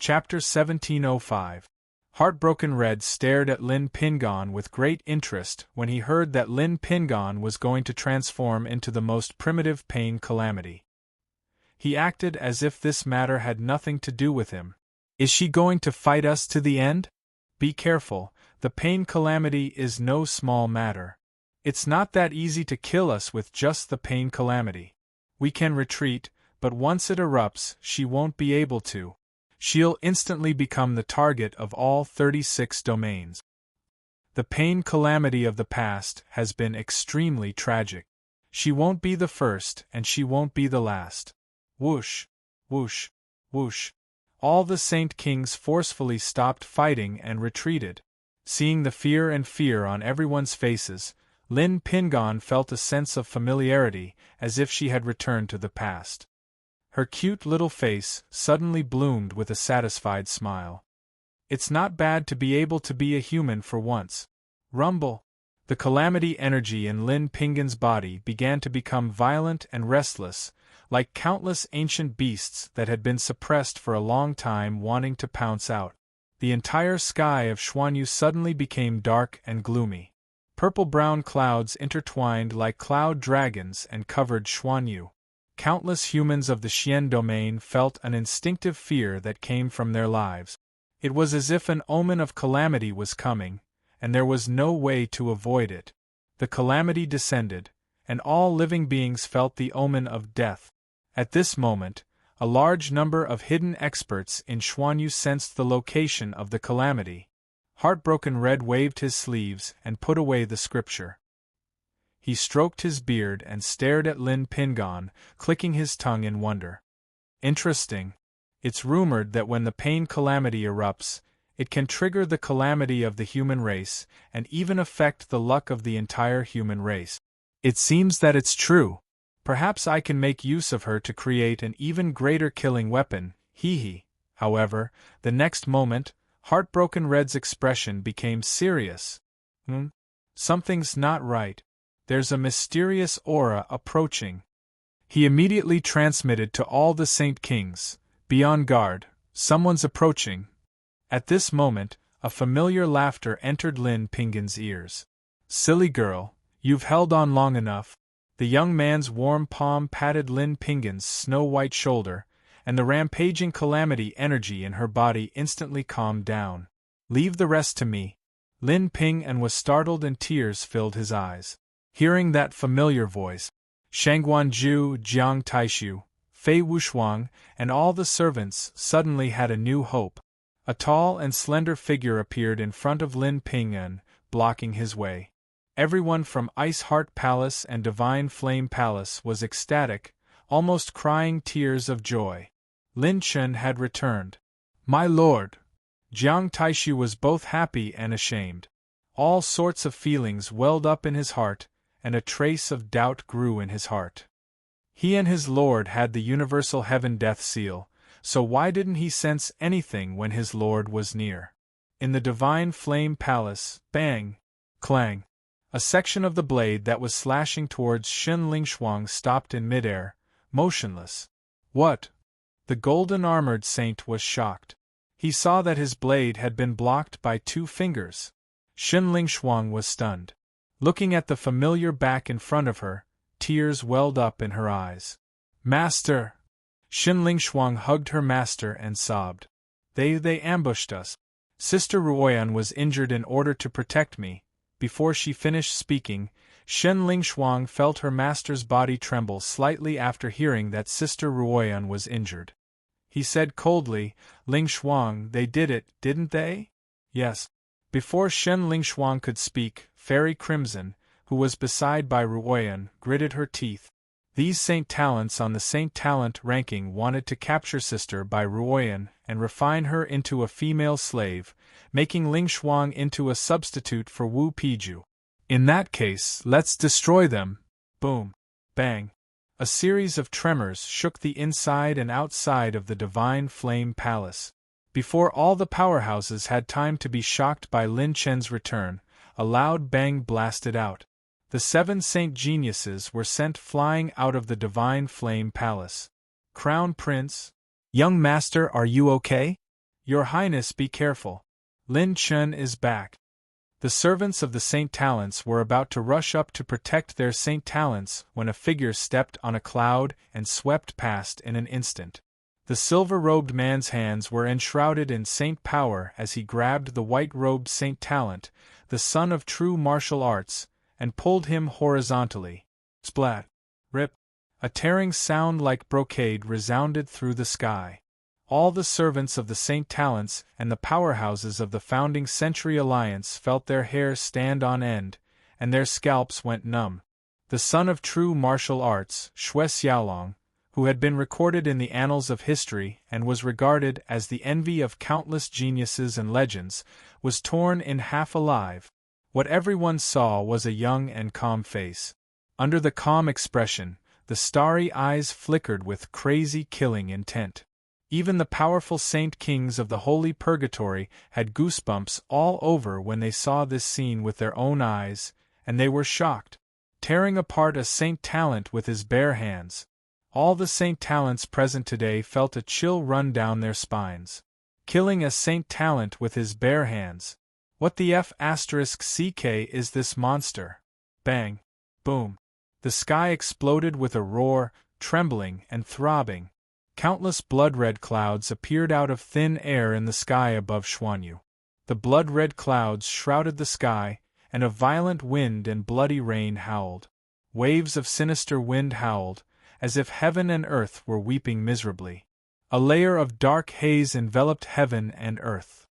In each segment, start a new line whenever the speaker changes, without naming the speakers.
Chapter 1705. Heartbroken Red stared at Lin Pingon with great interest when he heard that Lin Pingon was going to transform into the most primitive pain calamity. He acted as if this matter had nothing to do with him. Is she going to fight us to the end? Be careful, the pain calamity is no small matter. It's not that easy to kill us with just the pain calamity. We can retreat, but once it erupts, she won't be able to. She'll instantly become the target of all 36 domains. The pain calamity of the past has been extremely tragic. She won't be the first and she won't be the last. Whoosh, whoosh, whoosh. All the Saint Kings forcefully stopped fighting and retreated. Seeing the fear on everyone's faces, Lin Pingon felt a sense of familiarity, as if she had returned to the past. Her cute little face suddenly bloomed with a satisfied smile. It's not bad to be able to be a human for once. Rumble! The calamity energy in Lin Pingon's body began to become violent and restless, like countless ancient beasts that had been suppressed for a long time wanting to pounce out. The entire sky of Xuanyu suddenly became dark and gloomy. Purple-brown clouds intertwined like cloud dragons and covered Xuanyu. Countless humans of the Xian domain felt an instinctive fear that came from their lives. It was as if an omen of calamity was coming, and there was no way to avoid it. The calamity descended, and all living beings felt the omen of death. At this moment, a large number of hidden experts in Xuanyu sensed the location of the calamity. Heartbroken Red waved his sleeves and put away the scripture. He stroked his beard and stared at Lin Pingon, clicking his tongue in wonder. Interesting. It's rumored that when the pain calamity erupts, it can trigger the calamity of the human race and even affect the luck of the entire human race. It seems that it's true. Perhaps I can make use of her to create an even greater killing weapon, hee. However, the next moment, Heartbroken Red's expression became serious. Something's not right. There's a mysterious aura approaching. He immediately transmitted to all the Saint Kings, "Be on guard, someone's approaching." At this moment, a familiar laughter entered Lin Pingon's ears. "Silly girl, you've held on long enough." The young man's warm palm patted Lin Pingon's snow-white shoulder, and the rampaging calamity energy in her body instantly calmed down. "Leave the rest to me." Lin Pingon was startled and tears filled his eyes. Hearing that familiar voice, Shangguanzhu, Jiang Taishu, Fei Wushuang, and all the servants suddenly had a new hope. A tall and slender figure appeared in front of Lin Pingon, blocking his way. Everyone from Ice Heart Palace and Divine Flame Palace was ecstatic, almost crying tears of joy. Lin Chen had returned. "My lord!" Jiang Taishu was both happy and ashamed. All sorts of feelings welled up in his heart, and a trace of doubt grew in his heart. He and his lord had the universal heaven-death seal, so why didn't he sense anything when his lord was near? In the Divine Flame Palace, bang! Clang! A section of the blade that was slashing towards Shen Lingshuang stopped in midair, motionless. What? The golden-armored saint was shocked. He saw that his blade had been blocked by 2 fingers. Shen Lingshuang was stunned. Looking at the familiar back in front of her, tears welled up in her eyes. "Master!" Shen Lingshuang hugged her master and sobbed. They ambushed us. Sister Ruoyan was injured in order to protect me." Before she finished speaking, Shen Lingshuang felt her master's body tremble slightly after hearing that Sister Ruoyan was injured. He said coldly, "Lingshuang, they did it, didn't they?" "Yes." Before Shen Lingshuang could speak, Fairy Crimson, who was beside by Ruoyan, gritted her teeth. These Saint Talents on the Saint Talent ranking wanted to capture Sister by Ruoyan and refine her into a female slave, making Lingshuang into a substitute for Wu Piju. "In that case, let's destroy them." Boom! Bang! A series of tremors shook the inside and outside of the Divine Flame Palace. Before all the powerhouses had time to be shocked by Lin Chen's return, a loud bang blasted out. The 7 Saint Geniuses were sent flying out of the Divine Flame Palace. "Crown Prince? Young Master, are you okay?" Your Highness, be careful. Lin Chen is back. The servants of the Saint Talents were about to rush up to protect their Saint Talents when a figure stepped on a cloud and swept past in an instant. The silver-robed man's hands were enshrouded in saint power as he grabbed the white-robed Saint Talent, the son of true martial arts, and pulled him horizontally. Splat! Rip! A tearing sound like brocade resounded through the sky. All the servants of the Saint Talents and the powerhouses of the Founding Century Alliance felt their hair stand on end, and their scalps went numb. The son of true martial arts, Xue Xiaolong, who had been recorded in the annals of history and was regarded as the envy of countless geniuses and legends, was torn in half alive. What everyone saw was a young and calm face. Under the calm expression, the starry eyes flickered with crazy killing intent. Even the powerful saint kings of the holy purgatory had goosebumps all over when they saw this scene with their own eyes, and they were shocked. Tearing apart a Saint Talent with his bare hands. All the Saint Talents present today felt a chill run down their spines. Killing a Saint Talent with his bare hands. What the F***ck is this monster? Bang! Boom! The sky exploded with a roar, trembling and throbbing. Countless blood-red clouds appeared out of thin air in the sky above Xuanyu. The blood-red clouds shrouded the sky, and a violent wind and bloody rain howled. Waves of sinister wind howled, as if heaven and earth were weeping miserably. A layer of dark haze enveloped heaven and earth.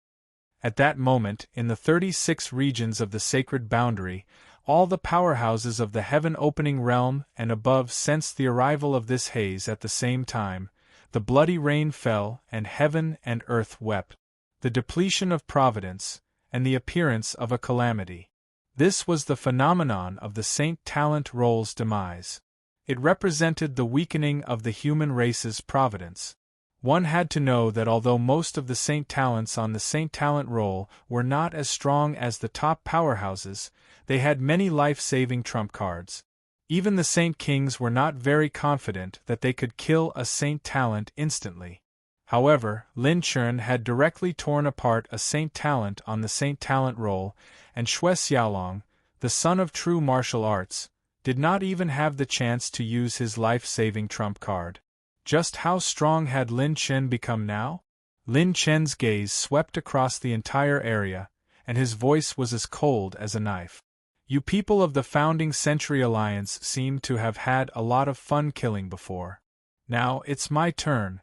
At that moment, in the 36 regions of the sacred boundary, all the powerhouses of the heaven-opening realm and above sensed the arrival of this haze at the same time. The bloody rain fell, and heaven and earth wept. The depletion of providence, and the appearance of a calamity. This was the phenomenon of the Saint Talent roll's demise. It represented the weakening of the human race's providence. One had to know that although most of the Saint Talents on the Saint Talent roll were not as strong as the top powerhouses, they had many life-saving trump cards. Even the Saint Kings were not very confident that they could kill a Saint Talent instantly. However, Lin Chen had directly torn apart a Saint Talent on the Saint Talent roll, and Xue Xiaolong, the son of true martial arts, did not even have the chance to use his life-saving trump card. Just how strong had Lin Chen become now? Lin Chen's gaze swept across the entire area, and his voice was as cold as a knife. You people of the Founding Century Alliance seem to have had a lot of fun killing before. Now it's my turn.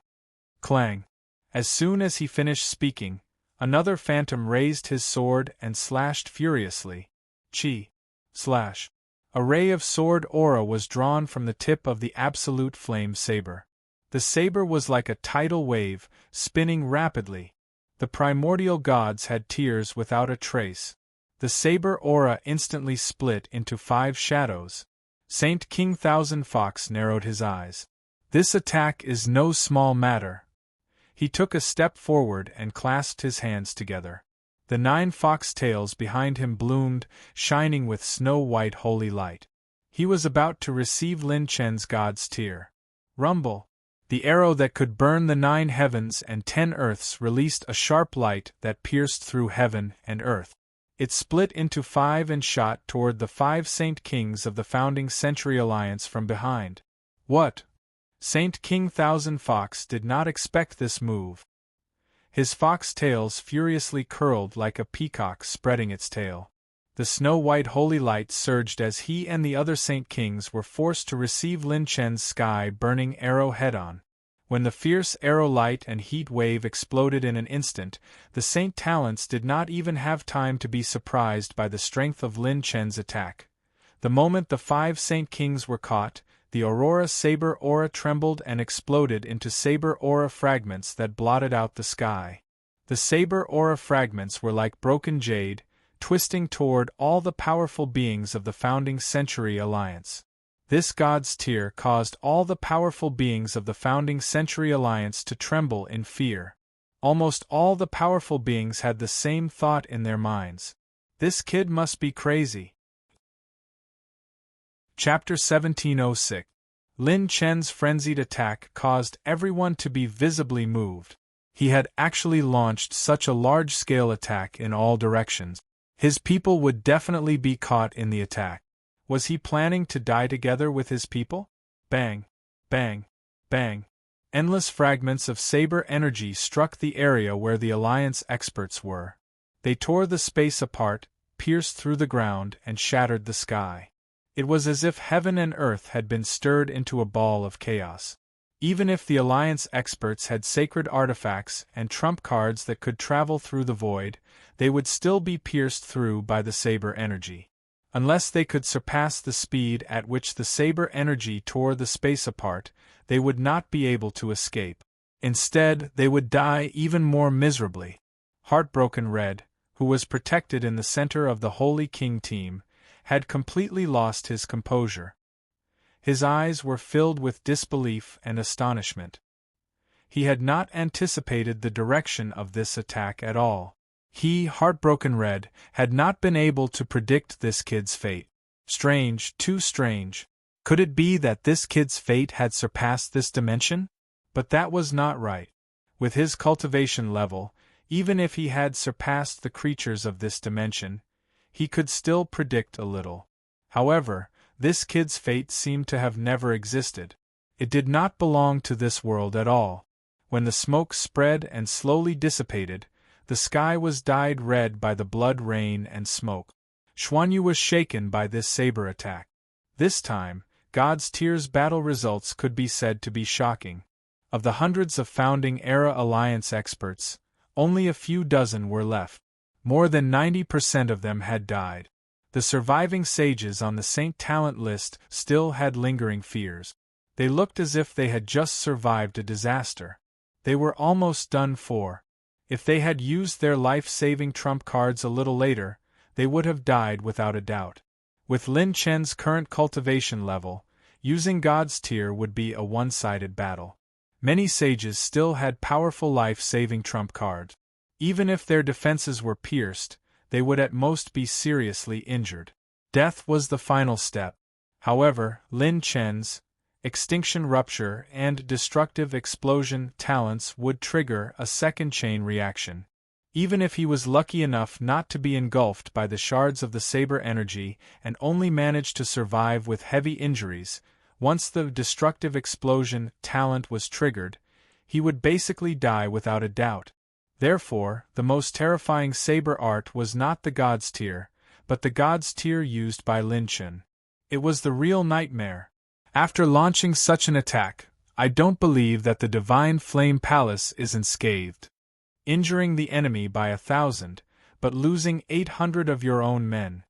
Clang! As soon as he finished speaking, another phantom raised his sword and slashed furiously. Chi! Slash! A ray of sword aura was drawn from the tip of the absolute flame saber. The saber was like a tidal wave, spinning rapidly. The primordial gods had tears without a trace. The saber aura instantly split into 5 shadows. Saint King Thousand Fox narrowed his eyes. This attack is no small matter. He took a step forward and clasped his hands together. The 9 fox tails behind him bloomed, shining with snow-white holy light. He was about to receive Lin Chen's god's tear. Rumble! The arrow that could burn the 9 heavens and 10 earths released a sharp light that pierced through heaven and earth. It split into 5 and shot toward the 5 Saint Kings of the Founding Century Alliance from behind. What? Saint King Thousand Fox did not expect this move. His fox tails furiously curled like a peacock spreading its tail. The snow-white holy light surged as he and the other Saint Kings were forced to receive Lin Chen's sky-burning arrow head-on. When the fierce arrow light and heat wave exploded in an instant, the Saint Talents did not even have time to be surprised by the strength of Lin Chen's attack. The moment the 5 Saint Kings were caught, the Aurora Saber Aura trembled and exploded into Saber Aura fragments that blotted out the sky. The Saber Aura fragments were like broken jade, twisting toward all the powerful beings of the Founding Century Alliance. This god's tear caused all the powerful beings of the Founding Century Alliance to tremble in fear. Almost all the powerful beings had the same thought in their minds. This kid must be crazy. Chapter 1706. Lin Chen's frenzied attack caused everyone to be visibly moved. He had actually launched such a large-scale attack in all directions. His people would definitely be caught in the attack. Was he planning to die together with his people? Bang! Bang! Bang! Endless fragments of saber energy struck the area where the Alliance experts were. They tore the space apart, pierced through the ground, and shattered the sky. It was as if heaven and earth had been stirred into a ball of chaos. Even if the Alliance experts had sacred artifacts and trump cards that could travel through the void, they would still be pierced through by the saber energy. Unless they could surpass the speed at which the saber energy tore the space apart, they would not be able to escape. Instead, they would die even more miserably. Heartbroken Red, who was protected in the center of the Holy King team, had completely lost his composure. His eyes were filled with disbelief and astonishment. He had not anticipated the direction of this attack at all. He, Heartbroken Red, had not been able to predict this kid's fate. Strange, too strange. Could it be that this kid's fate had surpassed this dimension? But that was not right. With his cultivation level, even if he had surpassed the creatures of this dimension, he could still predict a little. However, this kid's fate seemed to have never existed. It did not belong to this world at all. When the smoke spread and slowly dissipated, the sky was dyed red by the blood rain and smoke. Xuanyu was shaken by this saber attack. This time, God's Tear's battle results could be said to be shocking. Of the hundreds of Founding-era Alliance experts, only a few dozen were left. More than 90% of them had died. The surviving sages on the Saint Talent list still had lingering fears. They looked as if they had just survived a disaster. They were almost done for. If they had used their life-saving trump cards a little later, they would have died without a doubt. With Lin Chen's current cultivation level, using God's Tier would be a one-sided battle. Many sages still had powerful life-saving trump cards. Even if their defenses were pierced, they would at most be seriously injured. Death was the final step. However, Lin Chen's Extinction Rupture and Destructive Explosion talents would trigger a second chain reaction. Even if he was lucky enough not to be engulfed by the shards of the saber energy and only managed to survive with heavy injuries, once the Destructive Explosion talent was triggered, he would basically die without a doubt. Therefore, the most terrifying saber art was not the God's Tier, but the God's Tier used by Lin Chen. It was the real nightmare. After launching such an attack, I don't believe that the Divine Flame Palace is unscathed. Injuring the enemy by 1,000, but losing 800 of your own men.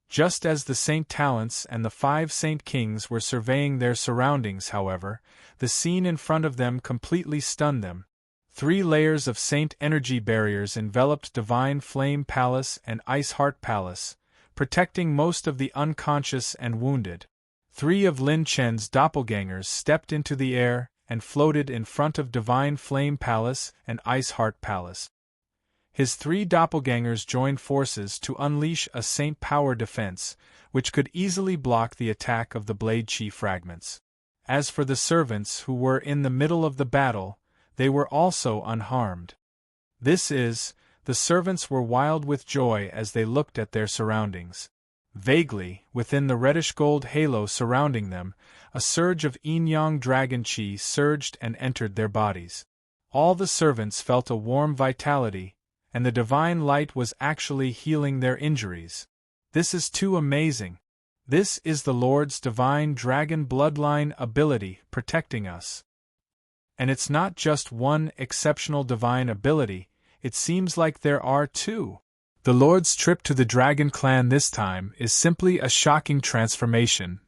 Just as the Saint Talents and the 5 Saint Kings were surveying their surroundings, however, the scene in front of them completely stunned them. 3 layers of Saint energy barriers enveloped Divine Flame Palace and Ice Heart Palace, protecting most of the unconscious and wounded. 3 of Lin Chen's doppelgangers stepped into the air and floated in front of Divine Flame Palace and Ice Heart Palace. His 3 doppelgangers joined forces to unleash a Saint Power defense, which could easily block the attack of the Blade Chi fragments. As for the servants who were in the middle of the battle, they were also unharmed. The servants were wild with joy as they looked at their surroundings. Vaguely, within the reddish-gold halo surrounding them, a surge of yin-yang dragon chi surged and entered their bodies. All the servants felt a warm vitality, and the divine light was actually healing their injuries. This is too amazing. This is the Lord's divine dragon bloodline ability protecting us. And it's not just one exceptional divine ability, it seems like there are 2. The Lord's trip to the Dragon Clan this time is simply a shocking transformation.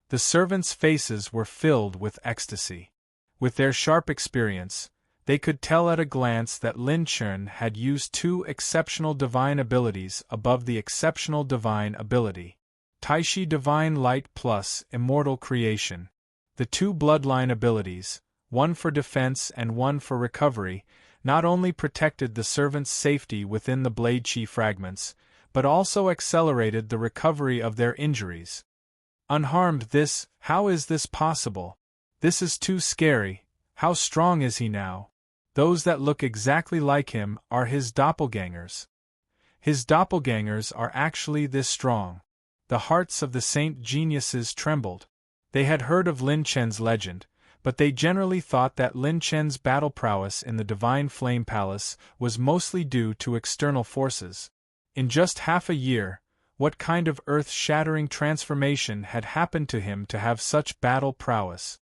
The servants' faces were filled with ecstasy. With their sharp experience, they could tell at a glance that Lin Chen had used 2 exceptional divine abilities above the exceptional divine ability. Taishi Divine Light plus Immortal Creation. The 2 bloodline abilities, one for defense and one for recovery, not only protected the servants' safety within the Blade Chi fragments, but also accelerated the recovery of their injuries. Unharmed how is this possible? This is too scary. How strong is he now? Those that look exactly like him are his doppelgangers. His doppelgangers are actually this strong. The hearts of the saint geniuses trembled. They had heard of Lin Chen's legend, but they generally thought that Lin Chen's battle prowess in the Divine Flame Palace was mostly due to external forces. In just half a year, what kind of earth-shattering transformation had happened to him to have such battle prowess?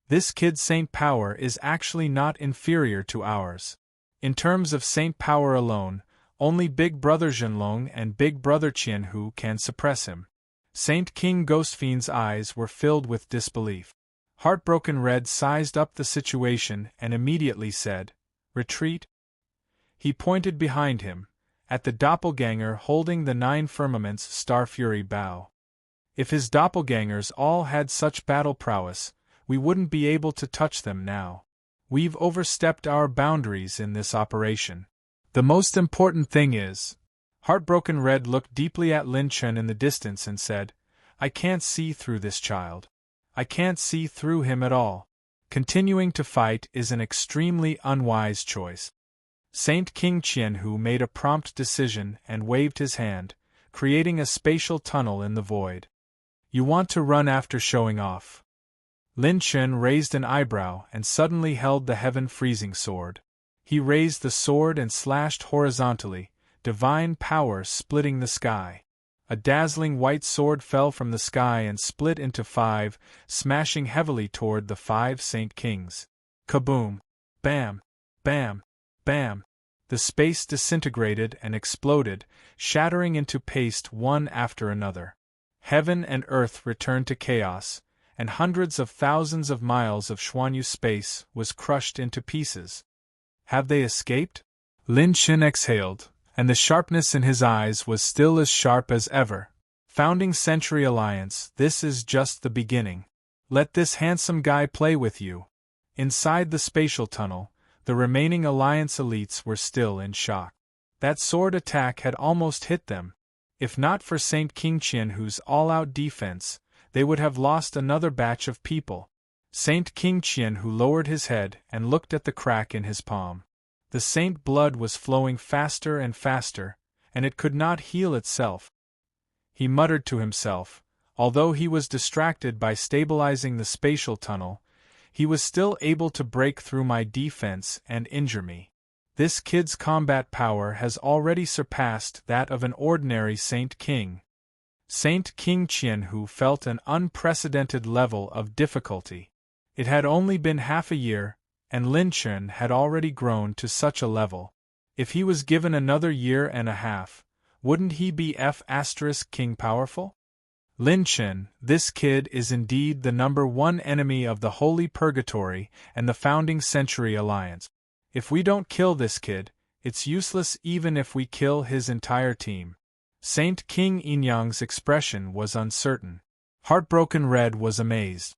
This kid saint power is actually not inferior to ours. In terms of saint power alone, only Big Brother Zhenlong and Big Brother Qianhu can suppress him. Saint King Ghostfiend's eyes were filled with disbelief. Heartbroken Red sized up the situation and immediately said, "Retreat?" He pointed behind him, at the doppelganger holding the 9 firmaments Star Fury bow. If his doppelgangers all had such battle prowess, we wouldn't be able to touch them now. We've overstepped our boundaries in this operation. The most important thing is... Heartbroken Red looked deeply at Lin Chen in the distance and said, "I can't see through this child. I can't see through him at all. Continuing to fight is an extremely unwise choice." Saint King Qianhu made a prompt decision and waved his hand, creating a spatial tunnel in the void. "You want to run after showing off?" Lin Chen raised an eyebrow and suddenly held the heaven-freezing sword. He raised the sword and slashed horizontally, divine power splitting the sky. A dazzling white sword fell from the sky and split into 5, smashing heavily toward the 5 Saint Kings. Kaboom! Bam! Bam! Bam! The space disintegrated and exploded, shattering into paste one after another. Heaven and earth returned to chaos, and hundreds of thousands of miles of Xuanyu space was crushed into pieces. Have they escaped? Lin Chen exhaled, and the sharpness in his eyes was still as sharp as ever. Founding Century Alliance, this is just the beginning. Let this handsome guy play with you. Inside the spatial tunnel, the remaining Alliance elites were still in shock. That sword attack had almost hit them. If not for Saint King Qianhu's all-out defense, they would have lost another batch of people. Saint King Qianhu lowered his head and looked at the crack in his palm. The saint blood was flowing faster and faster, and it could not heal itself. He muttered to himself, although he was distracted by stabilizing the spatial tunnel, he was still able to break through my defense and injure me. This kid's combat power has already surpassed that of an ordinary Saint King. Saint King Qianhu felt an unprecedented level of difficulty. It had only been half a year, and Lin Chen had already grown to such a level. If he was given another year and a half, wouldn't he be King powerful? Lin Chen, this kid is indeed the #1 enemy of the Holy Purgatory and the Founding Century Alliance. If we don't kill this kid, it's useless even if we kill his entire team. Saint King Yinyang's expression was uncertain. Heartbroken Red was amazed.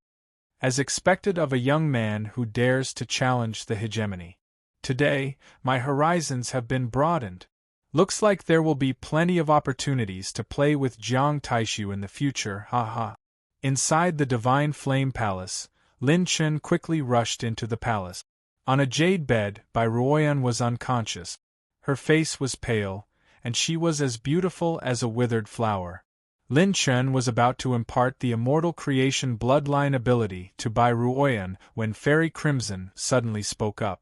As expected of a young man who dares to challenge the hegemony. Today, my horizons have been broadened. Looks like there will be plenty of opportunities to play with Jiang Taishu in the future, haha. Inside the Divine Flame Palace, Lin Chen quickly rushed into the palace. On a jade bed, Bai Ruoyan was unconscious. Her face was pale, and she was as beautiful as a withered flower. Lin Chen was about to impart the immortal creation bloodline ability to Bai Ruoyan when Fairy Crimson suddenly spoke up.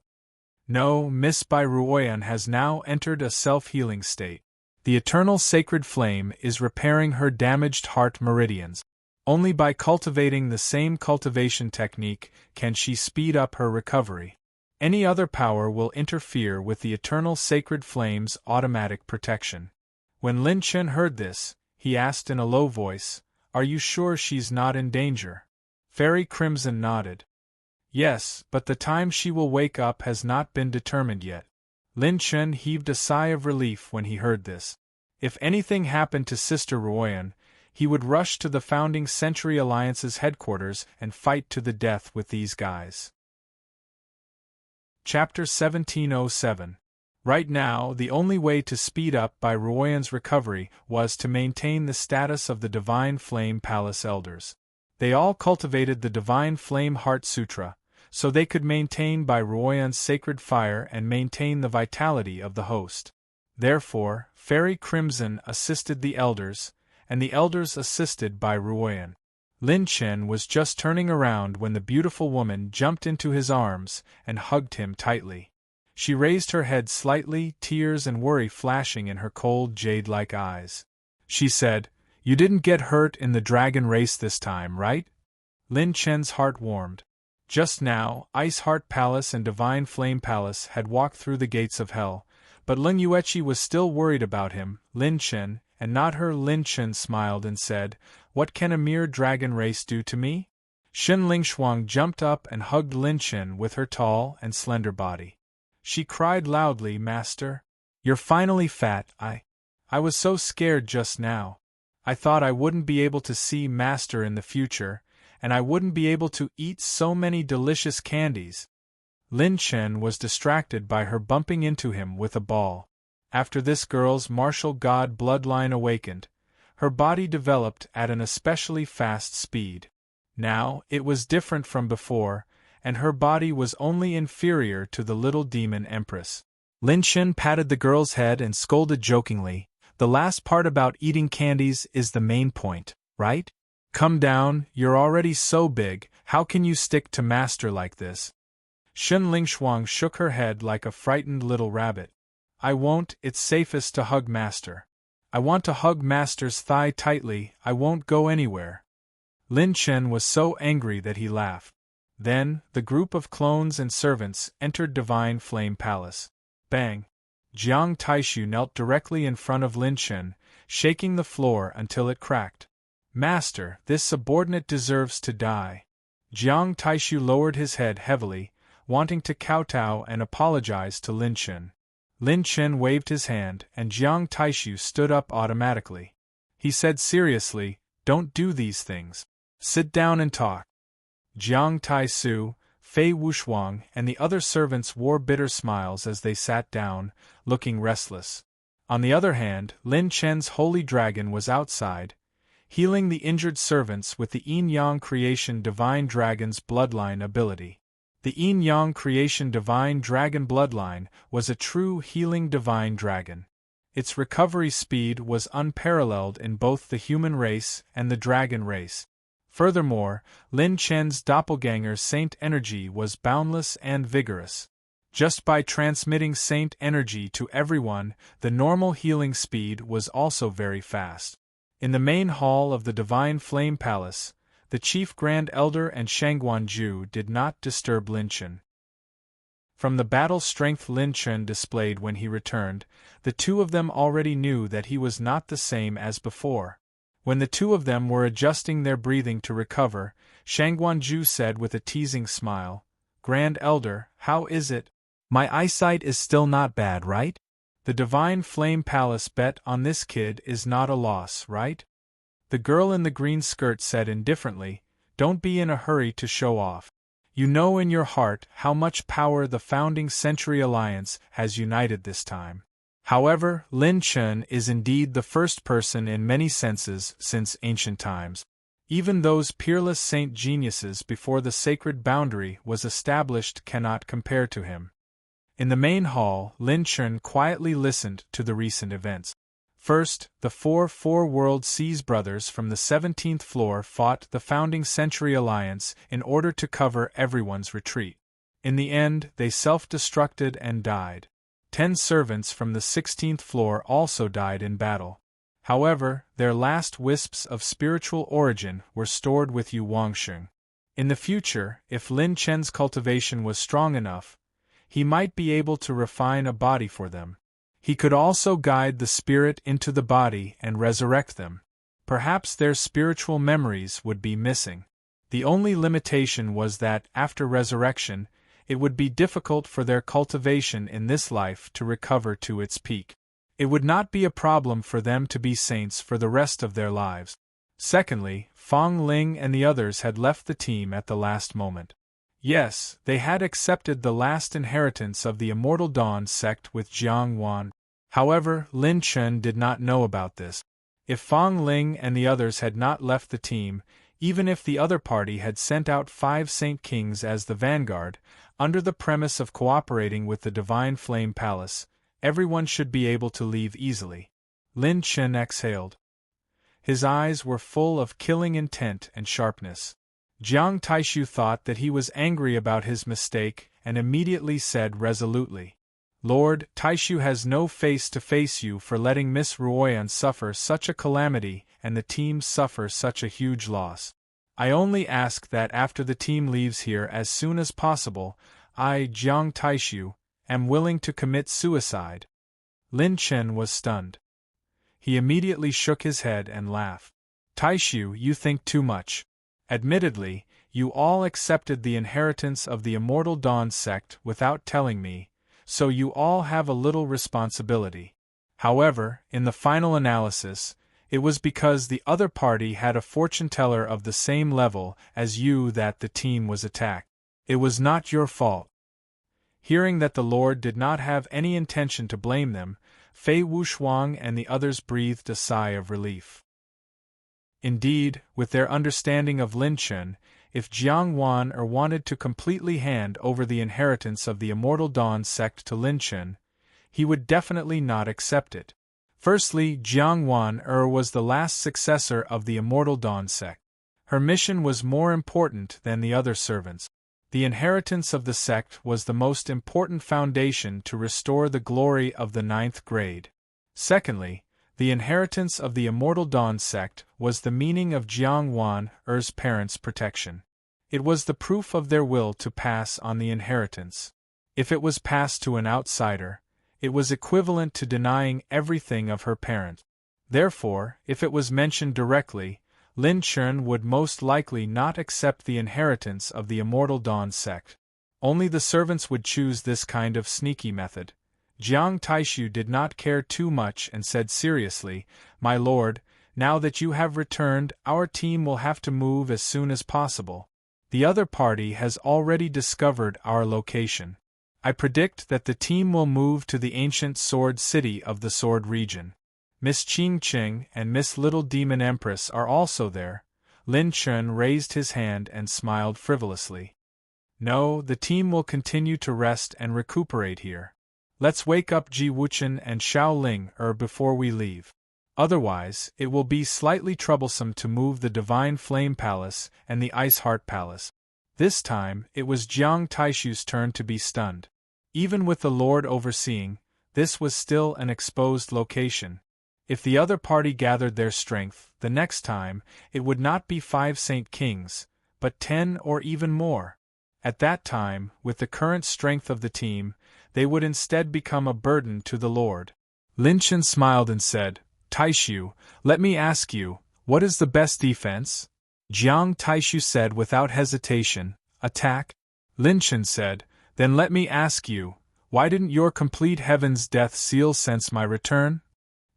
No, Miss Bai Ruoyan has now entered a self-healing state. The eternal sacred flame is repairing her damaged heart meridians. Only by cultivating the same cultivation technique can she speed up her recovery. Any other power will interfere with the eternal sacred flame's automatic protection. When Lin Chen heard this, he asked in a low voice, "Are you sure she's not in danger?" Fairy Crimson nodded. "Yes, but the time she will wake up has not been determined yet." Lin Chen heaved a sigh of relief when he heard this. If anything happened to Sister Ruoyan, he would rush to the Founding Century Alliance's headquarters and fight to the death with these guys. Chapter 1707. Right now, the only way to speed up Bai Ruoyan's recovery was to maintain the status of the Divine Flame Palace Elders. They all cultivated the Divine Flame Heart Sutra, so they could maintain by Ruoyan's sacred fire and maintain the vitality of the host. Therefore, Fairy Crimson assisted the elders, and the elders assisted by Ruoyan. Lin Chen was just turning around when the beautiful woman jumped into his arms and hugged him tightly. She raised her head slightly, tears and worry flashing in her cold jade-like eyes. She said, "You didn't get hurt in the dragon race this time, right?" Lin Chen's heart warmed. Just now, Ice Heart Palace and Divine Flame Palace had walked through the gates of hell, but Ling Yueqi was still worried about him, Lin Chen, and not her. Lin Chen smiled and said, "What can a mere dragon race do to me?" Shen Lingshuang jumped up and hugged Lin Chen with her tall and slender body. She cried loudly, "Master, you're finally fat. I was so scared just now. I thought I wouldn't be able to see Master in the future, and I wouldn't be able to eat so many delicious candies." Lin Chen was distracted by her bumping into him with a ball. After this girl's martial god bloodline awakened, her body developed at an especially fast speed. Now, it was different from before, and her body was only inferior to the little demon empress. Lin Chen patted the girl's head and scolded jokingly, "The last part about eating candies is the main point, right? Come down, you're already so big, how can you stick to Master like this?" Shen Lingshuang shook her head like a frightened little rabbit. "I won't, it's safest to hug Master. I want to hug Master's thigh tightly, I won't go anywhere." Lin Chen was so angry that he laughed. Then, the group of clones and servants entered Divine Flame Palace. Bang! Jiang Taishu knelt directly in front of Lin Chen, shaking the floor until it cracked. "Master, this subordinate deserves to die." Jiang Taishu lowered his head heavily, wanting to kowtow and apologize to Lin Chen. Lin Chen waved his hand, and Jiang Taishu stood up automatically. He said seriously, "Don't do these things. Sit down and talk." Jiang Taisu, Fei Wushuang, and the other servants wore bitter smiles as they sat down, looking restless. On the other hand, Lin Chen's holy dragon was outside, healing the injured servants with the Yin-Yang Creation Divine Dragon's bloodline ability. The Yin-Yang Creation Divine Dragon bloodline was a true healing divine dragon. Its recovery speed was unparalleled in both the human race and the dragon race. Furthermore, Lin Chen's doppelganger's saint energy was boundless and vigorous. Just by transmitting saint energy to everyone, the normal healing speed was also very fast. In the main hall of the Divine Flame Palace, the Chief Grand Elder and Shangguanju did not disturb Lin Chen. From the battle strength Lin Chen displayed when he returned, the two of them already knew that he was not the same as before. When the two of them were adjusting their breathing to recover, Shangguanju said with a teasing smile, "Grand Elder, how is it? My eyesight is still not bad, right? The Divine Flame Palace bet on this kid is not a loss, right?" The girl in the green skirt said indifferently, "Don't be in a hurry to show off. You know in your heart how much power the Founding Century Alliance has united this time." However, Lin Chen is indeed the first person in many senses since ancient times. Even those peerless saint geniuses before the sacred boundary was established cannot compare to him. In the main hall, Lin Chen quietly listened to the recent events. First, the four World Seas brothers from the 17th floor fought the Founding Century Alliance in order to cover everyone's retreat. In the end, they self-destructed and died. 10 servants from the 16th floor also died in battle. However, their last wisps of spiritual origin were stored with Yu Wangsheng. In the future, if Lin Chen's cultivation was strong enough, he might be able to refine a body for them. He could also guide the spirit into the body and resurrect them. Perhaps their spiritual memories would be missing. The only limitation was that, after resurrection, it would be difficult for their cultivation in this life to recover to its peak. It would not be a problem for them to be saints for the rest of their lives. Secondly, Fong Ling and the others had left the team at the last moment. Yes, they had accepted the last inheritance of the Immortal Dawn sect with Jiang Wan. However, Lin Chen did not know about this. If Fong Ling and the others had not left the team, Even if the other party had sent out 5 Saint Kings as the vanguard, under the premise of cooperating with the Divine Flame Palace, everyone should be able to leave easily. Lin Chen exhaled. His eyes were full of killing intent and sharpness. Jiang Taishu thought that he was angry about his mistake and immediately said resolutely, "Lord, Taishu has no face to face you for letting Miss Ruoyan suffer such a calamity and the team suffer such a huge loss. I only ask that after the team leaves here as soon as possible, I, Jiang Taishu, am willing to commit suicide." Lin Chen was stunned. He immediately shook his head and laughed. "Taishu, you think too much. Admittedly, you all accepted the inheritance of the Immortal Dawn sect without telling me, so you all have a little responsibility. However, in the final analysis, it was because the other party had a fortune-teller of the same level as you that the team was attacked. It was not your fault." Hearing that the Lord did not have any intention to blame them, Fei Wuxuang and the others breathed a sigh of relief. Indeed, with their understanding of Lin Chen, if Jiang Wan wanted to completely hand over the inheritance of the Immortal Dawn sect to Lin Chen, he would definitely not accept it. Firstly, Jiang Wan was the last successor of the Immortal Dawn sect. Her mission was more important than the other servants. The inheritance of the sect was the most important foundation to restore the glory of the 9th grade. Secondly, the inheritance of the Immortal Dawn sect was the meaning of Jiang Wan's parents' protection. It was the proof of their will to pass on the inheritance. If it was passed to an outsider, it was equivalent to denying everything of her parent. Therefore, if it was mentioned directly, Lin Chen would most likely not accept the inheritance of the Immortal Dawn sect. Only the servants would choose this kind of sneaky method. Jiang Taishu did not care too much and said seriously, "My lord, now that you have returned, our team will have to move as soon as possible. The other party has already discovered our location. I predict that the team will move to the ancient sword city of the Sword region. Miss Qing Qing and Miss Little Demon Empress are also there." Lin Chen raised his hand and smiled frivolously. "No, the team will continue to rest and recuperate here. Let's wake up Ji Wuchen and Xiao Ling before we leave. Otherwise, it will be slightly troublesome to move the Divine Flame Palace and the Ice Heart Palace." This time, it was Jiang Taishu's turn to be stunned. Even with the Lord overseeing, this was still an exposed location. If the other party gathered their strength, the next time, it would not be 5 Saint Kings, but 10 or even more. At that time, with the current strength of the team, they would instead become a burden to the Lord. Lin Chen smiled and said, "Taishu, let me ask you, what is the best defense?" Jiang Taishu said without hesitation, "Attack." Lin Chen said, "Then let me ask you, why didn't your complete Heaven's Death seal sense my return?"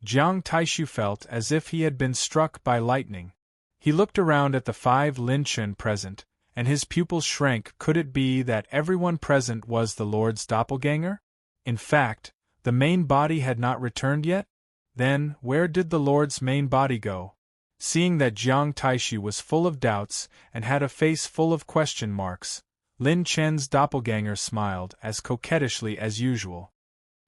Jiang Taishu felt as if he had been struck by lightning. He looked around at the 5 Lin Chen present, and his pupils shrank. Could it be that everyone present was the Lord's doppelganger? In fact, the main body had not returned yet? Then, where did the Lord's main body go? Seeing that Jiang Taishu was full of doubts and had a face full of question marks, Lin Chen's doppelganger smiled as coquettishly as usual.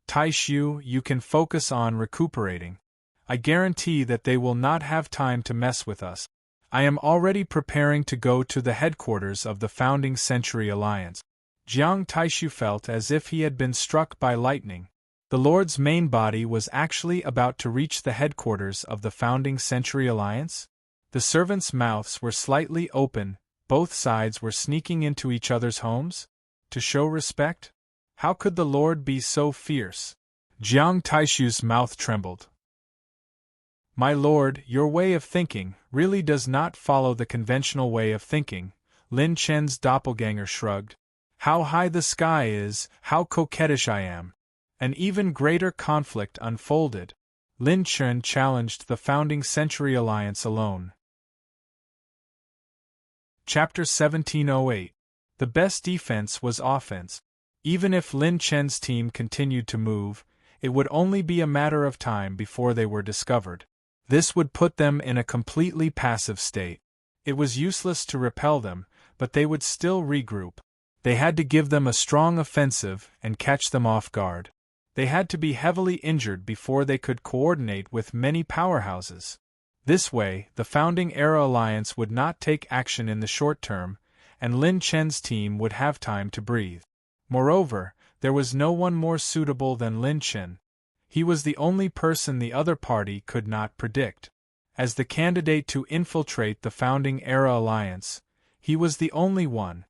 "Taishu, you can focus on recuperating. I guarantee that they will not have time to mess with us. I am already preparing to go to the headquarters of the Founding Century Alliance." Jiang Taishu felt as if he had been struck by lightning. The Lord's main body was actually about to reach the headquarters of the Founding Century Alliance? The servants' mouths were slightly open. Both sides were sneaking into each other's homes? To show respect? How could the Lord be so fierce? Jiang Taishu's mouth trembled. "My lord, your way of thinking really does not follow the conventional way of thinking," Lin Chen's doppelganger shrugged. "How high the sky is, how coquettish I am." An even greater conflict unfolded. Lin Chen challenged the Founding Century Alliance alone. Chapter 1708. The best defense was offense. Even if Lin Chen's team continued to move, it would only be a matter of time before they were discovered. This would put them in a completely passive state. It was useless to repel them, but they would still regroup. They had to give them a strong offensive and catch them off guard. They had to be heavily injured before they could coordinate with many powerhouses. This way, the Founding-era alliance would not take action in the short term, and Lin Chen's team would have time to breathe. Moreover, there was no one more suitable than Lin Chen. He was the only person the other party could not predict. As the candidate to infiltrate the Founding-era alliance, he was the only one.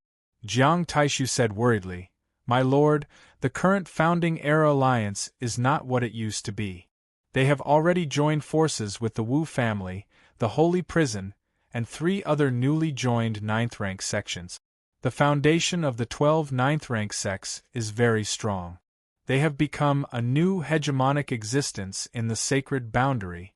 Jiang Taishu said worriedly, "My lord, the current Founding-era alliance is not what it used to be. They have already joined forces with the Wu family, the Holy Prison, and 3 other newly joined 9th-rank sections. The foundation of the 12 9th-rank sects is very strong. They have become a new hegemonic existence in the sacred boundary."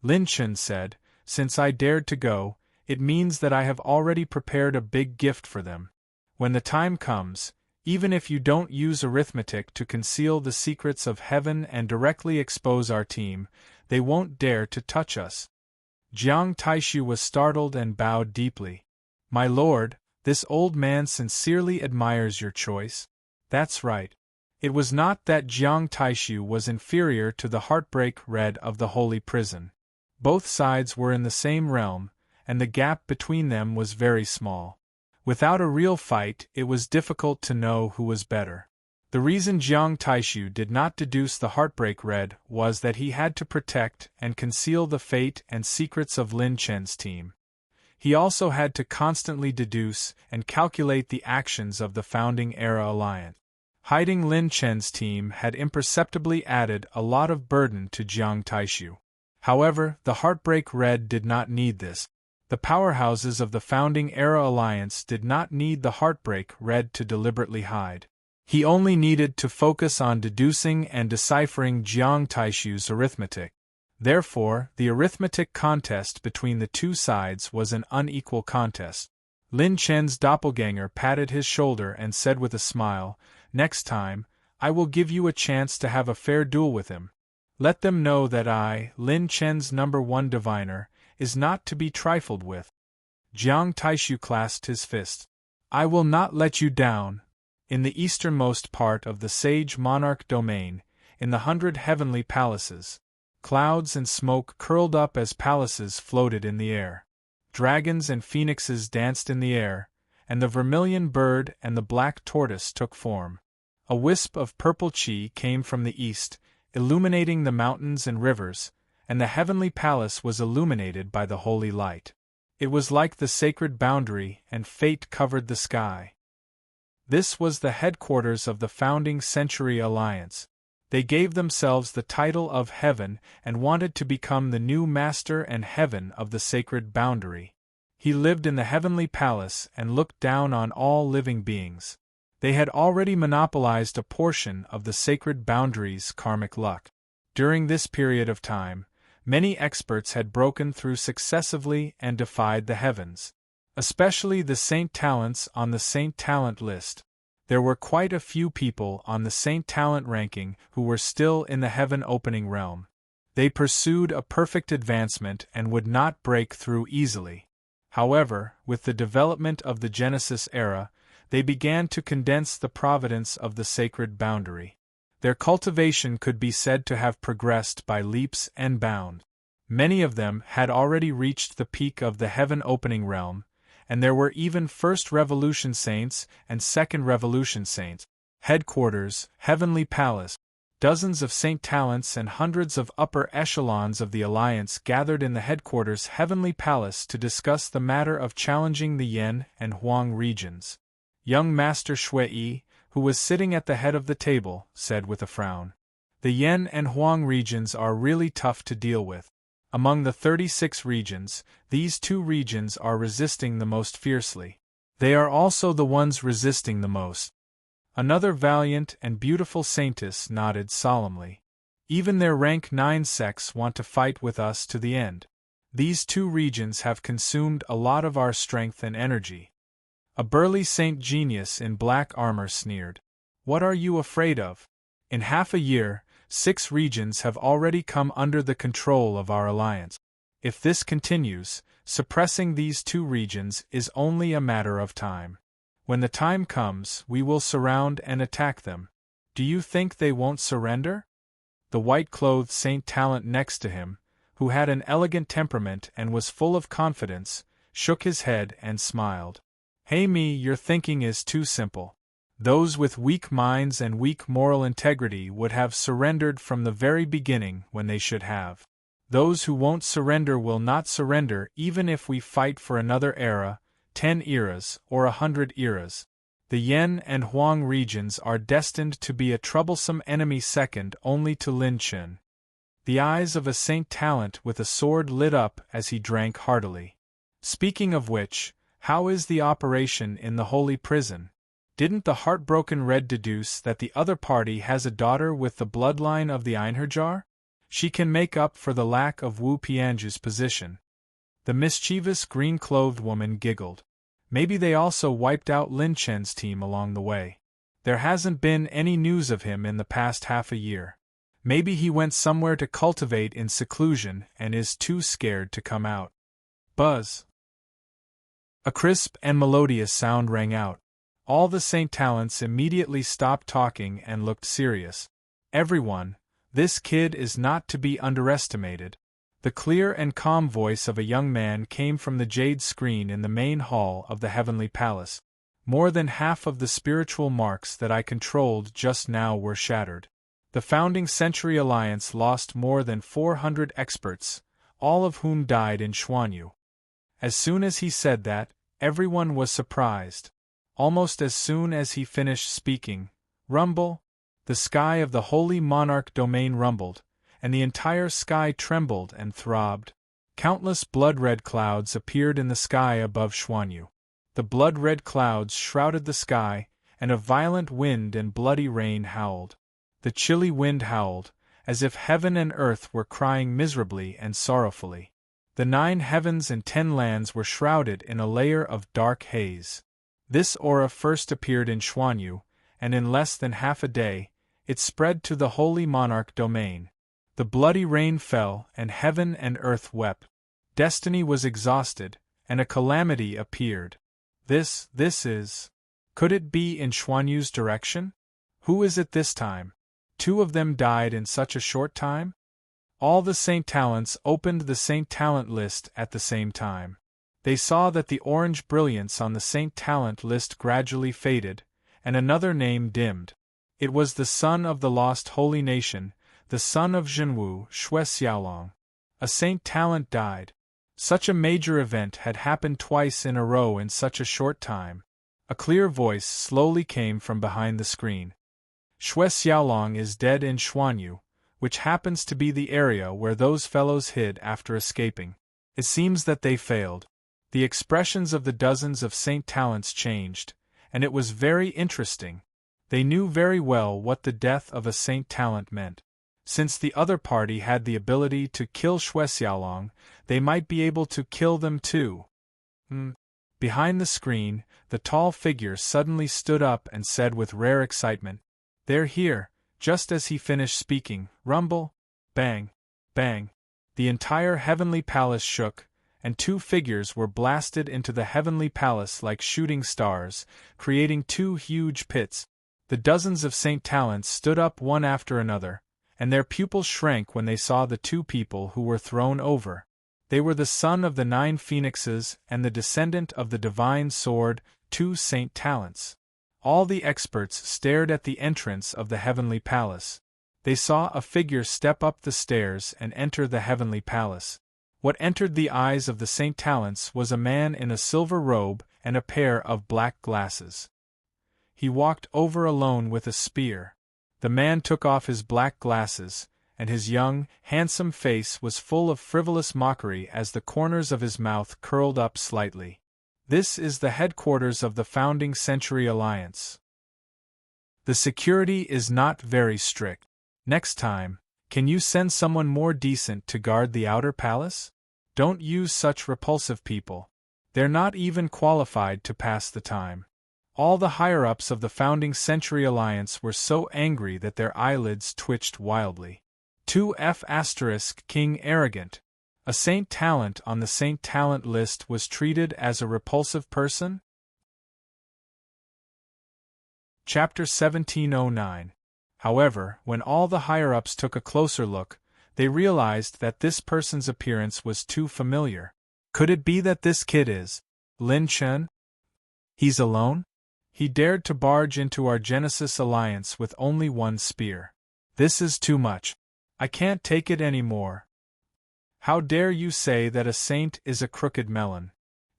Lin Chen said, "Since I dared to go, it means that I have already prepared a big gift for them. When the time comes, even if you don't use arithmetic to conceal the secrets of heaven and directly expose our team, they won't dare to touch us." Jiang Taishu was startled and bowed deeply. "My lord, this old man sincerely admires your choice." That's right. It was not that Jiang Taishu was inferior to the Heartbreak Red of the Holy Prison. Both sides were in the same realm, and the gap between them was very small. Without a real fight, it was difficult to know who was better. The reason Jiang Taishu did not deduce the Heartbreak Red was that he had to protect and conceal the fate and secrets of Lin Chen's team. He also had to constantly deduce and calculate the actions of the Founding-era alliance. Hiding Lin Chen's team had imperceptibly added a lot of burden to Jiang Taishu. However, the Heartbreak Red did not need this. The powerhouses of the Founding-era alliance did not need the Heartbreak Red to deliberately hide. He only needed to focus on deducing and deciphering Jiang Taishu's arithmetic. Therefore, the arithmetic contest between the two sides was an unequal contest. Lin Chen's doppelganger patted his shoulder and said with a smile, "Next time, I will give you a chance to have a fair duel with him. Let them know that I, Lin Chen's #1 diviner, is not to be trifled with." Jiang Taishu clasped his fist. "I will not let you down." In the easternmost part of the sage monarch domain, in the 100 heavenly palaces, clouds and smoke curled up as palaces floated in the air. Dragons and phoenixes danced in the air, and the vermilion bird and the black tortoise took form. A wisp of purple chi came from the east, illuminating the mountains and rivers, and the heavenly palace was illuminated by the holy light. It was like the sacred boundary, and fate covered the sky. This was the headquarters of the Founding Century Alliance. They gave themselves the title of Heaven and wanted to become the new master and heaven of the sacred boundary. He lived in the heavenly palace and looked down on all living beings. They had already monopolized a portion of the sacred boundary's karmic luck. During this period of time, many experts had broken through successively and defied the heavens. Especially the Saint Talents on the Saint Talent list. There were quite a few people on the Saint Talent ranking who were still in the heaven-opening realm. They pursued a perfect advancement and would not break through easily. However, with the development of the Genesis era, they began to condense the providence of the sacred boundary. Their cultivation could be said to have progressed by leaps and bounds. Many of them had already reached the peak of the heaven-opening realm, and there were even First Revolution Saints and Second Revolution Saints. Headquarters, Heavenly Palace. Dozens of Saint Talents and hundreds of upper echelons of the Alliance gathered in the headquarters Heavenly Palace to discuss the matter of challenging the Yen and Huang regions. Young Master Shui, who was sitting at the head of the table, said with a frown, "The Yen and Huang regions are really tough to deal with. Among the 36 regions, these 2 regions are resisting the most fiercely. They are also the ones resisting the most." Another valiant and beautiful saintess nodded solemnly. "Even their rank 9 sects want to fight with us to the end. These 2 regions have consumed a lot of our strength and energy." A burly saint genius in black armor sneered. "What are you afraid of? In half a year, 6 regions have already come under the control of our alliance. If this continues, suppressing these two regions is only a matter of time. When the time comes, we will surround and attack them. Do you think they won't surrender? The white-clothed Saint Talent next to him, who had an elegant temperament and was full of confidence, shook his head and smiled. Hey me, your thinking is too simple. Those with weak minds and weak moral integrity would have surrendered from the very beginning when they should have. Those who won't surrender will not surrender even if we fight for another era, 10 eras, or 100 eras. The Yen and Huang regions are destined to be a troublesome enemy second only to Lin Chen. The eyes of a Saint Talent with a sword lit up as he drank heartily. Speaking of which, how is the operation in the holy prison? Didn't the heartbroken Red deduce that the other party has a daughter with the bloodline of the Einherjar? She can make up for the lack of Wu Pianju's position. The mischievous green-clothed woman giggled. Maybe they also wiped out Lin Chen's team along the way. There hasn't been any news of him in the past half a year. Maybe he went somewhere to cultivate in seclusion and is too scared to come out. Buzz! A crisp and melodious sound rang out. All the Saint Talents immediately stopped talking and looked serious. Everyone, this kid is not to be underestimated. The clear and calm voice of a young man came from the jade screen in the main hall of the Heavenly Palace. More than half of the spiritual marks that I controlled just now were shattered. The Founding Century Alliance lost more than 400 experts, all of whom died in Xuanyu. As soon as he said that, everyone was surprised. Almost as soon as he finished speaking, rumble, the sky of the Holy Monarch domain rumbled, and the entire sky trembled and throbbed. Countless blood-red clouds appeared in the sky above Xuanyu. The blood-red clouds shrouded the sky, and a violent wind and bloody rain howled. The chilly wind howled, as if heaven and earth were crying miserably and sorrowfully. The 9 heavens and 10 lands were shrouded in a layer of dark haze. This aura first appeared in Xuanyu, and in less than half a day, it spread to the Holy Monarch domain. The bloody rain fell, and heaven and earth wept. Destiny was exhausted, and a calamity appeared. This is... Could it be in Xuanyu's direction? Who is it this time? 2 of them died in such a short time? All the Saint Talents opened the Saint Talent list at the same time. They saw that the orange brilliance on the Saint Talent list gradually faded, and another name dimmed. It was the son of the lost holy nation, the son of Zhenwu, Xue Xiaolong. A Saint Talent died. Such a major event had happened twice in a row in such a short time. A clear voice slowly came from behind the screen. Xue Xiaolong is dead in Xuanyu, which happens to be the area where those fellows hid after escaping. It seems that they failed. The expressions of the dozens of Saint Talents changed, and it was very interesting. They knew very well what the death of a Saint Talent meant. Since the other party had the ability to kill Xue Xiaolong, they might be able to kill them too. Behind the screen, the tall figure suddenly stood up and said with rare excitement, "They're here." Just as he finished speaking, rumble, bang, bang, the entire Heavenly Palace shook, and 2 figures were blasted into the Heavenly Palace like shooting stars, creating 2 huge pits. The dozens of Saint Talents stood up one after another, and their pupils shrank when they saw the 2 people who were thrown over. They were the son of the 9 phoenixes and the descendant of the divine sword, 2 Saint Talents. All the experts stared at the entrance of the Heavenly Palace. They saw a figure step up the stairs and enter the Heavenly Palace. What entered the eyes of the Saint Talents was a man in a silver robe and a pair of black glasses. He walked over alone with a spear. The man took off his black glasses, and his young, handsome face was full of frivolous mockery as the corners of his mouth curled up slightly. This is the headquarters of the Founding Century Alliance. The security is not very strict. Next time, can you send someone more decent to guard the outer palace? Don't use such repulsive people. They're not even qualified to pass the time. All the higher-ups of the Founding Century Alliance were so angry that their eyelids twitched wildly. 2F*, King Arrogant. A Saint Talent on the Saint Talent list was treated as a repulsive person? Chapter 1709. However, when all the higher-ups took a closer look, they realized that this person's appearance was too familiar. Could it be that this kid is Lin Chen? He's alone? He dared to barge into our Genesis alliance with only one spear. This is too much. I can't take it anymore. How dare you say that a saint is a crooked melon?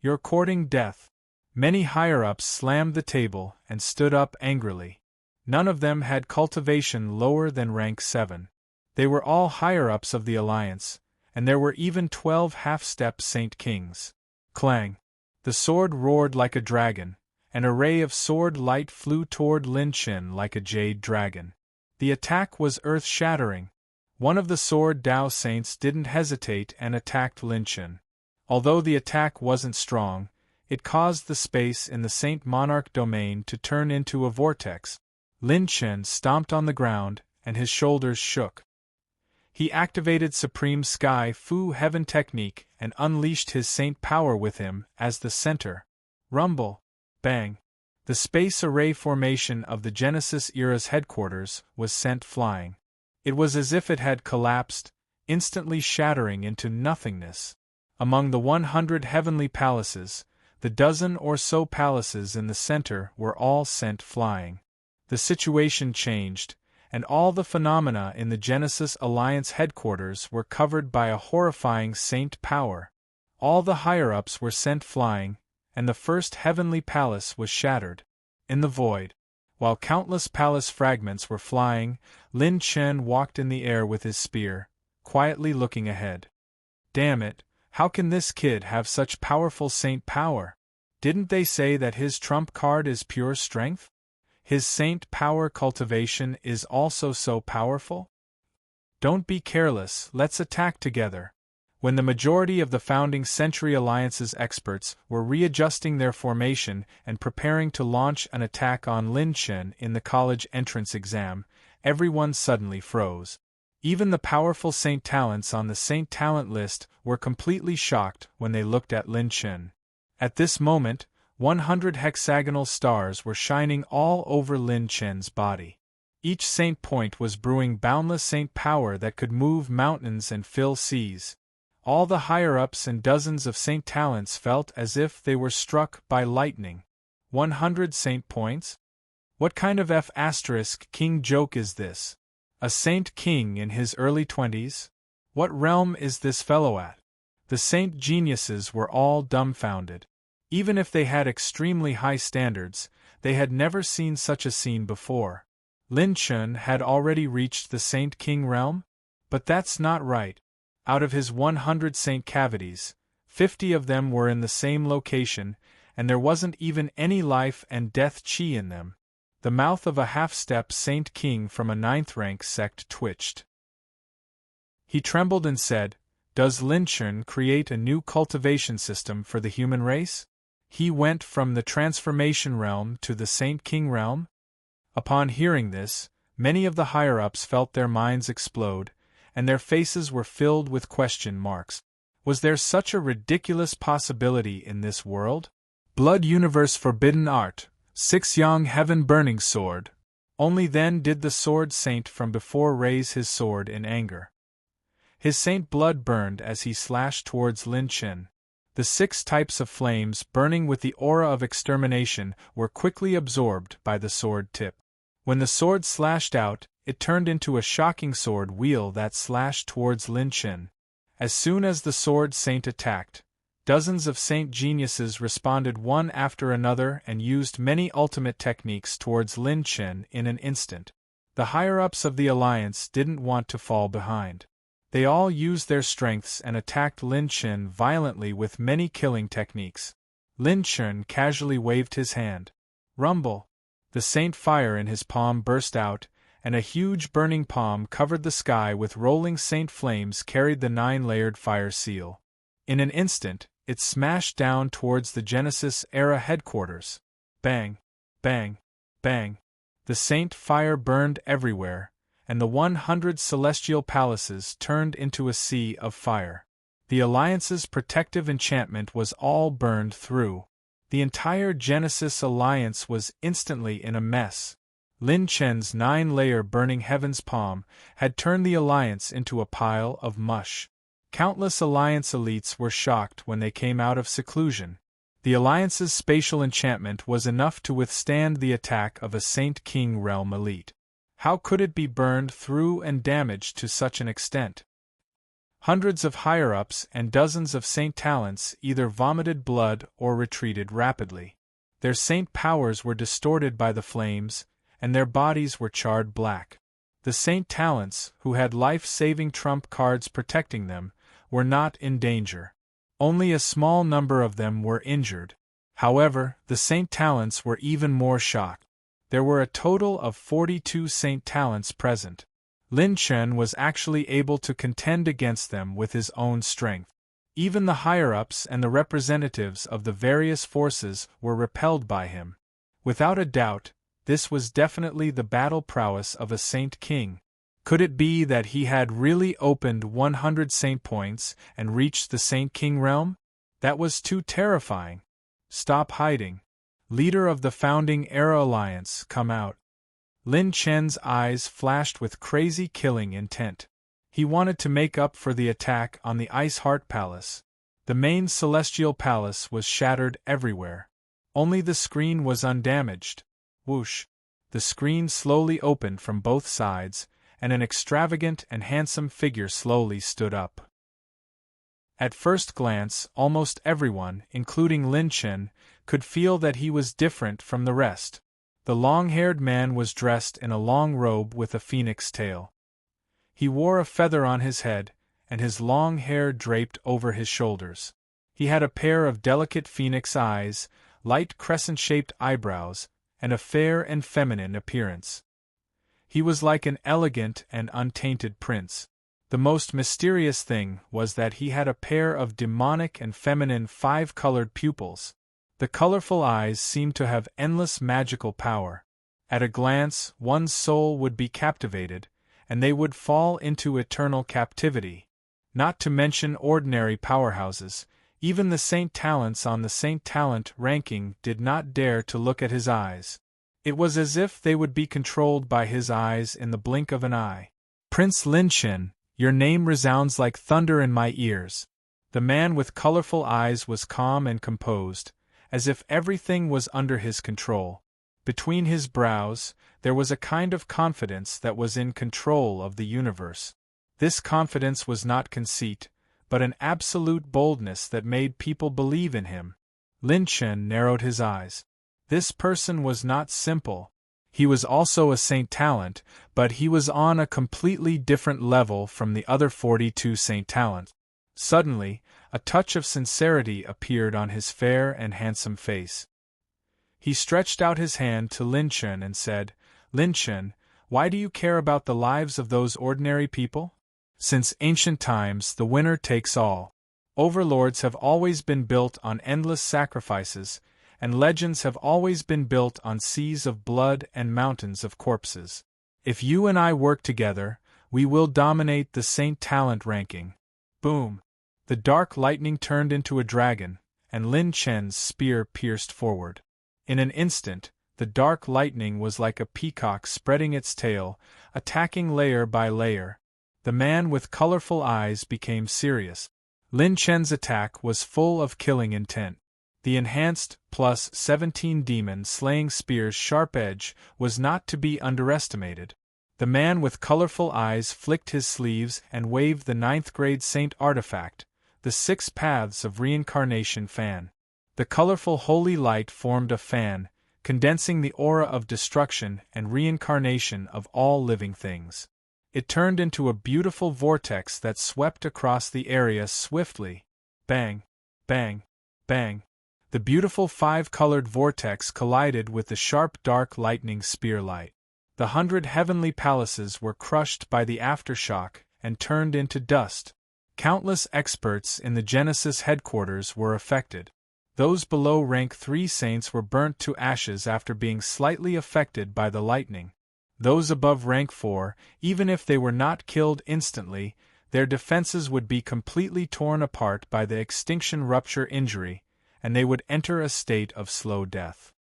You're courting death. Many higher-ups slammed the table and stood up angrily. None of them had cultivation lower than rank 7. They were all higher-ups of the alliance, and there were even 12 half-step Saint Kings. Clang! The sword roared like a dragon. An array of sword light flew toward Lin Chen like a jade dragon. The attack was earth-shattering. One of the Sword Dao Saints didn't hesitate and attacked Lin Chen. Although the attack wasn't strong, it caused the space in the Saint Monarch domain to turn into a vortex. Lin Chen stomped on the ground, and his shoulders shook. He activated Supreme Sky Fu Heaven technique and unleashed his saint power with him as the center. Rumble! Bang! The space array formation of the Genesis era's headquarters was sent flying. It was as if it had collapsed, instantly shattering into nothingness. Among the 100 heavenly palaces, the dozen or so palaces in the center were all sent flying. The situation changed, and all the phenomena in the Genesis Alliance headquarters were covered by a horrifying saint power. All the higher-ups were sent flying, and the first heavenly palace was shattered. In the void, while countless palace fragments were flying, Lin Chen walked in the air with his spear, quietly looking ahead. Damn it, how can this kid have such powerful saint power? Didn't they say that his trump card is pure strength? His saint power cultivation is also so powerful? Don't be careless, let's attack together. When the majority of the founding Century Alliance's experts were readjusting their formation and preparing to launch an attack on Lin Chen in the college entrance exam, everyone suddenly froze. Even the powerful Saint Talents on the Saint Talent list were completely shocked when they looked at Lin Chen. At this moment, 100 hexagonal stars were shining all over Lin Chen's body. Each saint point was brewing boundless saint power that could move mountains and fill seas. All the higher-ups and dozens of Saint Talents felt as if they were struck by lightning. 100 saint points? What kind of F***king joke is this? A Saint King in his early 20s? What realm is this fellow at? The saint geniuses were all dumbfounded. Even if they had extremely high standards, they had never seen such a scene before. Lin Chen had already reached the Saint King realm? But that's not right. Out of his 100 saint cavities, 50 of them were in the same location, and there wasn't even any life and death chi in them. The mouth of a half-step Saint King from a 9th-rank sect twitched. He trembled and said, "Does Lin Chen create a new cultivation system for the human race? He went from the transformation realm to the Saint King realm?" Upon hearing this, many of the higher-ups felt their minds explode, and their faces were filled with question marks. Was there such a ridiculous possibility in this world? Blood Universe Forbidden Art, 6 Yang Heaven Burning Sword. Only then did the Sword Saint from before raise his sword in anger. His saint blood burned as he slashed towards Lin Chen. The 6 types of flames burning with the aura of extermination were quickly absorbed by the sword tip. When the sword slashed out, it turned into a shocking sword wheel that slashed towards Lin Chen. As soon as the Sword Saint attacked, dozens of saint geniuses responded one after another and used many ultimate techniques towards Lin Chen in an instant. The higher-ups of the Alliance didn't want to fall behind. They all used their strengths and attacked Lin Chen violently with many killing techniques. Lin Chen casually waved his hand. Rumble! The saint fire in his palm burst out, and a huge burning palm covered the sky with rolling saint flames carried the 9-layered fire seal. In an instant, it smashed down towards the Genesis-era headquarters. Bang! Bang! Bang! The saint fire burned everywhere, and the 100 celestial palaces turned into a sea of fire. The Alliance's protective enchantment was all burned through. The entire Genesis Alliance was instantly in a mess. Lin Chen's 9-layer burning heaven's palm had turned the Alliance into a pile of mush. Countless Alliance elites were shocked when they came out of seclusion. The Alliance's spatial enchantment was enough to withstand the attack of a Saint King realm elite. How could it be burned through and damaged to such an extent? Hundreds of higher-ups and dozens of Saint Talents either vomited blood or retreated rapidly. Their Saint powers were distorted by the flames, and their bodies were charred black. The Saint Talents, who had life-saving trump cards protecting them, were not in danger. Only a small number of them were injured. However, the Saint Talents were even more shocked. There were a total of 42 Saint Talents present. Lin Chen was actually able to contend against them with his own strength. Even the higher-ups and the representatives of the various forces were repelled by him. Without a doubt, this was definitely the battle prowess of a Saint King. Could it be that he had really opened 100 Saint points and reached the Saint King realm? That was too terrifying. Stop hiding. Leader of the Founding Era Alliance, come out. Lin Chen's eyes flashed with crazy killing intent. He wanted to make up for the attack on the Ice Heart Palace. The main Celestial Palace was shattered everywhere. Only the screen was undamaged. Whoosh! The screen slowly opened from both sides, and an extravagant and handsome figure slowly stood up. At first glance, almost everyone, including Lin Chen, could feel that he was different from the rest. The long-haired man was dressed in a long robe with a phoenix tail. He wore a feather on his head, and his long hair draped over his shoulders. He had a pair of delicate phoenix eyes, light crescent-shaped eyebrows, and a fair and feminine appearance. He was like an elegant and untainted prince. The most mysterious thing was that he had a pair of demonic and feminine 5-colored pupils. The colorful eyes seemed to have endless magical power. At a glance, one's soul would be captivated, and they would fall into eternal captivity. Not to mention ordinary powerhouses, even the Saint Talents on the Saint Talent ranking did not dare to look at his eyes. It was as if they would be controlled by his eyes in the blink of an eye. Prince Lin Chen, your name resounds like thunder in my ears. The man with colorful eyes was calm and composed, as if everything was under his control. Between his brows, there was a kind of confidence that was in control of the universe. This confidence was not conceit, but an absolute boldness that made people believe in him. Lin Chen narrowed his eyes. This person was not simple. He was also a Saint Talent, but he was on a completely different level from the other 42 Saint Talents. Suddenly, a touch of sincerity appeared on his fair and handsome face. He stretched out his hand to Lin Chen and said, Lin Chen, why do you care about the lives of those ordinary people? Since ancient times, the winner takes all. Overlords have always been built on endless sacrifices, and legends have always been built on seas of blood and mountains of corpses. If you and I work together, we will dominate the Saint Talent ranking. Boom! The dark lightning turned into a dragon, and Lin Chen's spear pierced forward. In an instant, the dark lightning was like a peacock spreading its tail, attacking layer by layer. The man with colorful eyes became serious. Lin Chen's attack was full of killing intent. The enhanced +17 demon-slaying spear's sharp edge was not to be underestimated. The man with colorful eyes flicked his sleeves and waved the 9th-grade Saint artifact, the 6 Paths of Reincarnation fan. The colorful holy light formed a fan, condensing the aura of destruction and reincarnation of all living things. It turned into a beautiful vortex that swept across the area swiftly. Bang! Bang! Bang! The beautiful 5-colored vortex collided with the sharp dark lightning spear light. The 100 heavenly palaces were crushed by the aftershock and turned into dust. Countless experts in the Genesis headquarters were affected. Those below rank 3 saints were burnt to ashes after being slightly affected by the lightning. Those above rank 4, even if they were not killed instantly, their defenses would be completely torn apart by the extinction rupture injury, and they would enter a state of slow death.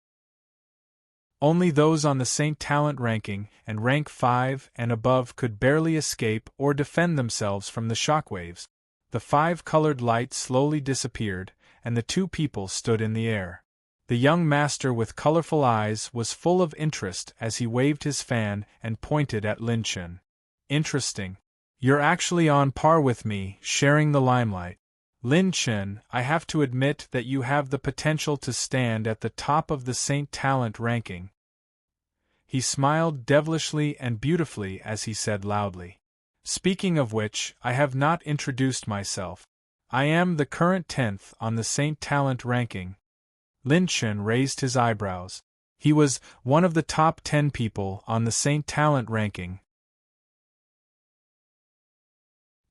Only those on the Saint Talent ranking and rank 5 and above could barely escape or defend themselves from the shockwaves. The 5-colored light slowly disappeared, and the 2 people stood in the air. The young master with colorful eyes was full of interest as he waved his fan and pointed at Lin Chen. Interesting. You're actually on par with me, sharing the limelight. Lin Chen, I have to admit that you have the potential to stand at the top of the Saint Talent ranking. He smiled devilishly and beautifully as he said loudly. Speaking of which, I have not introduced myself. I am the current 10th on the Saint Talent ranking. Lin Chen raised his eyebrows. He was one of the top 10 people on the Saint Talent ranking.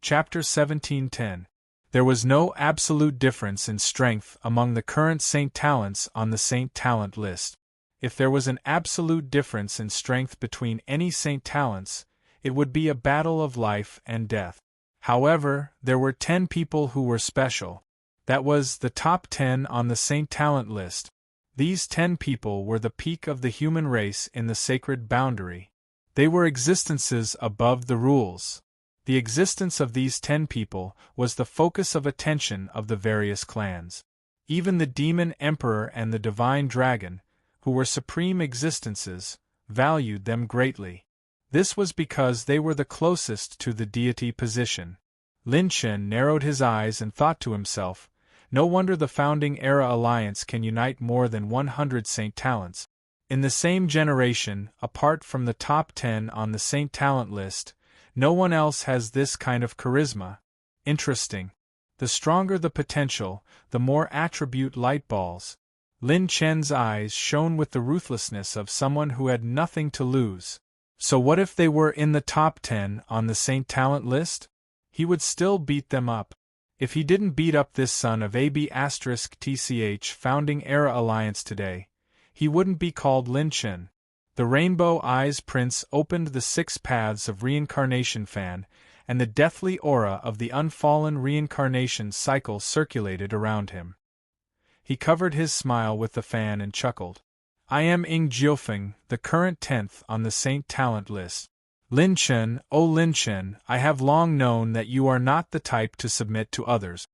Chapter 1710. There was no absolute difference in strength among the current Saint Talents on the Saint Talent list. If there was an absolute difference in strength between any Saint Talents, it would be a battle of life and death. However, there were 10 people who were special. That was the top 10 on the Saint Talent list. These 10 people were the peak of the human race in the sacred boundary. They were existences above the rules. The existence of these 10 people was the focus of attention of the various clans. Even the demon emperor and the divine dragon, who were supreme existences, valued them greatly. This was because they were the closest to the deity position. Lin Chen narrowed his eyes and thought to himself, no wonder the Founding Era Alliance can unite more than 100 Saint Talents. In the same generation, apart from the top 10 on the Saint Talent list, no one else has this kind of charisma. Interesting. The stronger the potential, the more attribute light balls. Lin Chen's eyes shone with the ruthlessness of someone who had nothing to lose. So what if they were in the top 10 on the Saint Talent list? He would still beat them up. If he didn't beat up this son of AB*TCH Founding Era Alliance today, he wouldn't be called Lin Chen. The Rainbow Eyes Prince opened the 6 paths of reincarnation fan, and the deathly aura of the unfallen reincarnation cycle circulated around him. He covered his smile with the fan and chuckled. I am Ying Jiufeng, the current 10th on the Saint Talent list. Lin Chen, oh Lin Chen, I have long known that you are not the type to submit to others.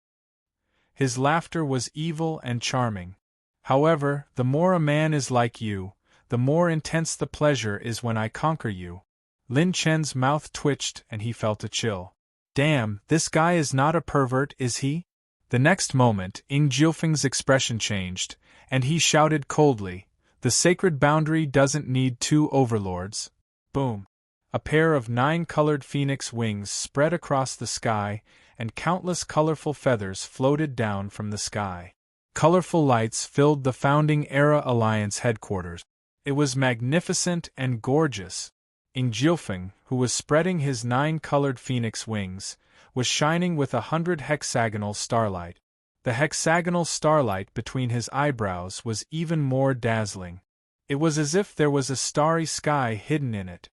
His laughter was evil and charming. However, the more a man is like you, the more intense the pleasure is when I conquer you. Lin Chen's mouth twitched and he felt a chill. Damn, this guy is not a pervert, is he? The next moment, Ying Jiufeng's expression changed, and he shouted coldly, the sacred boundary doesn't need 2 overlords. Boom. A pair of 9-colored phoenix wings spread across the sky, and countless colorful feathers floated down from the sky. Colorful lights filled the Founding Era Alliance headquarters. It was magnificent and gorgeous. Ying Jiufeng, who was spreading his 9-colored phoenix wings, was shining with 100 hexagonal starlight. The hexagonal starlight between his eyebrows was even more dazzling. It was as if there was a starry sky hidden in it.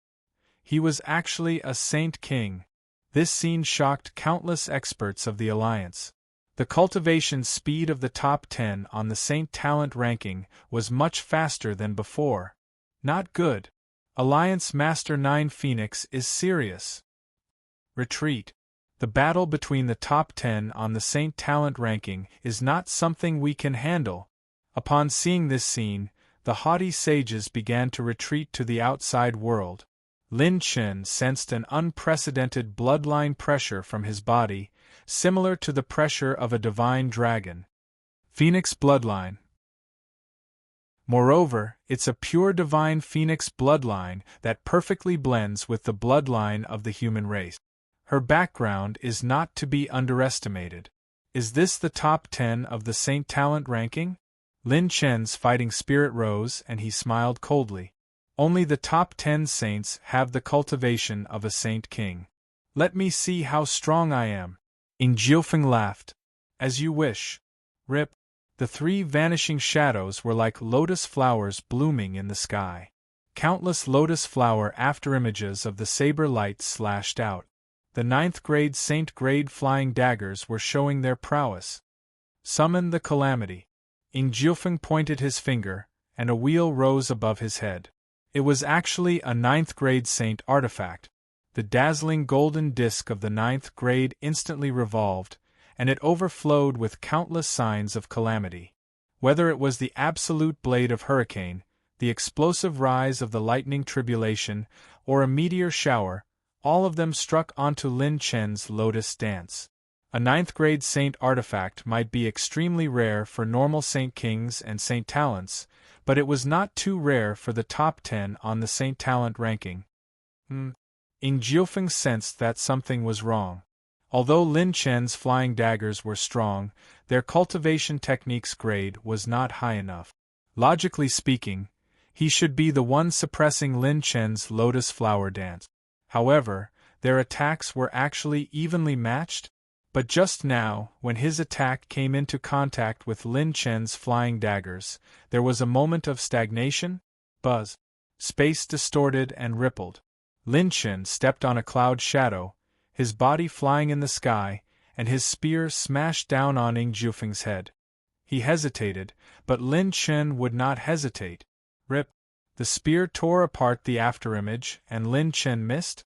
He was actually a Saint King. This scene shocked countless experts of the Alliance. The cultivation speed of the top 10 on the Saint Talent ranking was much faster than before. Not good. Alliance Master 9 Phoenix is serious. Retreat. The battle between the top 10 on the Saint Talent ranking is not something we can handle. Upon seeing this scene, the haughty sages began to retreat to the outside world. Lin Chen sensed an unprecedented bloodline pressure from his body, similar to the pressure of a divine dragon. Phoenix bloodline. Moreover, it's a pure divine phoenix bloodline that perfectly blends with the bloodline of the human race. Her background is not to be underestimated. Is this the top 10 of the Saint Talent ranking? Lin Chen's fighting spirit rose and he smiled coldly. Only the top 10 saints have the cultivation of a Saint King. Let me see how strong I am. Ying Jiufeng laughed. As you wish. Rip. The 3 vanishing shadows were like lotus flowers blooming in the sky. Countless lotus flower afterimages of the saber light slashed out. The 9th grade Saint grade flying daggers were showing their prowess. Summon the calamity. Ing Jiufeng pointed his finger, and a wheel rose above his head. It was actually a 9th grade Saint artifact. The dazzling golden disk of the 9th grade instantly revolved, and it overflowed with countless signs of calamity. Whether it was the absolute blade of hurricane, the explosive rise of the lightning tribulation, or a meteor shower, all of them struck onto Lin Chen's lotus dance. A 9th grade Saint artifact might be extremely rare for normal Saint Kings and Saint Talents, but it was not too rare for the top 10 on the Saint Talent ranking. Ing Jiufeng sensed that something was wrong. Although Lin Chen's flying daggers were strong, their cultivation technique's grade was not high enough. Logically speaking, he should be the one suppressing Lin Chen's lotus flower dance. However, their attacks were actually evenly matched. But just now, when his attack came into contact with Lin Chen's flying daggers, there was a moment of stagnation, buzz. Space distorted and rippled. Lin Chen stepped on a cloud shadow, his body flying in the sky, and his spear smashed down on Ing Jiufeng's head. He hesitated, but Lin Chen would not hesitate. Rip. The spear tore apart the afterimage, and Lin Chen missed?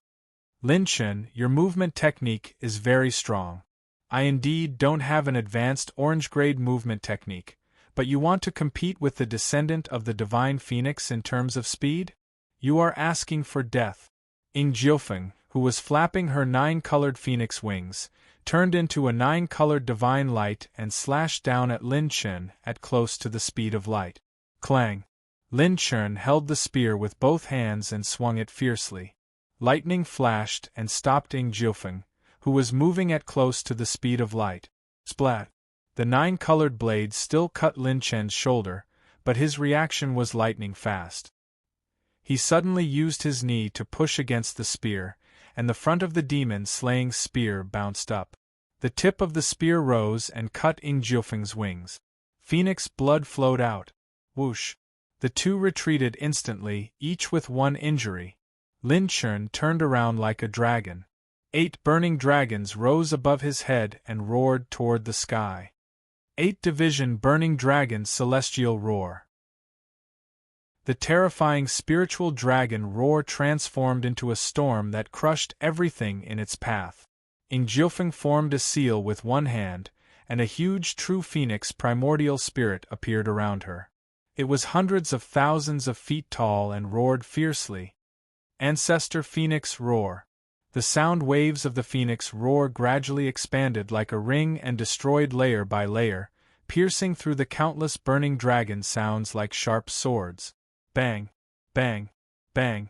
Lin Chen, your movement technique is very strong. I indeed don't have an advanced orange-grade movement technique, but you want to compete with the descendant of the Divine Phoenix in terms of speed? You are asking for death. Ing Jiufeng, who was flapping her 9-colored phoenix wings, turned into a 9-colored divine light and slashed down at Lin Chen at close to the speed of light. Clang! Lin Chen held the spear with both hands and swung it fiercely. Lightning flashed and stopped Ing Jiufeng, who was moving at close to the speed of light. Splat! The 9-colored blade still cut Lin Chen's shoulder, but his reaction was lightning fast. He suddenly used his knee to push against the spear, and the front of the demon-slaying spear bounced up. The tip of the spear rose and cut Ing Jiufeng's wings. Phoenix blood flowed out. Whoosh! The two retreated instantly, each with one injury. Lin Chen turned around like a dragon. 8 burning dragons rose above his head and roared toward the sky. 8 Division Burning Dragon Celestial Roar. The terrifying spiritual dragon roar transformed into a storm that crushed everything in its path. Ing Jiufeng formed a seal with one hand, and a huge true phoenix primordial spirit appeared around her. It was hundreds of thousands of feet tall and roared fiercely. Ancestor Phoenix Roar. The sound waves of the phoenix roar gradually expanded like a ring and destroyed layer by layer, piercing through the countless burning dragon sounds like sharp swords. Bang! Bang! Bang!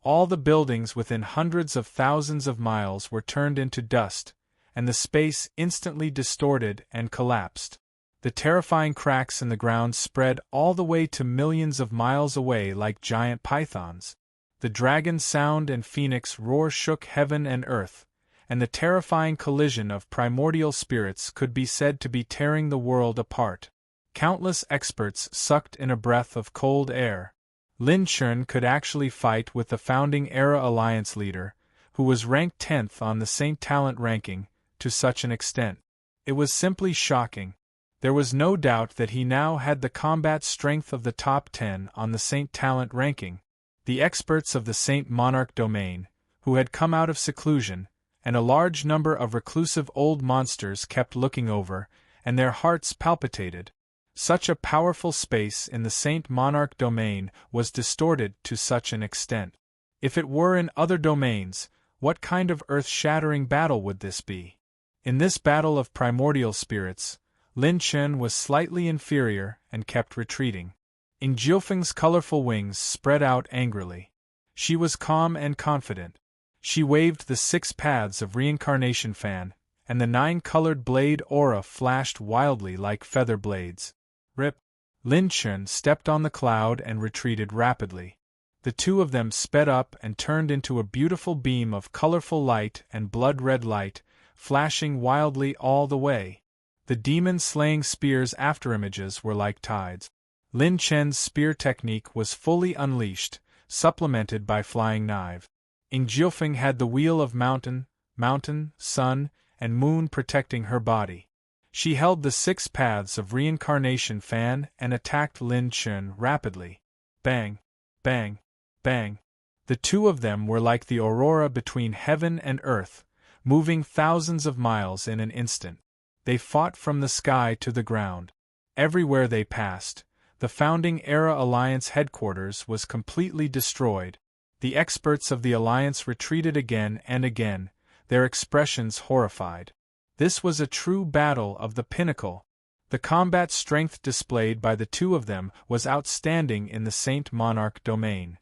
All the buildings within hundreds of thousands of miles were turned into dust, and the space instantly distorted and collapsed. The terrifying cracks in the ground spread all the way to millions of miles away like giant pythons. The dragon sound and phoenix roar shook heaven and earth, and the terrifying collision of primordial spirits could be said to be tearing the world apart. Countless experts sucked in a breath of cold air. Lin Chen could actually fight with the Founding Era Alliance leader, who was ranked 10th on the Saint Talent ranking, to such an extent. It was simply shocking. There was no doubt that he now had the combat strength of the top 10 on the Saint Talent ranking. The experts of the Saint Monarch domain, who had come out of seclusion, and a large number of reclusive old monsters kept looking over, and their hearts palpitated. Such a powerful space in the Saint Monarch domain was distorted to such an extent. If it were in other domains, what kind of earth-shattering battle would this be? In this battle of primordial spirits, Lin Chen was slightly inferior and kept retreating. Ing Jiufeng's colorful wings spread out angrily. She was calm and confident. She waved the 6 paths of reincarnation fan, and the 9-colored blade aura flashed wildly like feather blades. Rip! Lin Chen stepped on the cloud and retreated rapidly. The two of them sped up and turned into a beautiful beam of colorful light and blood-red light, flashing wildly all the way. The demon-slaying spear's afterimages were like tides. Lin Chen's spear technique was fully unleashed, supplemented by flying knife. Ing Jiufeng had the wheel of mountain, mountain, sun, and moon protecting her body. She held the 6 paths of reincarnation fan and attacked Lin Chen rapidly. Bang, bang, bang. The two of them were like the aurora between heaven and earth, moving thousands of miles in an instant. They fought from the sky to the ground. Everywhere they passed, the Founding Era Alliance headquarters was completely destroyed. The experts of the Alliance retreated again and again, their expressions horrified. This was a true battle of the pinnacle. The combat strength displayed by the two of them was outstanding in the Saint Monarch domain.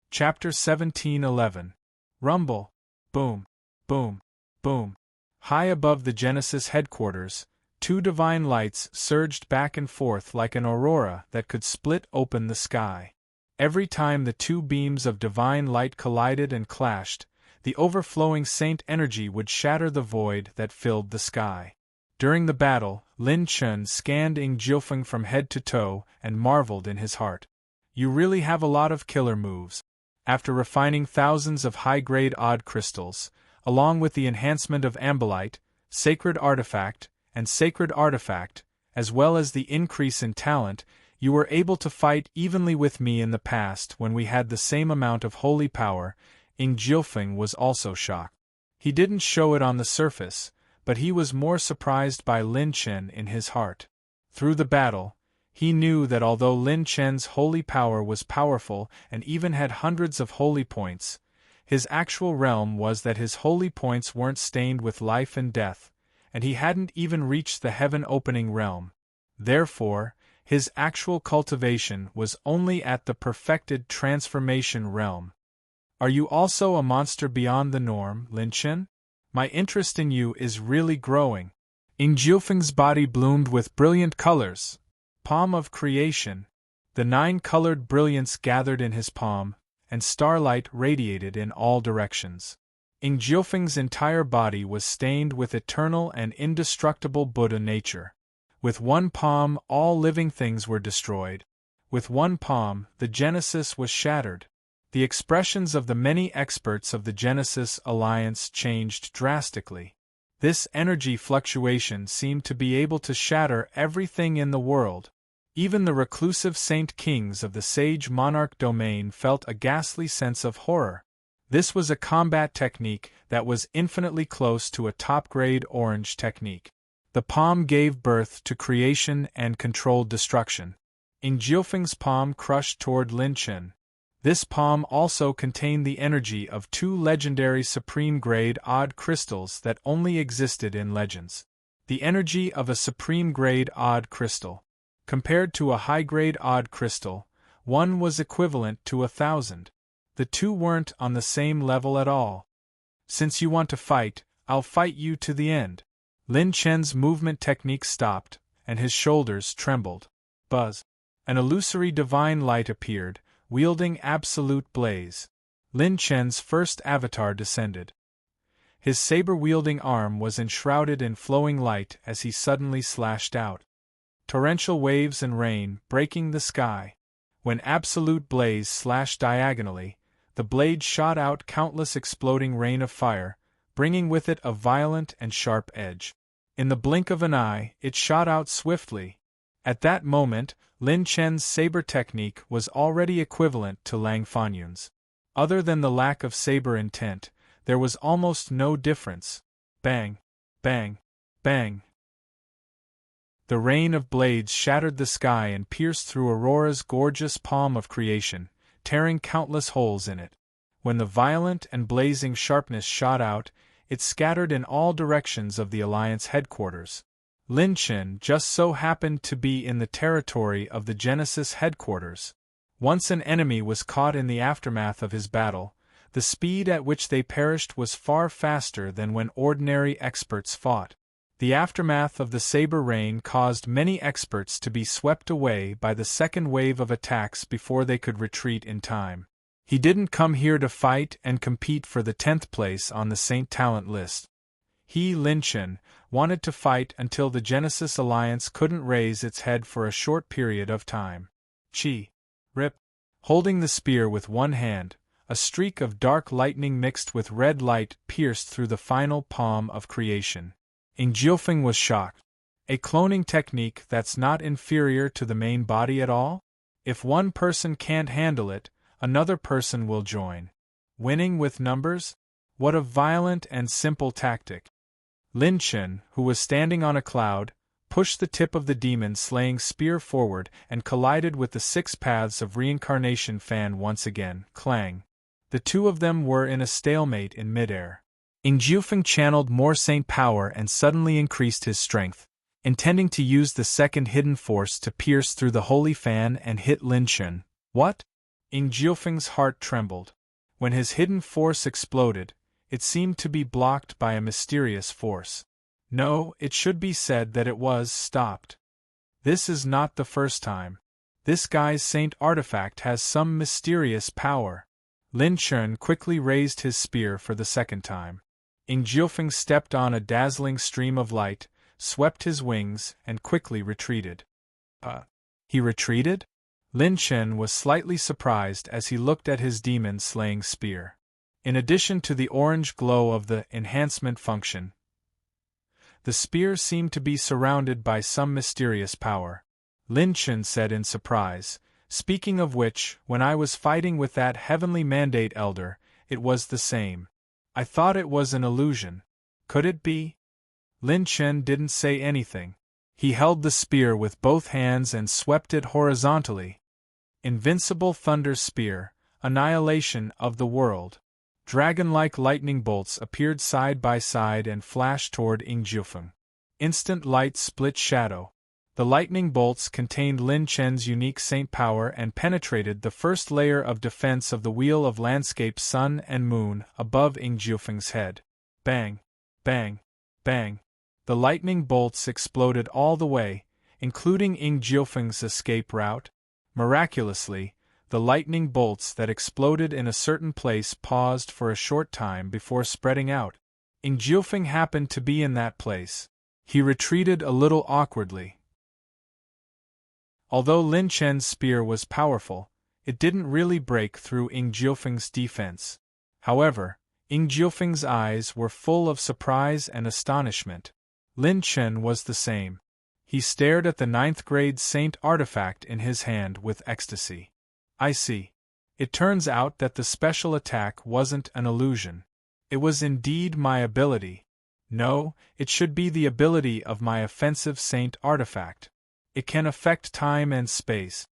Chapter 17:11. Rumble. Boom. Boom. Boom. High above the Genesis headquarters, 2 divine lights surged back and forth like an aurora that could split open the sky. Every time the 2 beams of divine light collided and clashed, the overflowing saint energy would shatter the void that filled the sky. During the battle, Lin Chen scanned Ying Jiufeng from head to toe and marveled in his heart. You really have a lot of killer moves. After refining thousands of high-grade odd crystals, along with the enhancement of Ambilite, Sacred Artifact, and Sacred Artifact, as well as the increase in talent, you were able to fight evenly with me in the past when we had the same amount of holy power. Ying Jiufeng was also shocked. He didn't show it on the surface, but he was more surprised by Lin Chen in his heart. Through the battle, he knew that although Lin Chen's holy power was powerful and even had hundreds of holy points, his actual realm was that his holy points weren't stained with life and death, and he hadn't even reached the heaven-opening realm. Therefore, his actual cultivation was only at the perfected transformation realm. Are you also a monster beyond the norm, Lin Chen? My interest in you is really growing. Ying Jiufeng's body bloomed with brilliant colors. Palm of creation. The 9-colored brilliance gathered in his palm, and starlight radiated in all directions. Ying Jiufeng's entire body was stained with eternal and indestructible Buddha nature. With one palm, all living things were destroyed. With one palm, the Genesis was shattered. The expressions of the many experts of the Genesis Alliance changed drastically. This energy fluctuation seemed to be able to shatter everything in the world. Even the reclusive saint kings of the Sage Monarch domain felt a ghastly sense of horror. This was a combat technique that was infinitely close to a top-grade orange technique. The palm gave birth to creation and controlled destruction. Ying Jiufeng's palm crushed toward Lin Chen. This palm also contained the energy of 2 legendary supreme-grade odd crystals that only existed in legends. The energy of a supreme-grade odd crystal. Compared to a high-grade odd crystal, one was equivalent to 1,000. The two weren't on the same level at all. Since you want to fight, I'll fight you to the end. Lin Chen's movement technique stopped, and his shoulders trembled. Buzz. An illusory divine light appeared, wielding absolute blaze. Lin Chen's first avatar descended. His saber-wielding arm was enshrouded in flowing light as he suddenly slashed out. Torrential waves and rain breaking the sky. When absolute blaze slashed diagonally, the blade shot out countless exploding rain of fire, bringing with it a violent and sharp edge. In the blink of an eye, it shot out swiftly. At that moment, Lin Chen's saber technique was already equivalent to Lang Fanyun's. Other than the lack of saber intent, there was almost no difference. Bang, bang, bang. The rain of blades shattered the sky and pierced through Aurora's gorgeous palm of creation, tearing countless holes in it. When the violent and blazing sharpness shot out, it scattered in all directions of the Alliance headquarters. Lin Chen just so happened to be in the territory of the Genesis headquarters. Once an enemy was caught in the aftermath of his battle, the speed at which they perished was far faster than when ordinary experts fought. The aftermath of the saber rain caused many experts to be swept away by the second wave of attacks before they could retreat in time. He didn't come here to fight and compete for the 10th place on the Saint Talent list. He, Lin Chen, wanted to fight until the Genesis Alliance couldn't raise its head for a short period of time. Chi. Rip. Holding the spear with one hand, A streak of dark lightning mixed with red light pierced through the final palm of creation. Enchantment was shocked. A cloning technique that's not inferior to the main body at all? If one person can't handle it, another person will join. Winning with numbers? What a violent and simple tactic. Lin Chen, who was standing on a cloud, pushed the tip of the demon-slaying spear forward and collided with the 6 paths of reincarnation fan once again. Clang. The two of them were in a stalemate in midair. Enchantment channeled more saint power and suddenly increased his strength, intending to use the second hidden force to pierce through the holy fan and hit Lin Chen. What? Enchantment's heart trembled. When his hidden force exploded, it seemed to be blocked by a mysterious force. No, it should be said that it was stopped. This is not the first time. This guy's saint artifact has some mysterious power. Lin Chen quickly raised his spear for the second time. Enchantment stepped on a dazzling stream of light, swept his wings, and quickly retreated. He retreated? Lin Chen was slightly surprised as he looked at his demon-slaying spear. In addition to the orange glow of the enhancement function, the spear seemed to be surrounded by some mysterious power. Lin Chen said in surprise, "Speaking of which, when I was fighting with that heavenly mandate elder, it was the same. I thought it was an illusion. Could it be?" Lin Chen didn't say anything. He held the spear with both hands and swept it horizontally. Invincible thunder spear, annihilation of the world. Dragon-like lightning bolts appeared side by side and flashed toward Enchantment. Instant light split shadow. The lightning bolts contained Lin Chen's unique saint power and penetrated the first layer of defense of the wheel of landscape sun and moon above Enchantment's head. Bang! Bang! Bang! The lightning bolts exploded all the way, including Enchantment's escape route. Miraculously, the lightning bolts that exploded in a certain place paused for a short time before spreading out. Enchantment happened to be in that place. He retreated a little awkwardly. Although Lin Chen's spear was powerful, it didn't really break through Enchantment's defense. However, Enchantment's eyes were full of surprise and astonishment. Lin Chen was the same. He stared at the 9th grade saint artifact in his hand with ecstasy. I see. It turns out that the special attack wasn't an illusion. It was indeed my ability. No, it should be the ability of my offensive saint artifact. It can affect time and space.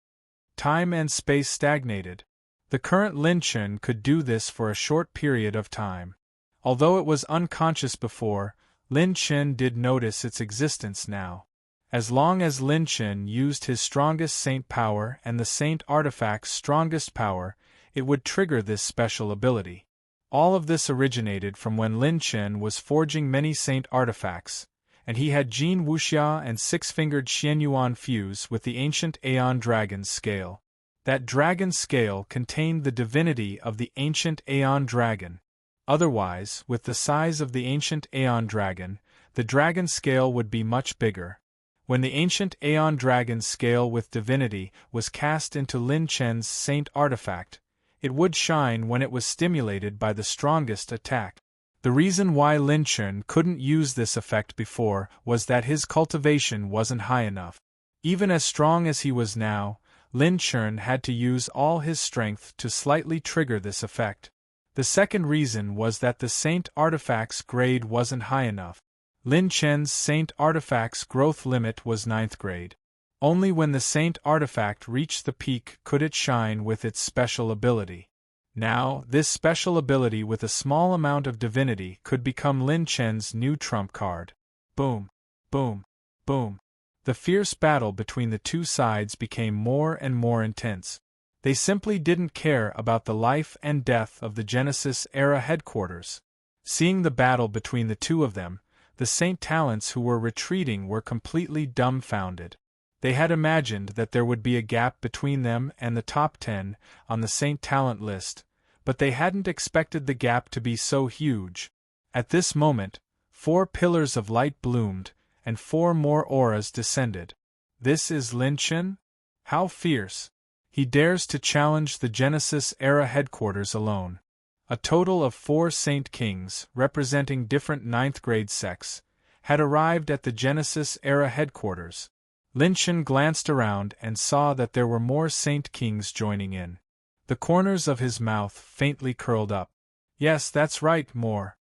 Time and space stagnated. The current Lin Chen could do this for a short period of time. Although it was unconscious before, Lin Chen did notice its existence now. As long as Lin Chen used his strongest saint power and the saint artifact's strongest power, it would trigger this special ability. All of this originated from when Lin Chen was forging many saint artifacts, and he had Jin Wuxia and 6-fingered Xianyuan fuse with the ancient Aeon Dragon's scale. That dragon scale contained the divinity of the ancient Aeon Dragon. Otherwise, with the size of the ancient Aeon Dragon, the dragon scale would be much bigger. When the ancient Aeon Dragon's scale with divinity was cast into Lin Chen's saint artifact, it would shine when it was stimulated by the strongest attack. The reason why Lin Chen couldn't use this effect before was that his cultivation wasn't high enough. Even as strong as he was now, Lin Chen had to use all his strength to slightly trigger this effect. The second reason was that the saint artifact's grade wasn't high enough. Lin Chen's saint artifact's growth limit was 9th grade. Only when the saint artifact reached the peak could it shine with its special ability. Now, this special ability with a small amount of divinity could become Lin Chen's new trump card. Boom! Boom! Boom! The fierce battle between the two sides became more and more intense. They simply didn't care about the life and death of the Genesis-era headquarters. Seeing the battle between the two of them, the Saint Talents who were retreating were completely dumbfounded. They had imagined that there would be a gap between them and the top 10 on the Saint Talent list, but they hadn't expected the gap to be so huge. At this moment, 4 pillars of light bloomed, and 4 more auras descended. This is Lin Chen? How fierce! He dares to challenge the Genesis-era headquarters alone. A total of 4 Saint Kings, representing different 9th-grade sects, had arrived at the Genesis-era headquarters. Lin Chen glanced around and saw that there were more Saint Kings joining in. The corners of his mouth faintly curled up. Yes, that's right, more.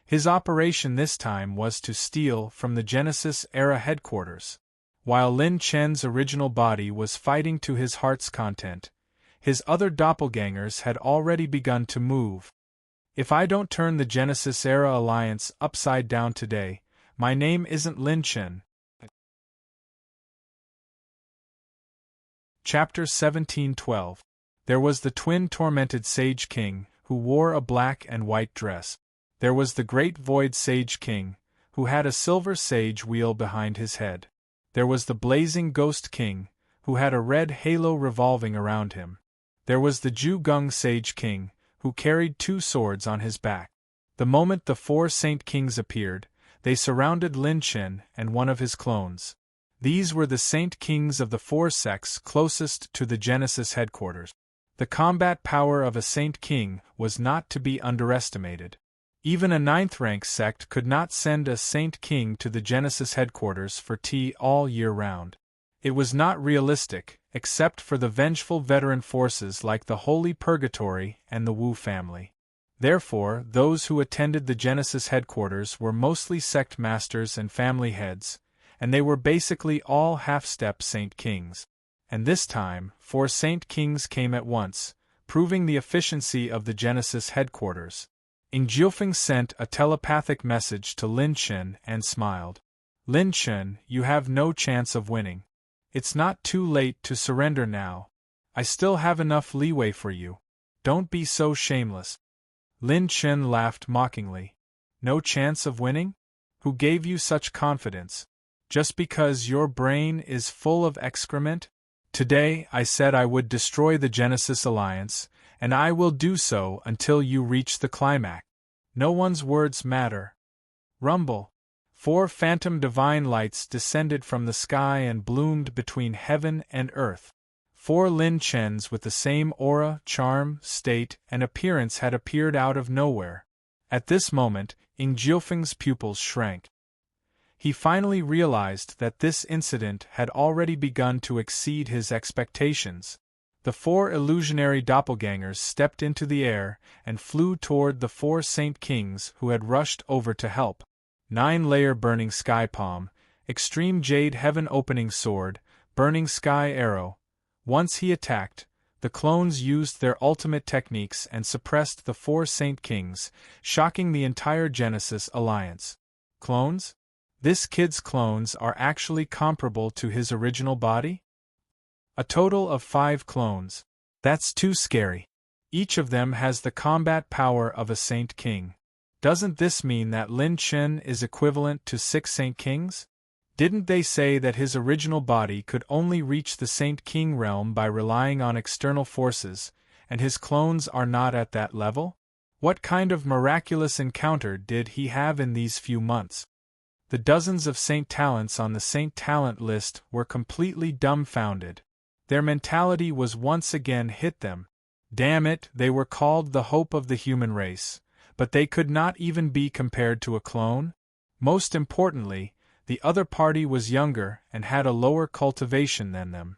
His operation this time was to steal from the Genesis-era headquarters. While Lin Chen's original body was fighting to his heart's content, his other doppelgangers had already begun to move. If I don't turn the Genesis-era alliance upside down today, my name isn't Lin Chen. Chapter 17:12. There was the twin-tormented Sage King, who wore a black and white dress. There was the Great Void Sage King, who had a silver sage wheel behind his head. There was the Blazing Ghost King, who had a red halo revolving around him. There was the Ju Gung Sage King, who carried 2 swords on his back. The moment the 4 Saint Kings appeared, they surrounded Lin Chen and one of his clones. These were the Saint Kings of the 4 sects closest to the Genesis headquarters. The combat power of a Saint King was not to be underestimated. Even a 9th-rank sect could not send a Saint King to the Genesis headquarters for tea all year round. It was not realistic, except for the vengeful veteran forces like the Holy Purgatory and the Wu family. Therefore, those who attended the Genesis headquarters were mostly sect masters and family heads, and they were basically all half-step Saint Kings. And this time, 4 Saint Kings came at once, proving the efficiency of the Genesis headquarters. Jiufeng sent a telepathic message to Lin Chen and smiled. Lin Chen, you have no chance of winning. It's not too late to surrender now. I still have enough leeway for you. Don't be so shameless. Lin Chen laughed mockingly. No chance of winning? Who gave you such confidence? Just because your brain is full of excrement? Today I said I would destroy the Genesis Alliance, and I will do so until you reach the climax. No one's words matter. Rumble. 4 phantom divine lights descended from the sky and bloomed between heaven and earth. 4 Lin Chens with the same aura, charm, state, and appearance had appeared out of nowhere. At this moment, Jiufeng's pupils shrank. He finally realized that this incident had already begun to exceed his expectations. The 4 illusionary doppelgangers stepped into the air and flew toward the 4 Saint Kings who had rushed over to help. 9-layer burning sky palm, extreme jade heaven opening sword, burning sky arrow. Once he attacked, the clones used their ultimate techniques and suppressed the 4 Saint Kings, shocking the entire Genesis Alliance. Clones? This kid's clones are actually comparable to his original body? A total of 5 clones. That's too scary. Each of them has the combat power of a Saint King. Doesn't this mean that Lin Chen is equivalent to 6 Saint Kings? Didn't they say that his original body could only reach the Saint King realm by relying on external forces, and his clones are not at that level? What kind of miraculous encounter did he have in these few months? The dozens of Saint Talents on the Saint Talent list were completely dumbfounded. Their mentality was once again hit them. Damn it, they were called the hope of the human race, but they could not even be compared to a clone? Most importantly, the other party was younger and had a lower cultivation than them.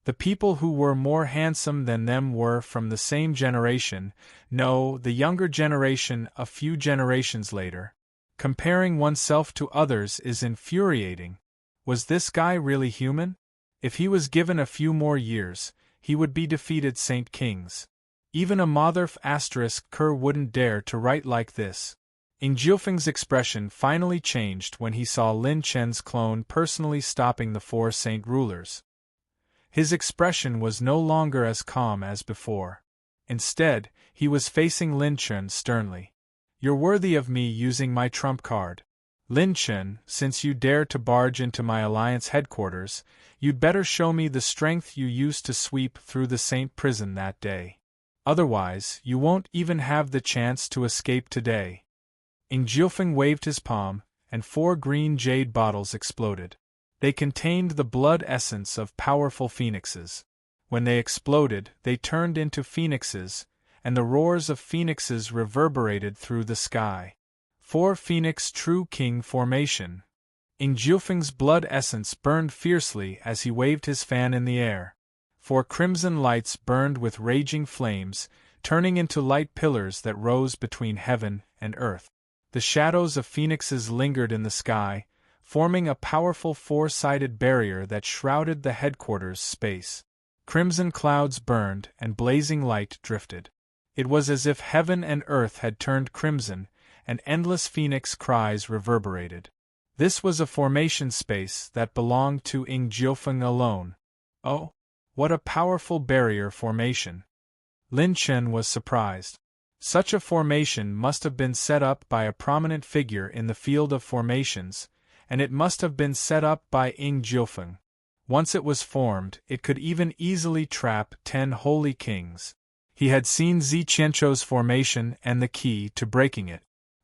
The people who were more handsome than them were from the same generation, no, the younger generation a few generations later. Comparing oneself to others is infuriating. Was this guy really human? If he was given a few more years, he would be defeated Saint Kings. Even a Motherf Kerr wouldn't dare to write like this. Jiufeng's expression finally changed when he saw Lin Chen's clone personally stopping the 4 Saint rulers. His expression was no longer as calm as before. Instead, he was facing Lin Chen sternly. You're worthy of me using my trump card. Lin Chen, since you dare to barge into my alliance headquarters, you'd better show me the strength you used to sweep through the Saint prison that day. Otherwise, you won't even have the chance to escape today. Jiufeng waved his palm, and 4 green jade bottles exploded. They contained the blood essence of powerful phoenixes. When they exploded, they turned into phoenixes, and the roars of phoenixes reverberated through the sky. 4 Phoenix True King Formation. Enchantment's blood essence burned fiercely as he waved his fan in the air. 4 crimson lights burned with raging flames, turning into light pillars that rose between heaven and earth. The shadows of phoenixes lingered in the sky, forming a powerful 4-sided barrier that shrouded the headquarters space. Crimson clouds burned and blazing light drifted. It was as if heaven and earth had turned crimson, and endless phoenix cries reverberated. This was a formation space that belonged to Enchantment alone. Oh, what a powerful barrier formation! Lin Chen was surprised. Such a formation must have been set up by a prominent figure in the field of formations, and it must have been set up by Enchantment. Once it was formed, it could even easily trap 10 holy kings. He had seen Zi Qianzhou's formation and the key to breaking it.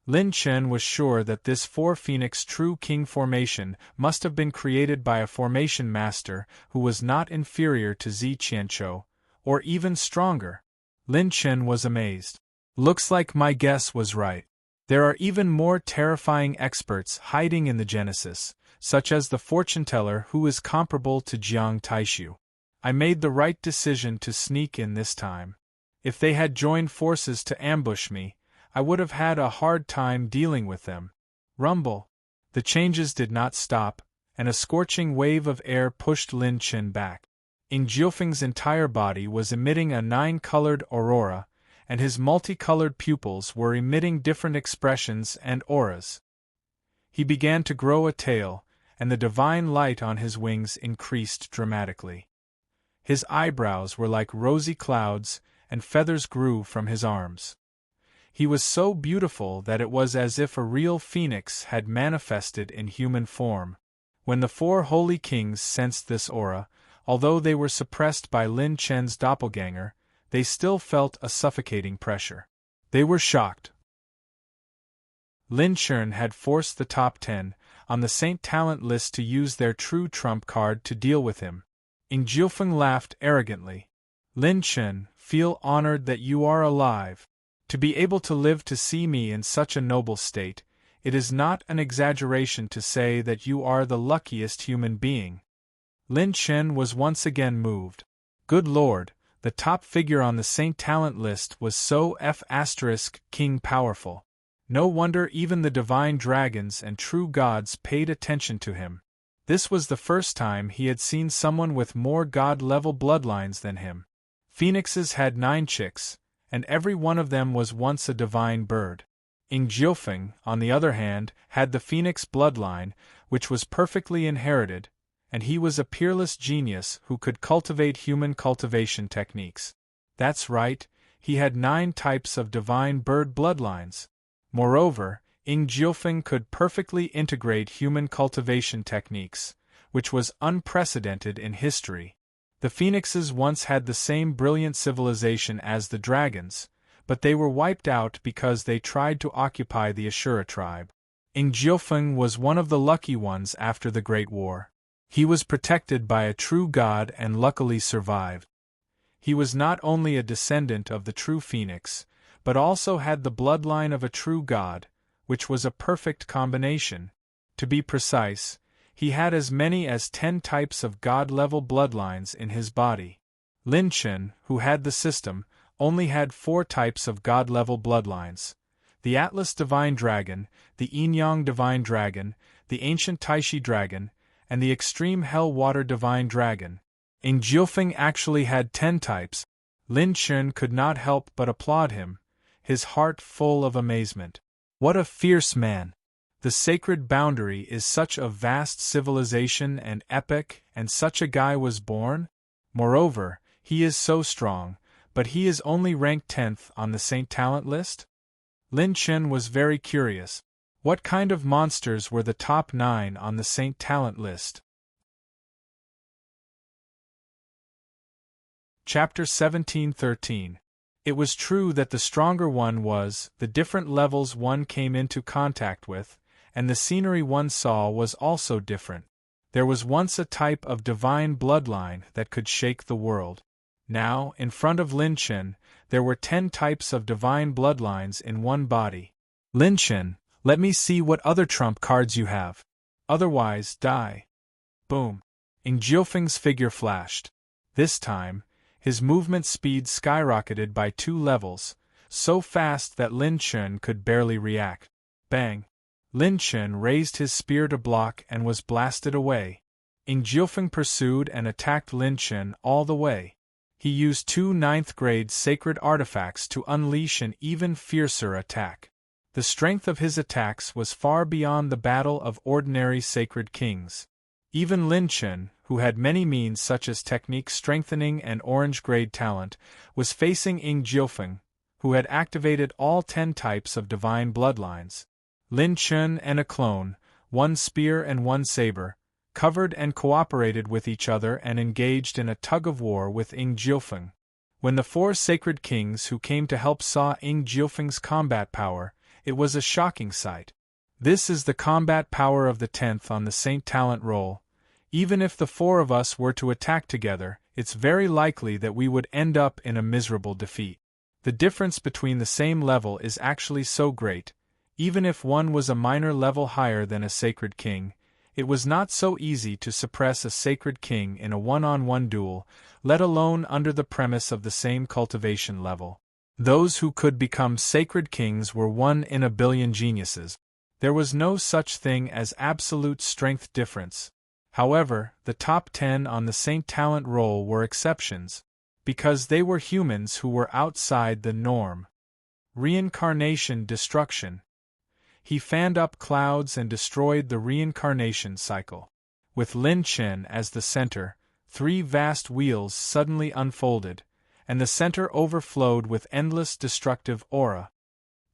Lin Chen was sure that this 4 Phoenix True King formation must have been created by a formation master who was not inferior to Zi Qianzhou, or even stronger. Lin Chen was amazed. Looks like my guess was right. There are even more terrifying experts hiding in the Genesis, such as the fortune teller who is comparable to Jiang Taishu. I made the right decision to sneak in this time. If they had joined forces to ambush me, I would have had a hard time dealing with them. Rumble. The changes did not stop, and a scorching wave of air pushed Lin Chen back. Enchantment's entire body was emitting a 9-colored aurora, and his multicolored pupils were emitting different expressions and auras. He began to grow a tail, and the divine light on his wings increased dramatically. His eyebrows were like rosy clouds, and feathers grew from his arms. He was so beautiful that it was as if a real phoenix had manifested in human form. When the 4 holy kings sensed this aura, although they were suppressed by Lin Chen's doppelganger, they still felt a suffocating pressure. They were shocked. Lin Chen had forced the top 10 on the Saint Talent list to use their true trump card to deal with him. Enchantment laughed arrogantly. Lin Chen, feel honored that you are alive. To be able to live to see me in such a noble state, it is not an exaggeration to say that you are the luckiest human being. Lin Chen was once again moved. Good Lord, the top figure on the Saint Talent list was so King powerful. No wonder even the divine dragons and true gods paid attention to him. This was the first time he had seen someone with more god-level bloodlines than him. Phoenixes had 9 chicks, and every one of them was once a divine bird. Enchantment, on the other hand, had the phoenix bloodline, which was perfectly inherited, and he was a peerless genius who could cultivate human cultivation techniques. That's right, he had 9 types of divine bird bloodlines. Moreover, Enchantment could perfectly integrate human cultivation techniques, which was unprecedented in history. The phoenixes once had the same brilliant civilization as the dragons, but they were wiped out because they tried to occupy the Ashura tribe. Enchantment was one of the lucky ones after the Great War. He was protected by a true god and luckily survived. He was not only a descendant of the true phoenix, but also had the bloodline of a true god, which was a perfect combination. To be precise, he had as many as 10 types of god-level bloodlines in his body. Lin Chen, who had the system, only had 4 types of god-level bloodlines: the Atlas Divine Dragon, the Yin-Yang Divine Dragon, the Ancient Taishi Dragon, and the Extreme Hell Water Divine Dragon. Enchantment actually had 10 types. Lin Chen could not help but applaud him, his heart full of amazement. What a fierce man! The sacred boundary is such a vast civilization and epic, and such a guy was born? Moreover, he is so strong, but he is only ranked 10th on the Saint Talent list? Lin Chen was very curious. What kind of monsters were the top 9 on the Saint Talent list? Chapter 1713. It was true that the stronger one was, the different levels one came into contact with, and the scenery one saw was also different. There was once a type of divine bloodline that could shake the world. Now, in front of Lin Chen, there were 10 types of divine bloodlines in one body. Lin Chen, let me see what other trump cards you have. Otherwise, die. Boom. Ing Jiufeng's figure flashed. This time, his movement speed skyrocketed by 2 levels, so fast that Lin Chen could barely react. Bang! Lin Chen raised his spear to block and was blasted away. Ing Jiufeng pursued and attacked Lin Chen all the way. He used 2 9th-grade sacred artifacts to unleash an even fiercer attack. The strength of his attacks was far beyond the battle of ordinary sacred kings. Even Lin Chen, who had many means such as technique strengthening and orange-grade talent, was facing Ing Jiufeng, who had activated all 10 types of divine bloodlines. Lin Chen and a clone, 1 spear and 1 saber, covered and cooperated with each other and engaged in a tug-of-war with Ing Jiufeng. When the 4 sacred kings who came to help saw Ing Jiufeng's combat power, it was a shocking sight. This is the combat power of the 10th on the Saint Talent roll. Even if the 4 of us were to attack together, it's very likely that we would end up in a miserable defeat. The difference between the same level is actually so great. Even if one was a minor level higher than a sacred king, it was not so easy to suppress a sacred king in a one-on-one duel, let alone under the premise of the same cultivation level. Those who could become sacred kings were 1 in a billion geniuses. There was no such thing as absolute strength difference. However, the top 10 on the Saint Talent roll were exceptions, because they were humans who were outside the norm. Reincarnation destruction. He fanned up clouds and destroyed the reincarnation cycle. With Lin Chen as the center, 3 vast wheels suddenly unfolded, and the center overflowed with endless destructive aura.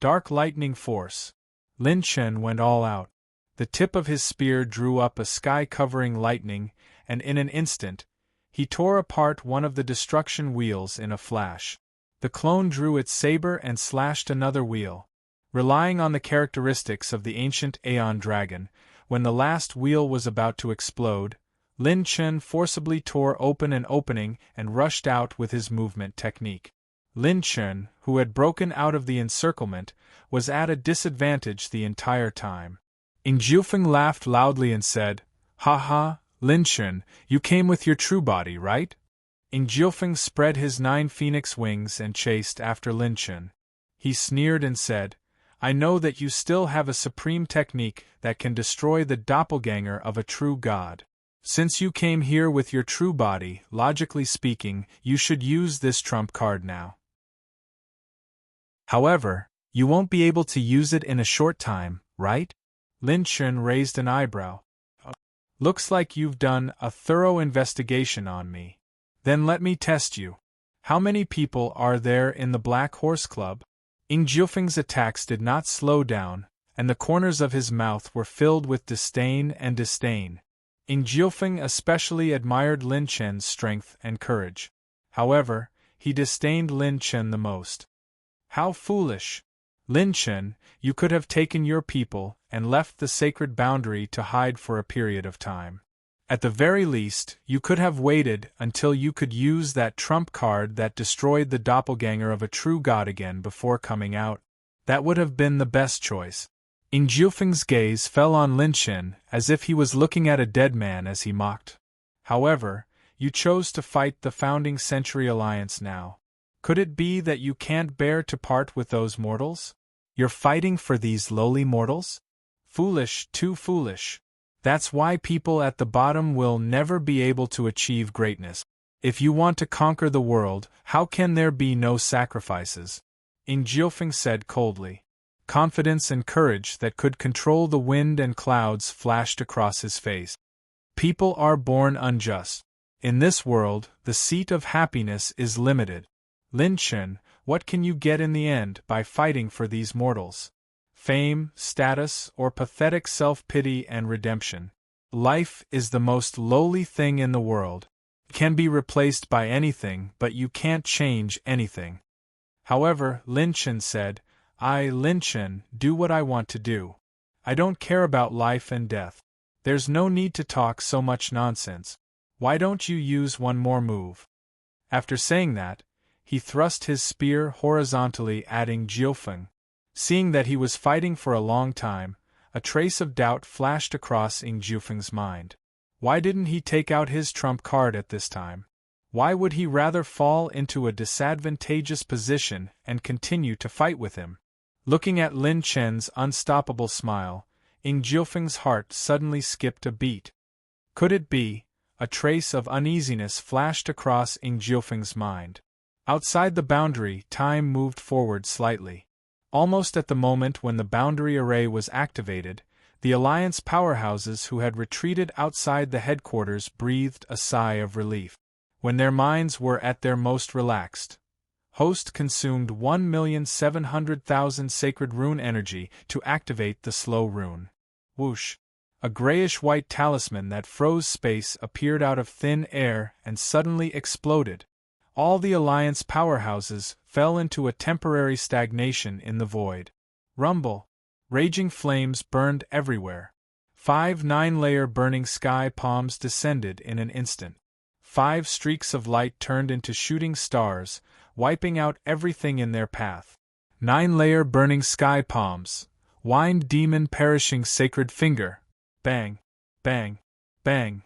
Dark lightning force. Lin Chen went all out. The tip of his spear drew up a sky-covering lightning, and in an instant, he tore apart one of the destruction wheels in a flash. The clone drew its saber and slashed another wheel. Relying on the characteristics of the ancient Aeon dragon, when the last wheel was about to explode, Lin Chen forcibly tore open an opening and rushed out with his movement technique. Lin Chen, who had broken out of the encirclement, was at a disadvantage the entire time. Ing Jiufeng laughed loudly and said, "Ha ha, Lin Chen, you came with your true body, right?" Ing Jiufeng spread his 9 phoenix wings and chased after Lin Chen. He sneered and said, "I know that you still have a supreme technique that can destroy the doppelganger of a true god. Since you came here with your true body, logically speaking, you should use this trump card now. However, you won't be able to use it in a short time, right?" Lin Chen raised an eyebrow. "Looks like you've done a thorough investigation on me. Then let me test you. How many people are there in the Black Horse Club?" Ing Jiufeng's attacks did not slow down, and the corners of his mouth were filled with disdain and disdain. Ing Jiufeng especially admired Lin Chen's strength and courage. However, he disdained Lin Chen the most. "How foolish! Lin Chen, you could have taken your people and left the sacred boundary to hide for a period of time. At the very least, you could have waited until you could use that trump card that destroyed the doppelganger of a true god again before coming out. That would have been the best choice." Ing Jiufeng's gaze fell on Lin Chen as if he was looking at a dead man as he mocked. "However, you chose to fight the Founding Century Alliance now. Could it be that you can't bear to part with those mortals? You're fighting for these lowly mortals? Foolish, too foolish. That's why people at the bottom will never be able to achieve greatness. If you want to conquer the world, how can there be no sacrifices?" Ing Jiufeng said coldly. Confidence and courage that could control the wind and clouds flashed across his face. People are born unjust. In this world, the seat of happiness is limited. Lin Chen, what can you get in the end by fighting for these mortals? Fame, status, or pathetic self-pity and redemption? Life is the most lowly thing in the world. It can be replaced by anything, but you can't change anything. However, Lin Chen said, "I, Lin Chen, do what I want to do. I don't care about life and death. There's no need to talk so much nonsense. Why don't you use one more move? After saying that, he thrust his spear horizontally at Ing Jiufeng. Seeing that he was fighting for a long time, a trace of doubt flashed across Ing Jiufeng's mind. Why didn't he take out his trump card at this time? Why would he rather fall into a disadvantageous position and continue to fight with him? Looking at Lin Chen's unstoppable smile, Ing Jiufeng's heart suddenly skipped a beat. Could it be? A trace of uneasiness flashed across Ing Jiufeng's mind. Outside the boundary, time moved forward slightly. Almost at the moment when the boundary array was activated, the Alliance powerhouses who had retreated outside the headquarters breathed a sigh of relief. When their minds were at their most relaxed, Host consumed 1,700,000 sacred rune energy to activate the slow rune. Whoosh! A grayish-white talisman that froze space appeared out of thin air and suddenly exploded. All the Alliance powerhouses fell into a temporary stagnation in the void. Rumble! Raging flames burned everywhere. 5 9-layer burning sky palms descended in an instant. 5 streaks of light turned into shooting stars, wiping out everything in their path. 9-layer burning sky palms. Wind demon perishing sacred finger. Bang! Bang! Bang!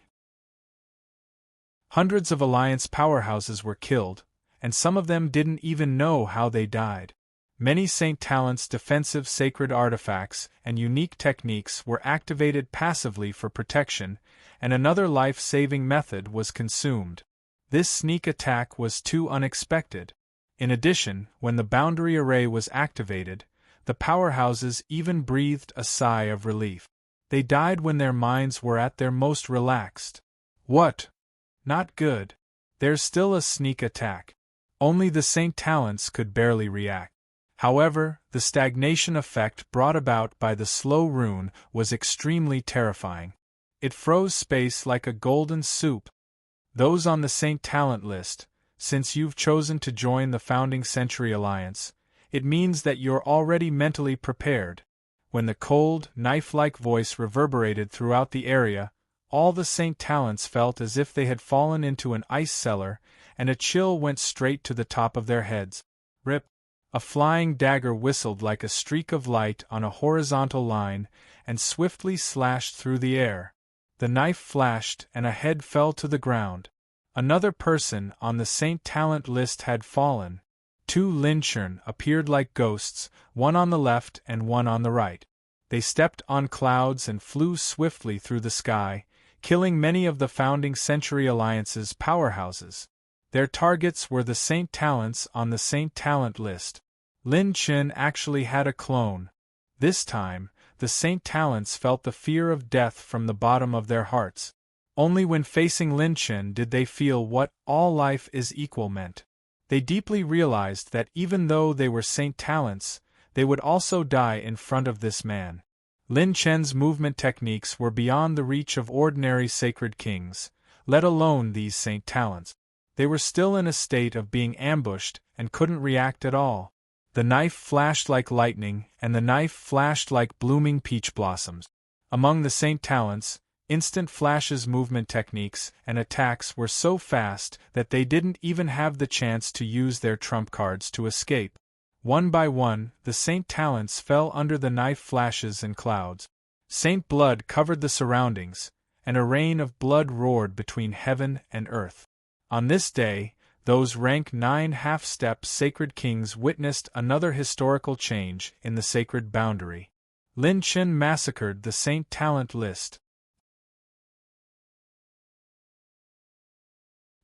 Hundreds of Alliance powerhouses were killed, and some of them didn't even know how they died. Many Saint Talent's defensive sacred artifacts and unique techniques were activated passively for protection, and another life-saving method was consumed. This sneak attack was too unexpected. In addition, when the boundary array was activated, the powerhouses even breathed a sigh of relief. They died when their minds were at their most relaxed. What? Not good. There's still a sneak attack. Only the Saint Talents could barely react. However, the stagnation effect brought about by the slow rune was extremely terrifying. It froze space like a golden soup. Those on the Saint Talent list, since you've chosen to join the Founding Century Alliance, it means that you're already mentally prepared. When the cold, knife-like voice reverberated throughout the area, all the Saint Talents felt as if they had fallen into an ice cellar, and a chill went straight to the top of their heads. Rip! A flying dagger whistled like a streak of light on a horizontal line and swiftly slashed through the air. The knife flashed and a head fell to the ground. Another person on the Saint Talent list had fallen. 2 Linchern appeared like ghosts, one on the left and one on the right. They stepped on clouds and flew swiftly through the sky, killing many of the Founding Century Alliance's powerhouses. Their targets were the Saint Talents on the Saint Talent list. Lin Chen actually had a clone. This time, the Saint Talents felt the fear of death from the bottom of their hearts. Only when facing Lin Chen did they feel what all life is equal meant. They deeply realized that even though they were Saint Talents, they would also die in front of this man. Lin Chen's movement techniques were beyond the reach of ordinary sacred kings, let alone these Saint Talents. They were still in a state of being ambushed and couldn't react at all. The knife flashed like lightning, and the knife flashed like blooming peach blossoms. Among the Saint Talents, instant flashes movement techniques and attacks were so fast that they didn't even have the chance to use their trump cards to escape. One by one, the Saint Talents fell under the knife flashes and clouds. Saint Blood covered the surroundings, and a rain of blood roared between heaven and earth. On this day, those rank 9 half-step sacred kings witnessed another historical change in the sacred boundary. Lin Chen massacred the Saint Talent list.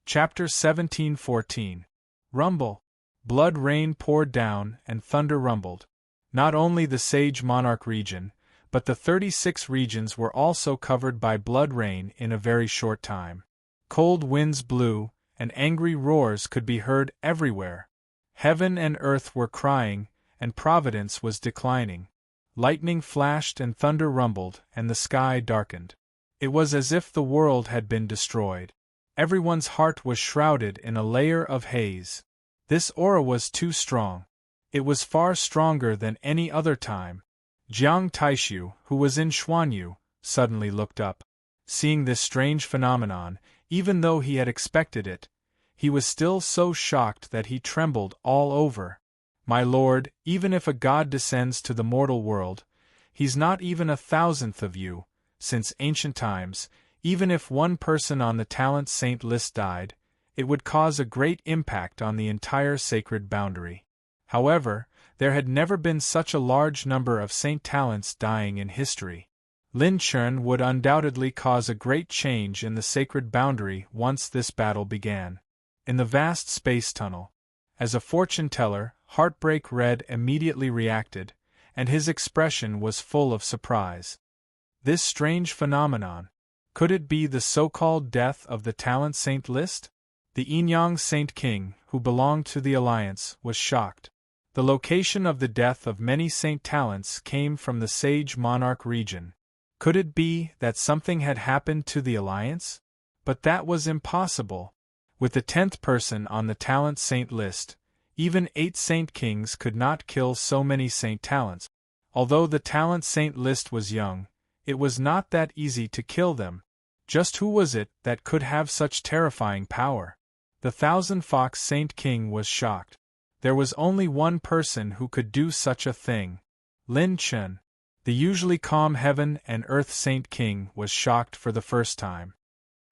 Chapter 1714. Rumble. Blood rain poured down and thunder rumbled. Not only the Sage Monarch region, but the 36 regions were also covered by blood rain in a very short time. Cold winds blew, and angry roars could be heard everywhere. Heaven and earth were crying, and providence was declining. Lightning flashed and thunder rumbled, and the sky darkened. It was as if the world had been destroyed. Everyone's heart was shrouded in a layer of haze. This aura was too strong. It was far stronger than any other time. Jiang Taishu, who was in Xuanyu, suddenly looked up. Seeing this strange phenomenon, even though he had expected it, he was still so shocked that he trembled all over. "My lord, even if a god descends to the mortal world, he's not even 1,000th of you. Since ancient times, even if one person on the talent saint list died, it would cause a great impact on the entire sacred boundary. However, there had never been such a large number of saint talents dying in history. Lin Chen would undoubtedly cause a great change in the sacred boundary once this battle began." In the vast space tunnel, as a fortune teller, Heartbreak Red immediately reacted, and his expression was full of surprise. This strange phenomenon, could it be the so-called death of the talent saint list? The Enyang Saint King, who belonged to the Alliance, was shocked. The location of the death of many saint talents came from the Sage Monarch region. Could it be that something had happened to the Alliance? But that was impossible. With the 10th person on the talent saint list, even 8 saint kings could not kill so many saint talents. Although the talent saint list was young, it was not that easy to kill them. Just who was it that could have such terrifying power? The 1000 Fox Saint King was shocked. There was only one person who could do such a thing. Lin Chen, the usually calm Heaven and Earth Saint King, was shocked for the first time.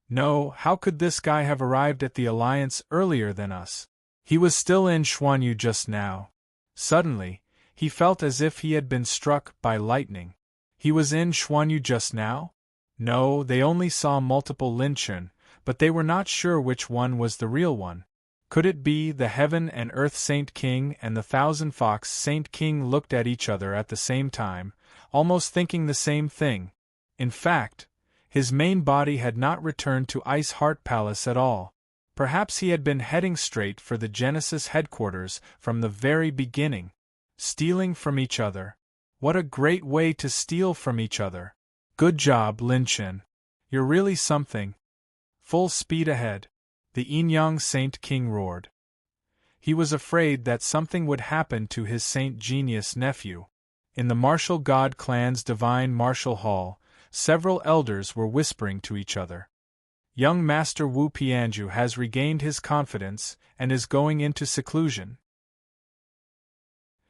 No, how could this guy have arrived at the Alliance earlier than us? He was still in Xuanyu just now. Suddenly, he felt as if he had been struck by lightning. He was in Xuanyu just now? No, they only saw multiple Lin Chen, but they were not sure which one was the real one. Could it be the Heaven and Earth Saint King and the 1000 Fox Saint King looked at each other at the same time, almost thinking the same thing. In fact, his main body had not returned to Ice Heart Palace at all. Perhaps he had been heading straight for the Genesis headquarters from the very beginning. Stealing from each other. What a great way to steal from each other. Good job, Lin Chen. You're really something. Full speed ahead. The Enyang Saint King roared. He was afraid that something would happen to his Saint Genius nephew. In the Martial God clan's divine martial hall, several elders were whispering to each other. Young Master Wu Pianju has regained his confidence and is going into seclusion.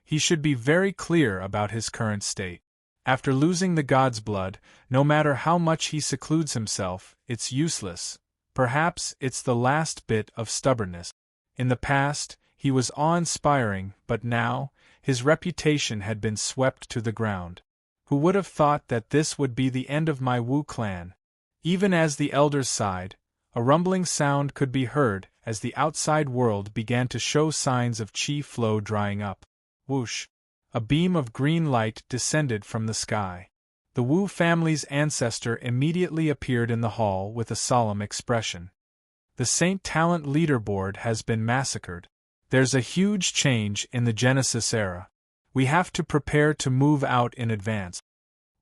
He should be very clear about his current state. After losing the god's blood, no matter how much he secludes himself, it's useless. Perhaps it's the last bit of stubbornness. In the past, he was awe-inspiring, but now, his reputation had been swept to the ground. Who would have thought that this would be the end of my Wu clan? Even as the elders sighed, a rumbling sound could be heard as the outside world began to show signs of qi flow drying up. Whoosh! A beam of green light descended from the sky. The Wu family's ancestor immediately appeared in the hall with a solemn expression. The Saint Talent leaderboard has been massacred. There's a huge change in the Genesis era. We have to prepare to move out in advance.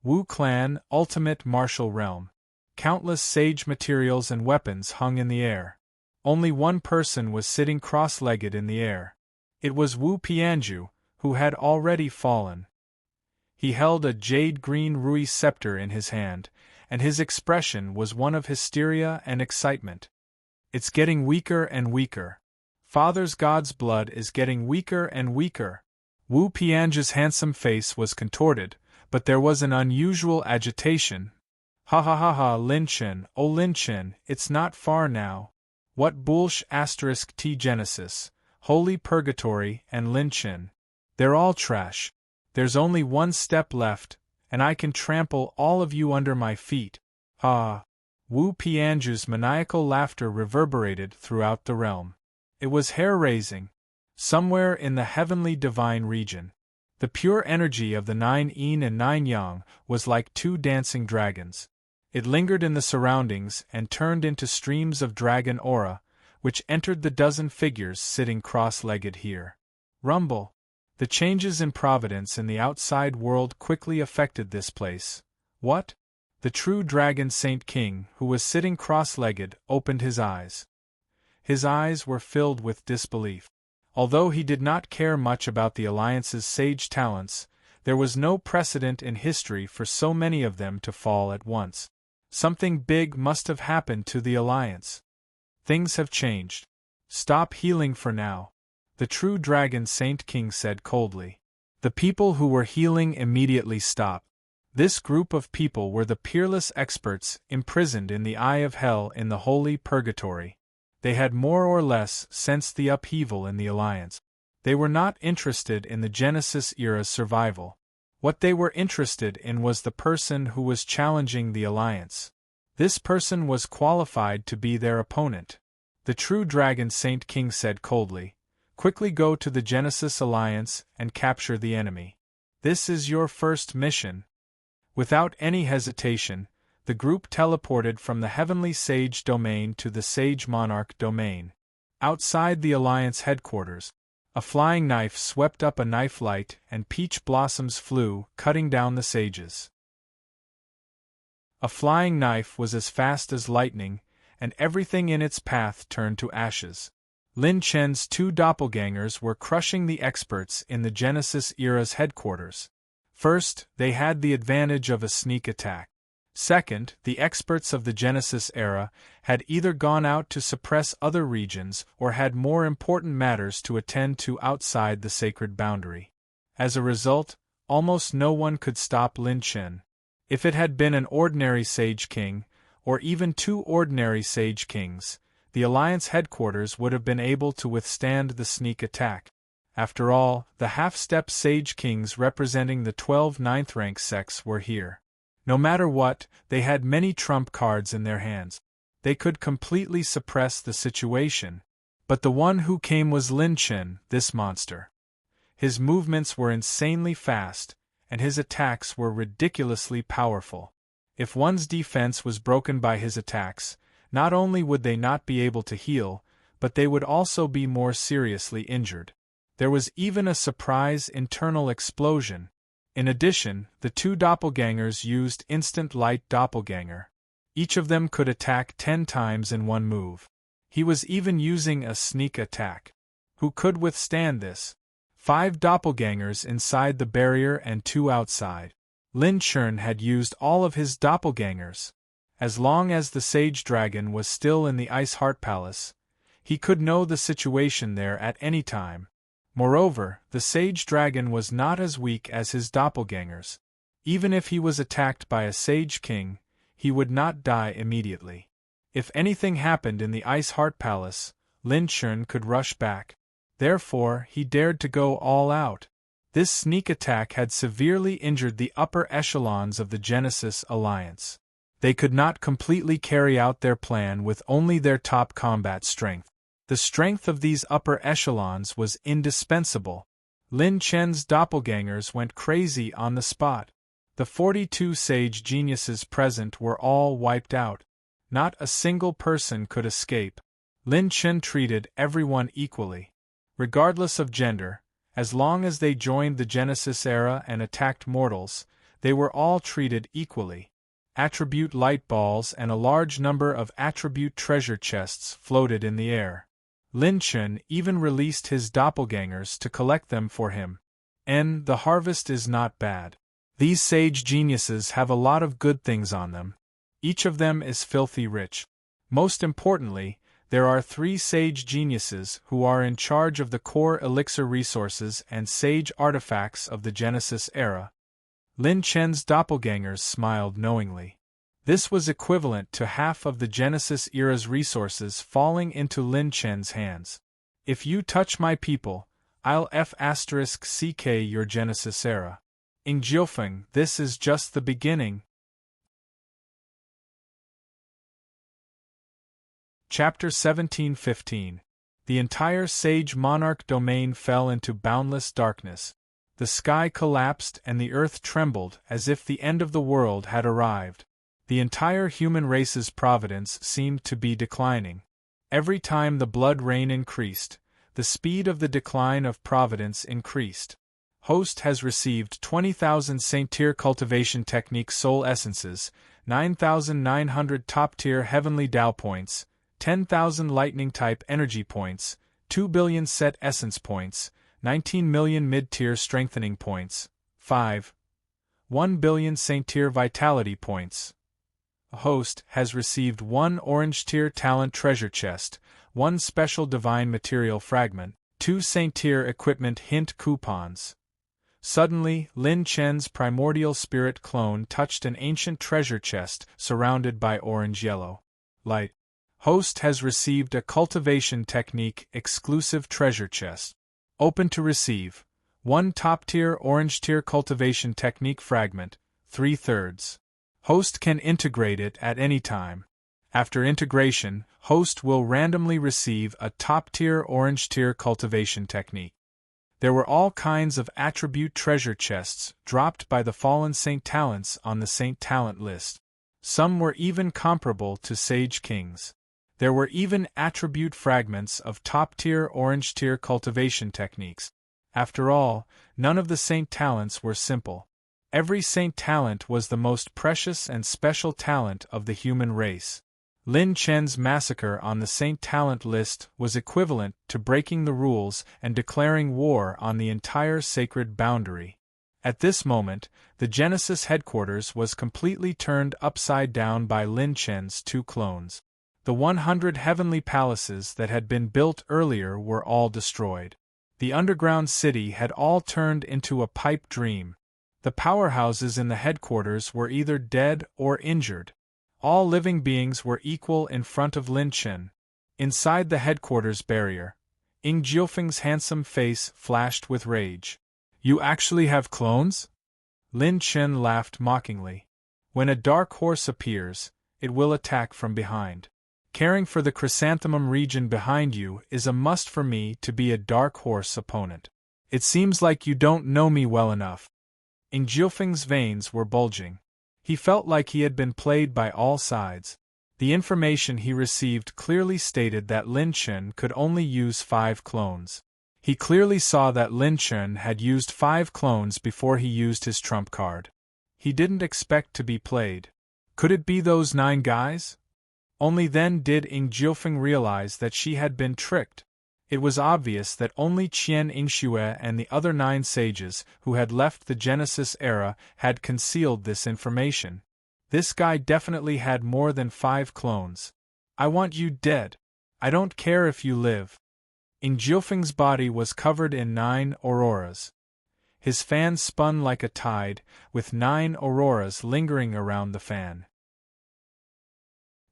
Wu Clan, Ultimate Martial Realm. Countless sage materials and weapons hung in the air. Only one person was sitting cross-legged in the air. It was Wu Pianju, who had already fallen. He held a jade-green Rui scepter in his hand, and his expression was one of hysteria and excitement. It's getting weaker and weaker. Father's God's blood is getting weaker and weaker. Wu Pianju's handsome face was contorted, but there was an unusual agitation. Ha ha ha ha, Lin Chen, oh Lin Chen, it's not far now. What bullsh * T Genesis, Holy Purgatory and Lin Chen. They're all trash. There's only one step left, and I can trample all of you under my feet. Ha! Wu Pianju's maniacal laughter reverberated throughout the realm. It was hair-raising. Somewhere in the heavenly divine region, the pure energy of the 9 Yin and 9 Yang was like 2 dancing dragons. It lingered in the surroundings and turned into streams of dragon aura, which entered the dozen figures sitting cross-legged here. Rumble! The changes in providence in the outside world quickly affected this place. What? The true dragon Saint King, who was sitting cross-legged, opened his eyes. His eyes were filled with disbelief. Although he did not care much about the Alliance's sage talents, There was no precedent in history for so many of them to fall at once. Something big must have happened to the Alliance. Things have changed. Stop healing for now, the true dragon Saint King said coldly. The people who were healing immediately stopped. This group of people were the peerless experts imprisoned in the eye of hell in the holy purgatory. They had more or less sensed the upheaval in the Alliance. They were not interested in the Genesis era's survival. What they were interested in was the person who was challenging the Alliance. This person was qualified to be their opponent. The true dragon Saint King said coldly, "Quickly go to the Genesis Alliance and capture the enemy. This is your first mission." Without any hesitation, the group teleported from the Heavenly Sage domain to the Sage Monarch domain. Outside the Alliance headquarters, a flying knife swept up a knife light and peach blossoms flew, cutting down the sages. A flying knife was as fast as lightning, and everything in its path turned to ashes. Lin Chen's two doppelgangers were crushing the experts in the Genesis era's headquarters. First, they had the advantage of a sneak attack. Second, the experts of the Genesis era had either gone out to suppress other regions or had more important matters to attend to outside the sacred boundary. As a result, almost no one could stop Lin Chen. If it had been an ordinary Sage King, or even two ordinary Sage Kings, the Alliance headquarters would have been able to withstand the sneak attack. After all, the half-step Sage Kings representing the 12 ninth-rank sects were here. No matter what, they had many trump cards in their hands. They could completely suppress the situation. But the one who came was Lin Chen, this monster. His movements were insanely fast, and his attacks were ridiculously powerful. If one's defense was broken by his attacks, not only would they not be able to heal, but they would also be more seriously injured. There was even a surprise internal explosion. In addition, the two doppelgangers used instant light doppelganger. Each of them could attack 10 times in one move. He was even using a sneak attack. Who could withstand this? 5 doppelgangers inside the barrier and 2 outside. Lin Chen had used all of his doppelgangers. As long as the Sage Dragon was still in the Ice Heart Palace, he could know the situation there at any time. Moreover, the Sage Dragon was not as weak as his doppelgangers. Even if he was attacked by a Sage King, he would not die immediately. If anything happened in the Ice Heart Palace, Lin Chen could rush back. Therefore, he dared to go all out. This sneak attack had severely injured the upper echelons of the Genesis Alliance. They could not completely carry out their plan with only their top combat strength. The strength of these upper echelons was indispensable. Lin Chen's doppelgangers went crazy on the spot. The 42 sage geniuses present were all wiped out. Not a single person could escape. Lin Chen treated everyone equally. Regardless of gender, as long as they joined the Genesis era and attacked mortals, they were all treated equally. Attribute light balls and a large number of attribute treasure chests floated in the air. Lin Chen even released his doppelgangers to collect them for him. The harvest is not bad. These sage geniuses have a lot of good things on them. Each of them is filthy rich. Most importantly, there are 3 sage geniuses who are in charge of the core elixir resources and sage artifacts of the Genesis era. Lin Chen's doppelgangers smiled knowingly. This was equivalent to half of the Genesis era's resources falling into Lin Chen's hands. If you touch my people, I'll *CK your Genesis era. In Jiufeng, this is just the beginning. Chapter 1715. The entire Sage Monarch domain fell into boundless darkness. The sky collapsed and the earth trembled as if the end of the world had arrived. The entire human race's providence seemed to be declining. Every time the blood rain increased, the speed of the decline of providence increased. Host has received 20,000 Saint-tier cultivation technique soul essences, 9,900 top-tier heavenly Tao points, 10,000 lightning-type energy points, 2 billion set essence points, 19 million mid-tier strengthening points, 5. 1 billion Saint Tier Vitality Points. A host has received 1 Orange Tier Talent Treasure Chest, 1 Special Divine Material Fragment, 2 Saint Tier Equipment Hint Coupons. Suddenly, Lin Chen's primordial spirit clone touched an ancient treasure chest surrounded by orange-yellow light. Host has received a cultivation technique exclusive treasure chest. Open to receive 1 top-tier orange tier cultivation technique fragment, 3/3. Host can integrate it at any time. After integration, host will randomly receive a top-tier orange tier cultivation technique. There were all kinds of attribute treasure chests dropped by the fallen Saint Talents on the Saint Talent list. Some were even comparable to Sage King's. There were even attribute fragments of top-tier orange tier cultivation techniques. After all, none of the Saint Talents were simple. Every Saint Talent was the most precious and special talent of the human race. Lin Chen's massacre on the Saint Talent list was equivalent to breaking the rules and declaring war on the entire sacred boundary. At this moment, the Genesis headquarters was completely turned upside down by Lin Chen's 2 clones. The 100 heavenly palaces that had been built earlier were all destroyed. The underground city had all turned into a pipe dream. The powerhouses in the headquarters were either dead or injured. All living beings were equal in front of Lin Chen. Inside the headquarters barrier, Ying Jiufeng's handsome face flashed with rage. "You actually have clones?" Lin Chen laughed mockingly. "When a dark horse appears, it will attack from behind. Caring for the chrysanthemum region behind you is a must for me to be a dark horse opponent. It seems like you don't know me well enough." Ying Jiufeng's veins were bulging. He felt like he had been played by all sides. The information he received clearly stated that Lin Chen could only use 5 clones. He clearly saw that Lin Chen had used 5 clones before he used his trump card. He didn't expect to be played. Could it be those 9 guys? Only then did Ying Jiufeng realize that she had been tricked. It was obvious that only Qian Yingxue and the other 9 sages who had left the Genesis era had concealed this information. This guy definitely had more than 5 clones. "I want you dead. I don't care if you live." Ying Jiufeng's body was covered in 9 auroras. His fan spun like a tide, with 9 auroras lingering around the fan.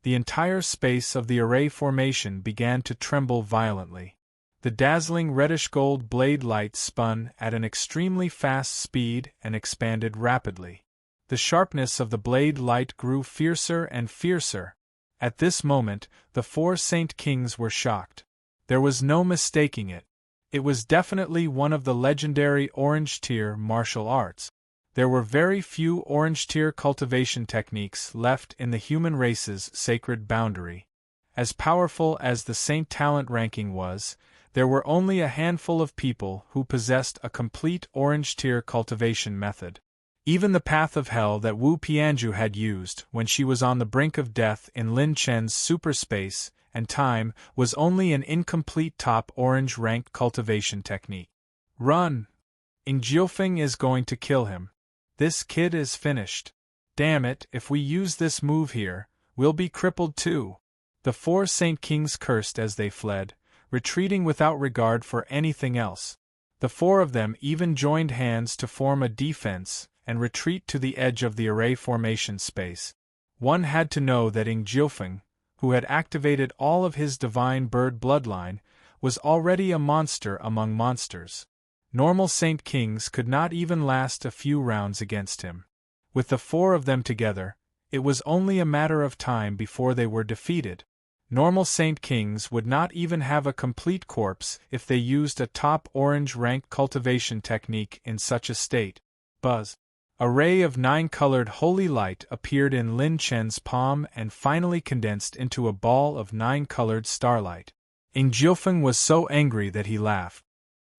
The entire space of the array formation began to tremble violently. The dazzling reddish-gold blade light spun at an extremely fast speed and expanded rapidly. The sharpness of the blade light grew fiercer and fiercer. At this moment, the 4 Saint Kings were shocked. There was no mistaking it. It was definitely one of the legendary Orange Tier martial arts. There were very few Orange Tier cultivation techniques left in the human race's sacred boundary. As powerful as the Saint Talent ranking was, there were only a handful of people who possessed a complete Orange Tier cultivation method. Even the Path of Hell that Wu Pianju had used when she was on the brink of death in Lin Chen's superspace and time was only an incomplete top orange ranked cultivation technique. "Run! Ying Jiufeng is going to kill him. This kid is finished. Damn it, if we use this move here, we'll be crippled too." The 4 Saint Kings cursed as they fled, retreating without regard for anything else. The 4 of them even joined hands to form a defense and retreat to the edge of the array formation space. One had to know that Ying Jiufeng, who had activated all of his divine bird bloodline, was already a monster among monsters. Normal Saint Kings could not even last a few rounds against him. With the 4 of them together, it was only a matter of time before they were defeated. Normal Saint Kings would not even have a complete corpse if they used a top orange ranked cultivation technique in such a state. Buzz. A ray of 9-colored holy light appeared in Lin Chen's palm and finally condensed into a ball of 9-colored starlight. Ying Jiufeng was so angry that he laughed.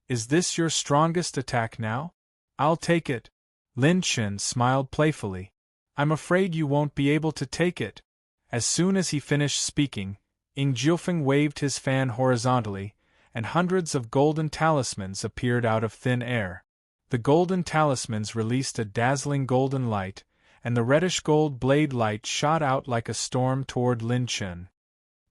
"Is this your strongest attack now? I'll take it." Lin Chen smiled playfully. "I'm afraid you won't be able to take it." As soon as he finished speaking, Ying Jiufeng waved his fan horizontally, and hundreds of golden talismans appeared out of thin air. The golden talismans released a dazzling golden light, and the reddish-gold blade light shot out like a storm toward Lin Chen.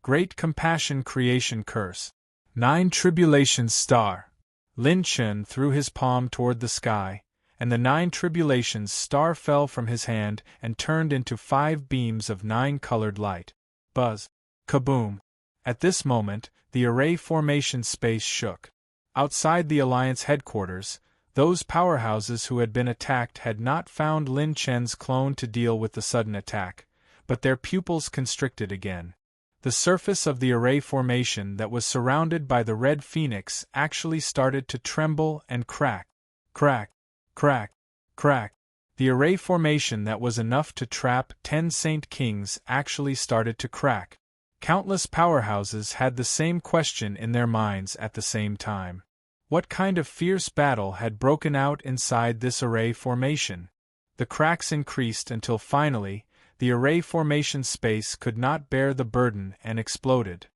Great Compassion Creation Curse. 9 Tribulations Star. Lin Chen threw his palm toward the sky, and the 9 Tribulations star fell from his hand and turned into 5 beams of 9-colored light. Buzz. Kaboom. At this moment, the array formation space shook. Outside the Alliance headquarters, those powerhouses who had been attacked had not found Lin Chen's clone to deal with the sudden attack, but their pupils constricted again. The surface of the array formation that was surrounded by the red phoenix actually started to tremble and crack. Crack, crack, crack. The array formation that was enough to trap 10 Saint Kings actually started to crack. Countless powerhouses had the same question in their minds at the same time. What kind of fierce battle had broken out inside this array formation? The cracks increased until finally, the array formation space could not bear the burden and exploded.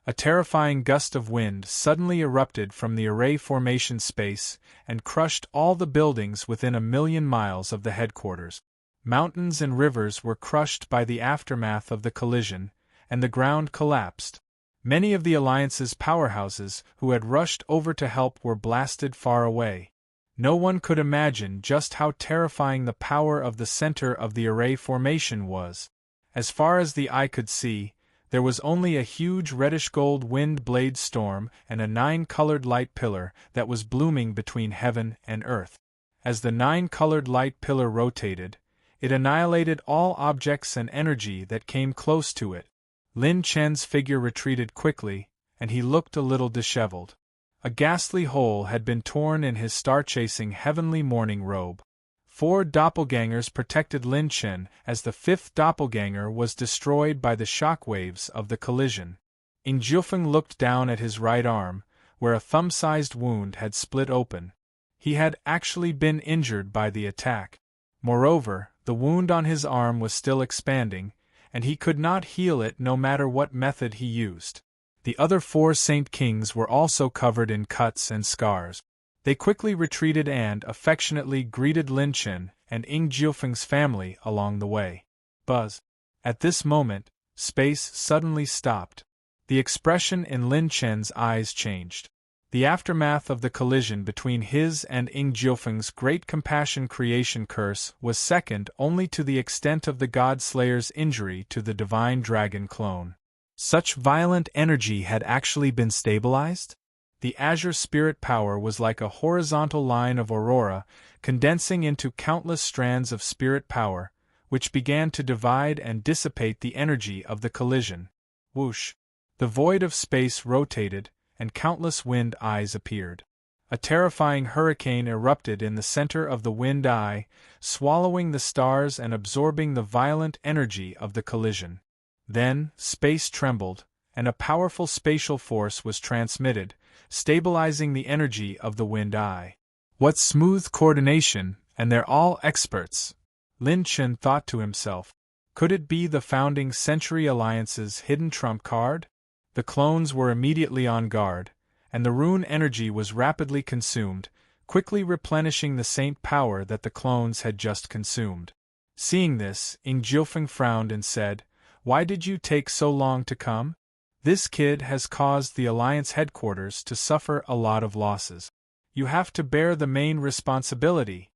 A terrifying gust of wind suddenly erupted from the array formation space and crushed all the buildings within 1,000,000 miles of the headquarters. Mountains and rivers were crushed by the aftermath of the collision, and the ground collapsed. Many of the Alliance's powerhouses who had rushed over to help were blasted far away. No one could imagine just how terrifying the power of the center of the array formation was. As far as the eye could see, there was only a huge reddish-gold wind blade storm and a 9-colored light pillar that was blooming between heaven and earth. As the 9-colored light pillar rotated, it annihilated all objects and energy that came close to it. Lin Chen's figure retreated quickly, and he looked a little disheveled. A ghastly hole had been torn in his star-chasing heavenly morning robe. 4 doppelgangers protected Lin Chen as the 5th doppelganger was destroyed by the shockwaves of the collision. Enchantment looked down at his right arm, where a thumb-sized wound had split open. He had actually been injured by the attack. Moreover, the wound on his arm was still expanding, and he could not heal it no matter what method he used. The other 4 Saint Kings were also covered in cuts and scars. They quickly retreated and affectionately greeted Lin Chen and Ing Jiufeng's family along the way. Buzz. At this moment, space suddenly stopped. The expression in Lin Chen's eyes changed. The aftermath of the collision between his and Ing Jiufeng's Great Compassion Creation Curse was second only to the extent of the God Slayer's injury to the Divine Dragon clone. Such violent energy had actually been stabilized? The azure spirit power was like a horizontal line of aurora, condensing into countless strands of spirit power, which began to divide and dissipate the energy of the collision. Whoosh! The void of space rotated, and countless wind eyes appeared. A terrifying hurricane erupted in the center of the wind eye, swallowing the stars and absorbing the violent energy of the collision. Then, space trembled, and a powerful spatial force was transmitted, stabilizing the energy of the wind eye. What smooth coordination, and they're all experts! Lin Chen thought to himself. Could it be the founding Century Alliance's hidden trump card? The clones were immediately on guard, and the rune energy was rapidly consumed, quickly replenishing the saint power that the clones had just consumed. Seeing this, Ing Jiufeng frowned and said, "Why did you take so long to come? This kid has caused the Alliance headquarters to suffer a lot of losses. You have to bear the main responsibility."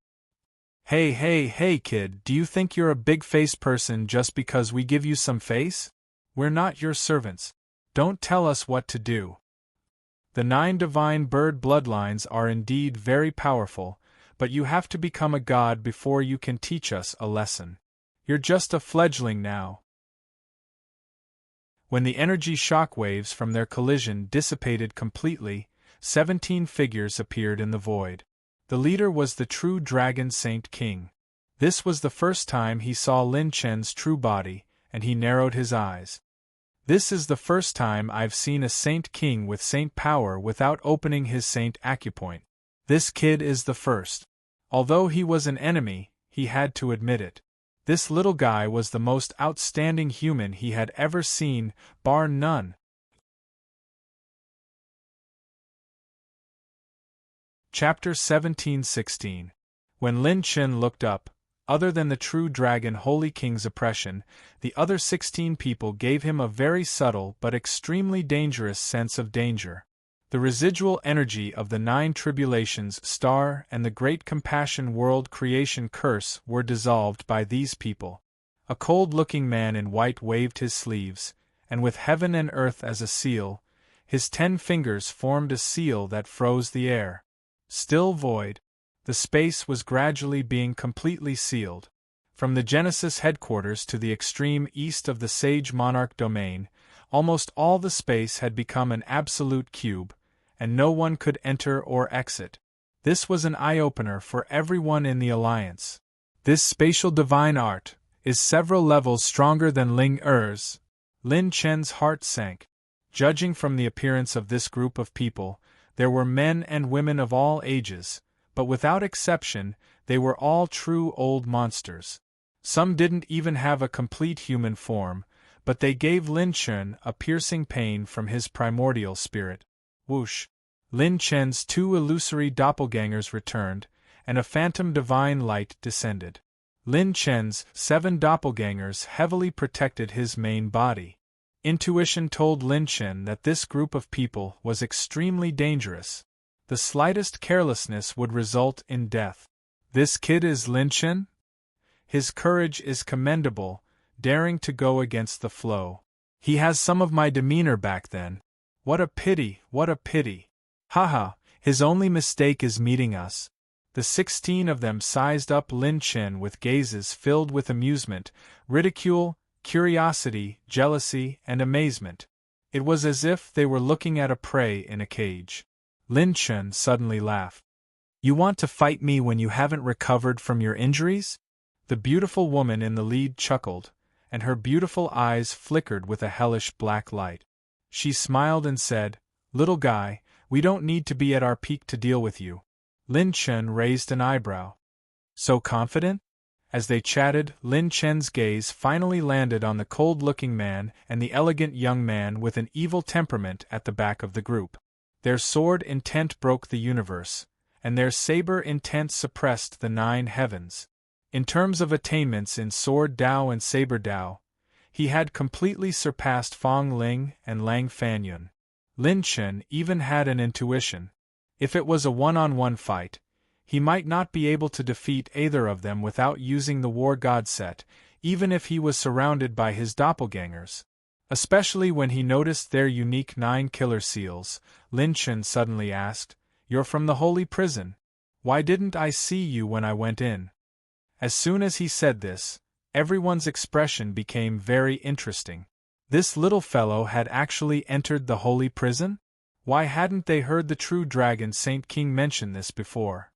Hey kid, do you think you're a big-face person just because we give you some face? We're not your servants. Don't tell us what to do. The 9 divine bird bloodlines are indeed very powerful, but you have to become a god before you can teach us a lesson. You're just a fledgling now. When the energy shock waves from their collision dissipated completely, 17 figures appeared in the void. The leader was the true Dragon Saint King. This was the first time he saw Lin Chen's true body, and he narrowed his eyes. This is the first time I've seen a Saint King with Saint power without opening his Saint acupoint. This kid is the first. Although he was an enemy, he had to admit it. This little guy was the most outstanding human he had ever seen, bar none. Chapter 1716. When Lin Chen looked up, other than the true dragon Holy King's oppression, the other 16 people gave him a very subtle but extremely dangerous sense of danger. The residual energy of the 9 tribulations star and the great compassion world creation curse were dissolved by these people. A cold-looking man in white waved his sleeves, and with heaven and earth as a seal, his 10 fingers formed a seal that froze the air. Still void. The space was gradually being completely sealed. From the Genesis headquarters to the extreme east of the Sage Monarch domain, almost all the space had become an absolute cube, and no one could enter or exit. This was an eye-opener for everyone in the Alliance. This spatial divine art is several levels stronger than Ling Er's. Lin Chen's heart sank. Judging from the appearance of this group of people, there were men and women of all ages, but without exception, they were all true old monsters. Some didn't even have a complete human form, but they gave Lin Chen a piercing pain from his primordial spirit. Whoosh! Lin Chen's 2 illusory doppelgangers returned, and a phantom divine light descended. Lin Chen's 7 doppelgangers heavily protected his main body. Intuition told Lin Chen that this group of people was extremely dangerous. The slightest carelessness would result in death. This kid is Lin Chen? His courage is commendable, daring to go against the flow. He has some of my demeanor back then. What a pity, what a pity. Haha, his only mistake is meeting us. The 16 of them sized up Lin Chen with gazes filled with amusement, ridicule, curiosity, jealousy, and amazement. It was as if they were looking at a prey in a cage. Lin Chen suddenly laughed. You want to fight me when you haven't recovered from your injuries? The beautiful woman in the lead chuckled, and her beautiful eyes flickered with a hellish black light. She smiled and said, "Little guy, we don't need to be at our peak to deal with you." Lin Chen raised an eyebrow. So confident? As they chatted, Lin Chen's gaze finally landed on the cold-looking man and the elegant young man with an evil temperament at the back of the group. Their sword intent broke the universe, and their saber intent suppressed the 9 heavens. In terms of attainments in Sword Dao and Saber Dao, he had completely surpassed Fong Ling and Lang Fanyun. Lin Chen even had an intuition. If it was a one-on-one fight, he might not be able to defeat either of them without using the War God set, even if he was surrounded by his doppelgangers. Especially when he noticed their unique 9 killer seals, Lin Chen suddenly asked, "You're from the Holy Prison. Why didn't I see you when I went in?" As soon as he said this, everyone's expression became very interesting. This little fellow had actually entered the Holy Prison? Why hadn't they heard the true dragon Saint King mention this before?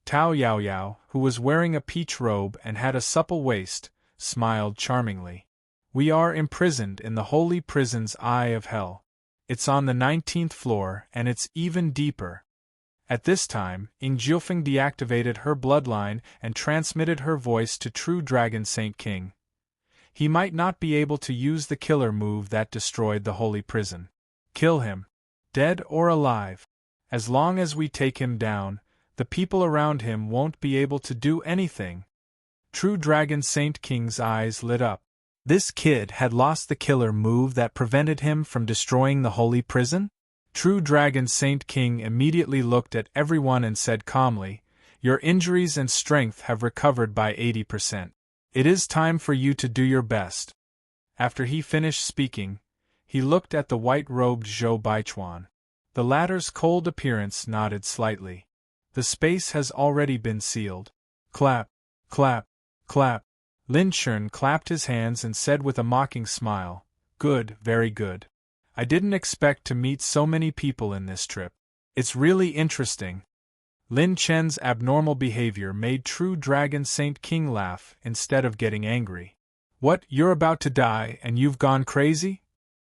Tao Yaoyao, who was wearing a peach robe and had a supple waist, smiled charmingly. "We are imprisoned in the Holy Prison's eye of hell. It's on the 19th floor and it's even deeper." At this time, Ying Jiufeng deactivated her bloodline and transmitted her voice to true dragon Saint King. He might not be able to use the killer move that destroyed the Holy Prison. Kill him. Dead or alive. As long as we take him down, the people around him won't be able to do anything. True Dragon Saint King's eyes lit up. This kid had lost the killer move that prevented him from destroying the Holy Prison? True Dragon Saint King immediately looked at everyone and said calmly, "Your injuries and strength have recovered by 80%. It is time for you to do your best." After he finished speaking, he looked at the white-robed Zhou Baichuan. The latter's cold appearance nodded slightly. The space has already been sealed. Clap, clap, clap. Lin Chen clapped his hands and said with a mocking smile, "Good, very good. I didn't expect to meet so many people in this trip. It's really interesting." Lin Chen's abnormal behavior made true Dragon Saint King laugh instead of getting angry. "What, you're about to die and you've gone crazy?"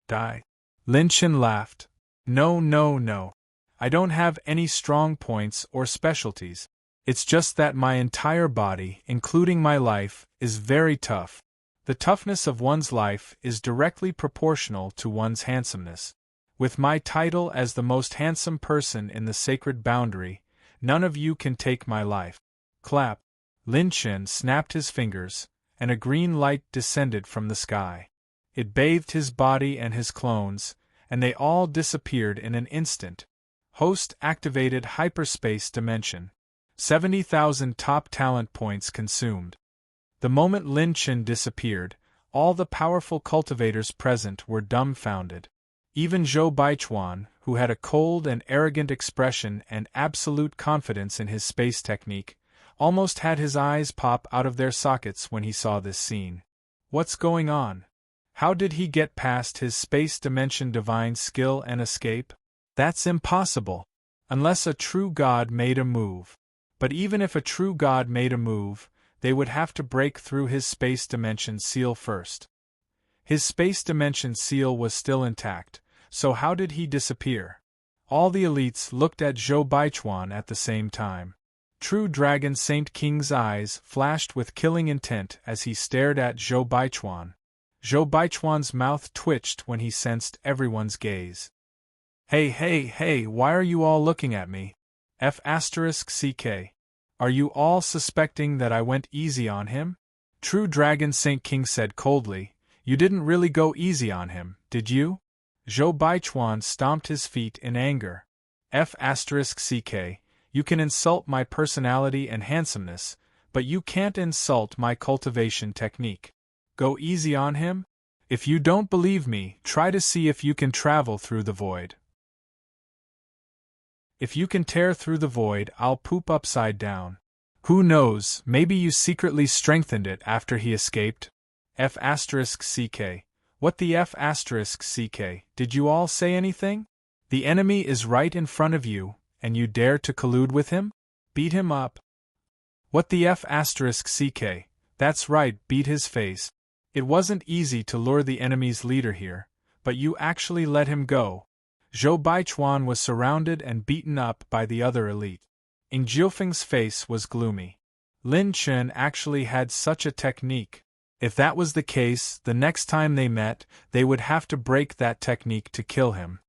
"Die?" Lin Chen laughed. No, no, no. I don't have any strong points or specialties. It's just that my entire body, including my life, is very tough. The toughness of one's life is directly proportional to one's handsomeness. With my title as the most handsome person in the sacred boundary, none of you can take my life. Clap. Lin Chen snapped his fingers, and a green light descended from the sky. It bathed his body and his clones, and they all disappeared in an instant. Host activated hyperspace dimension. 70,000 top talent points consumed. The moment Lin Chen disappeared, all the powerful cultivators present were dumbfounded. Even Zhou Baichuan, who had a cold and arrogant expression and absolute confidence in his space technique, almost had his eyes pop out of their sockets when he saw this scene. What's going on? How did he get past his space dimension divine skill and escape? That's impossible. Unless a true god made a move. But even if a true god made a move, they would have to break through his space dimension seal first. His space dimension seal was still intact, so how did he disappear? All the elites looked at Zhou Baichuan at the same time. True Dragon Saint King's eyes flashed with killing intent as he stared at Zhou Baichuan. Zhou Baichuan's mouth twitched when he sensed everyone's gaze. Hey, why are you all looking at me? F***CK. Are you all suspecting that I went easy on him? True Dragon Saint King said coldly, You didn't really go easy on him, did you? Zhou Baichuan stomped his feet in anger. F***CK. You can insult my personality and handsomeness, but you can't insult my cultivation technique. Go easy on him? If you don't believe me, try to see if you can travel through the void. If you can tear through the void, I'll poop upside down. Who knows, maybe you secretly strengthened it after he escaped? F***CK. What the F***CK? Did you all say anything? The enemy is right in front of you, and you dare to collude with him? Beat him up. What the F***CK? That's right, beat his face. It wasn't easy to lure the enemy's leader here, but you actually let him go. Zhou Baichuan was surrounded and beaten up by the other elite. Ing Jiufeng's face was gloomy. Lin Chen actually had such a technique. If that was the case, the next time they met, they would have to break that technique to kill him.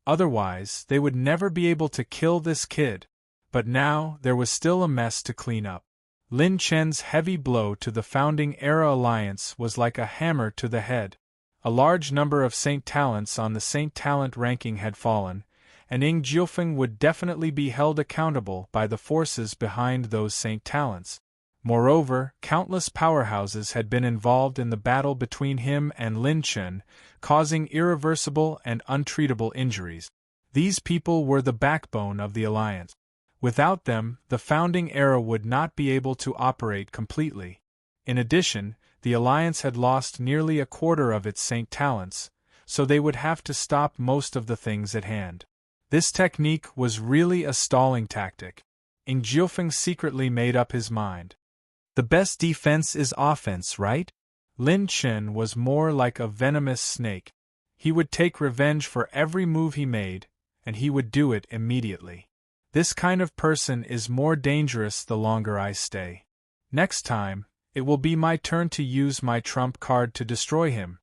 Otherwise, they would never be able to kill this kid. But now, there was still a mess to clean up. Lin Chen's heavy blow to the Founding Era Alliance was like a hammer to the head. A large number of Saint Talents on the Saint Talent ranking had fallen, and Ing Jiufeng would definitely be held accountable by the forces behind those Saint Talents. Moreover, countless powerhouses had been involved in the battle between him and Lin Chen, causing irreversible and untreatable injuries. These people were the backbone of the alliance. Without them, the Founding Era would not be able to operate completely. In addition, the alliance had lost nearly a quarter of its Saint Talents, so they would have to stop most of the things at hand. This technique was really a stalling tactic. Ing Jiufeng secretly made up his mind. The best defense is offense, right? Lin Chen was more like a venomous snake. He would take revenge for every move he made, and he would do it immediately. This kind of person is more dangerous the longer I stay. Next time, it will be my turn to use my trump card to destroy him.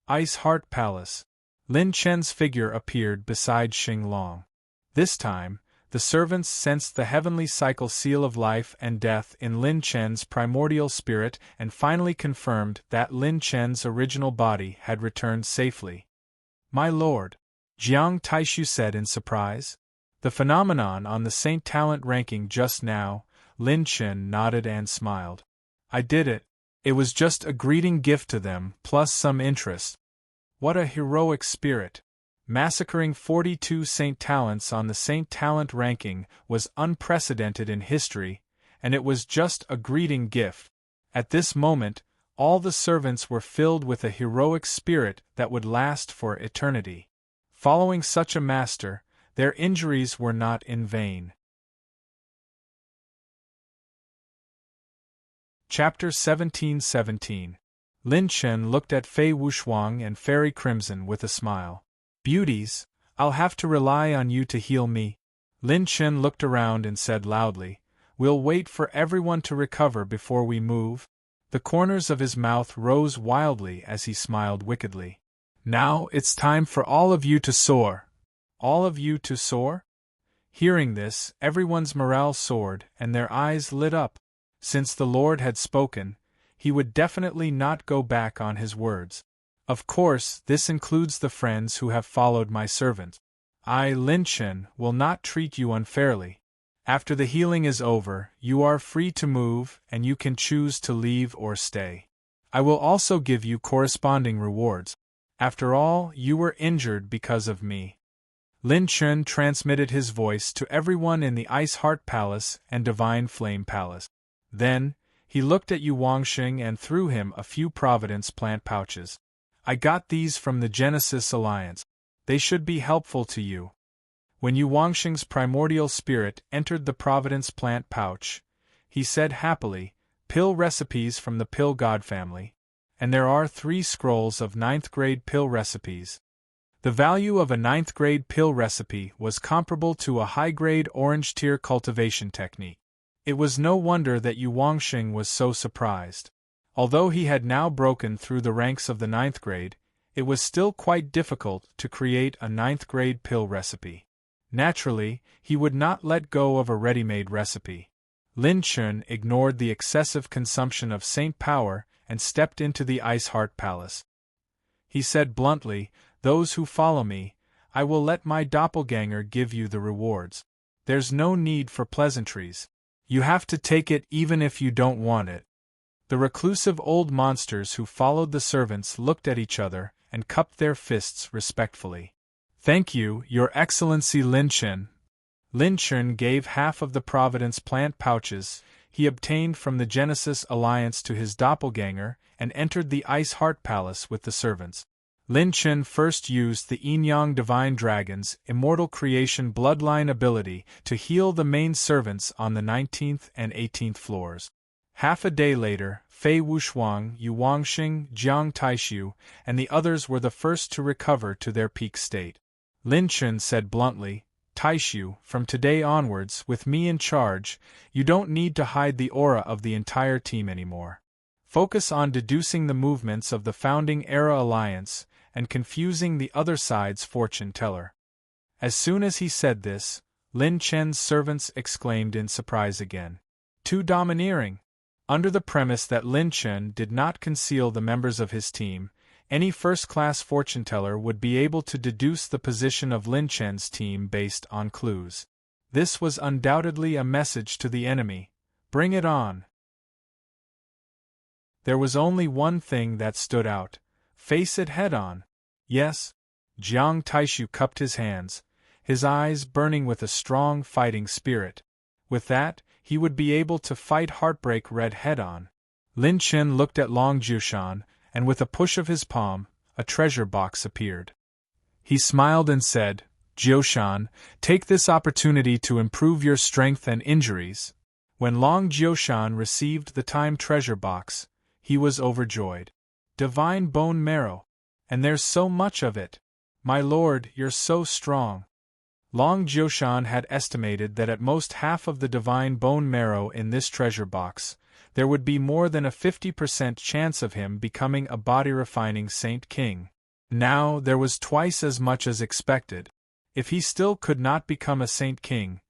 Ice Heart Palace. Lin Chen's figure appeared beside Xing Long. This time, the servants sensed the heavenly cycle seal of life and death in Lin Chen's primordial spirit and finally confirmed that Lin Chen's original body had returned safely. My lord, Jiang Taishu said in surprise. The phenomenon on the Saint Talent ranking just now, Lin Chen nodded and smiled. I did it. It was just a greeting gift to them, plus some interest. What a heroic spirit. Massacring 42 Saint Talents on the Saint Talent ranking was unprecedented in history, and it was just a greeting gift. At this moment, all the servants were filled with a heroic spirit that would last for eternity. Following such a master, their injuries were not in vain. Chapter 1717. Lin Chen looked at Fei Wuxuang and Fairy Crimson with a smile. Beauties, I'll have to rely on you to heal me. Lin Chen looked around and said loudly, We'll wait for everyone to recover before we move. The corners of his mouth rose wildly as he smiled wickedly. Now it's time for all of you to soar. all of you to soar? Hearing this, everyone's morale soared and their eyes lit up. Since the Lord had spoken, he would definitely not go back on his words. Of course, this includes the friends who have followed my servant. I, Lin Chen, will not treat you unfairly. After the healing is over, you are free to move and you can choose to leave or stay. I will also give you corresponding rewards. After all, you were injured because of me. Lin Chen transmitted his voice to everyone in the Ice Heart Palace and Divine Flame Palace. Then, he looked at Yu Wangxing and threw him a few Providence plant pouches. I got these from the Genesis Alliance. They should be helpful to you. When Yu Wangxing's primordial spirit entered the Providence plant pouch, he said happily, "Pill recipes from the Pill God family. And there are 3 scrolls of 9th grade pill recipes." The value of a 9th grade pill recipe was comparable to a high-grade orange tier cultivation technique. It was no wonder that Yu Wangxing was so surprised. Although he had now broken through the ranks of the 9th grade, it was still quite difficult to create a 9th grade pill recipe. Naturally, he would not let go of a ready-made recipe. Lin Chen ignored the excessive consumption of Saint Power and stepped into the Ice Heart Palace. He said bluntly, "Those who follow me, I will let my doppelganger give you the rewards. There's no need for pleasantries. You have to take it even if you don't want it." The reclusive old monsters who followed the servants looked at each other and cupped their fists respectfully. "Thank you, Your Excellency Lin Chen." Lin Chen gave half of the Providence plant pouches he obtained from the Genesis Alliance to his doppelganger and entered the Ice Heart Palace with the servants. Lin Chen first used the Yin-Yang Divine Dragon's immortal creation bloodline ability to heal the main servants on the 19th and 18th floors. Half a day later, Fei Wuxuang, Yu Wangxing, Jiang Taishu, and the others were the first to recover to their peak state. Lin Chen said bluntly, "Taishu, from today onwards, with me in charge, you don't need to hide the aura of the entire team anymore. Focus on deducing the movements of the Founding Era Alliance and confusing the other side's fortune teller." As soon as he said this, Lin Chen's servants exclaimed in surprise again. "Too domineering." Under the premise that Lin Chen did not conceal the members of his team, any first-class fortune teller would be able to deduce the position of Lin Chen's team based on clues. This was undoubtedly a message to the enemy. Bring it on. There was only one thing that stood out. Face it head-on. Yes. Jiang Taishu cupped his hands, his eyes burning with a strong fighting spirit. With that, he would be able to fight Heartbreak Red head-on. Lin Chen looked at Long Jiushan, and with a push of his palm, a treasure box appeared. He smiled and said, "Jiushan, take this opportunity to improve your strength and injuries." When Long Jiushan received the time treasure box, he was overjoyed. "Divine bone marrow! And there's so much of it! My lord, you're so strong." Long Jiushan had estimated that at most half of the divine bone marrow in this treasure box, there would be more than a 50% chance of him becoming a body-refining Saint King. Now there was twice as much as expected. If he still could not become a Saint King,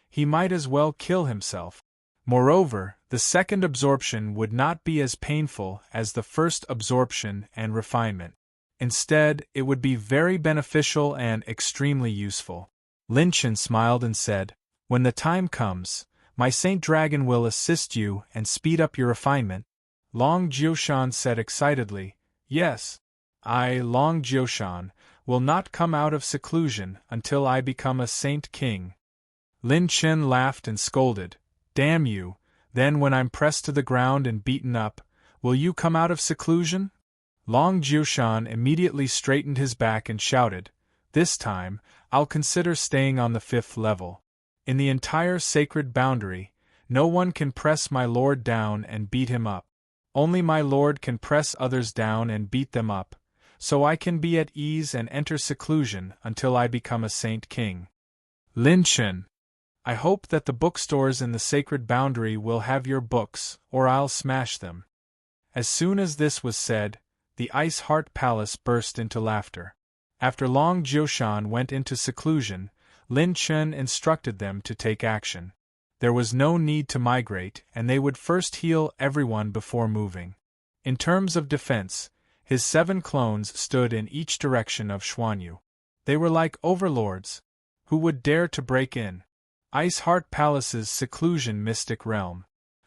he might as well kill himself. Moreover, the second absorption would not be as painful as the first absorption and refinement. Instead, it would be very beneficial and extremely useful. Lin Chen smiled and said, "When the time comes, my Saint Dragon will assist you and speed up your refinement." Long Jiushan said excitedly, "Yes. I, Long Jiushan, will not come out of seclusion until I become a Saint King." Lin Chen laughed and scolded, "Damn you, then when I'm pressed to the ground and beaten up, will you come out of seclusion?" Long Jiushan immediately straightened his back and shouted, "This time, I'll consider staying on the 5th level. In the entire sacred boundary, no one can press my lord down and beat him up. Only my lord can press others down and beat them up, so I can be at ease and enter seclusion until I become a Saint King." Lin Chen, I hope that the bookstores in the sacred boundary will have your books, or I'll smash them. As soon as this was said, the Ice Heart Palace burst into laughter. After Long Jiushan went into seclusion, Lin Chen instructed them to take action. There was no need to migrate, and they would first heal everyone before moving. In terms of defense, his 7 clones stood in each direction of Xuanyu. They were like overlords. Who would dare to break in? Ice Heart Palace's seclusion mystic realm.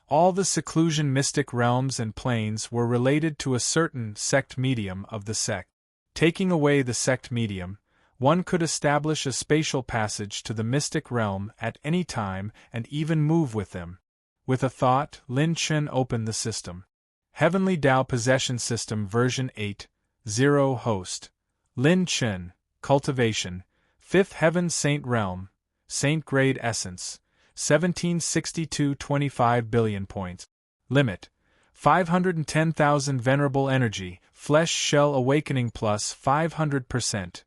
All the seclusion mystic realms and planes were related to a certain sect medium of the sect. Taking away the sect medium, one could establish a spatial passage to the mystic realm at any time and even move with them. With a thought, Lin Chen opened the system. Heavenly Tao Possession System version 8.0 Host. Lin Chen, Cultivation, 5th Heaven Saint Realm, Saint Grade Essence, 1762 25 billion points. Limit, 510,000 Venerable Energy, Flesh Shell Awakening plus 500%.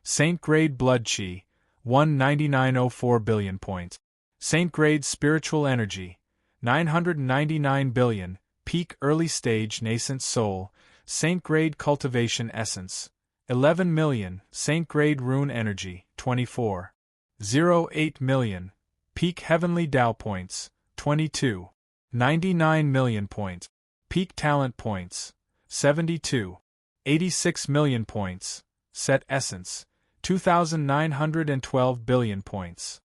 Saint Grade Blood Chi, 19904 billion points. Saint Grade Spiritual Energy, 999 billion, Peak Early Stage Nascent Soul, Saint Grade Cultivation Essence, 11 million, Saint Grade Rune Energy, 24.08 million, Peak Heavenly Tao Points, 22.99 million points, Peak Talent Points, 72.86 million points, Set Essence, 2,912 billion points.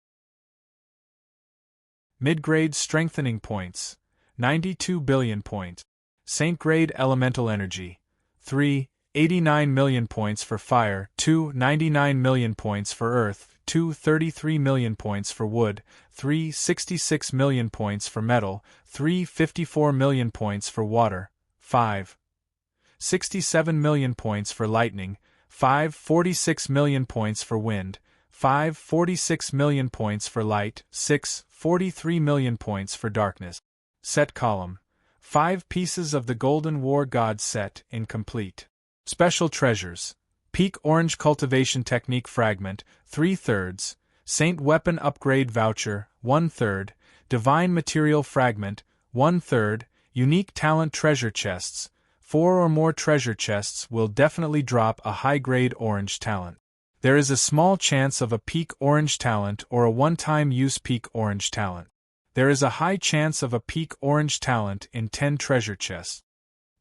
Mid-Grade Strengthening Points, 92 billion points. Saint Grade Elemental Energy, 3.89 million points for Fire, 2.99 million points for Earth, 2.33 million points for Wood, 3.66 million points for Metal, 3.54 million points for Water, 5.67 million points for Lightning, 5.46 million points for Wind, 5.46 million points for Light, 6.43 million points for Darkness. Set Column. 5 pieces of the Golden War God set, incomplete. Special Treasures. Peak Orange Cultivation Technique Fragment, 3/3, Saint Weapon Upgrade Voucher, 1/3, Divine Material Fragment, 1/3, Unique Talent Treasure Chests. 4 or more treasure chests will definitely drop a high-grade orange talent. There is a small chance of a peak orange talent or a one-time use peak orange talent. There is a high chance of a peak orange talent in 10 treasure chests.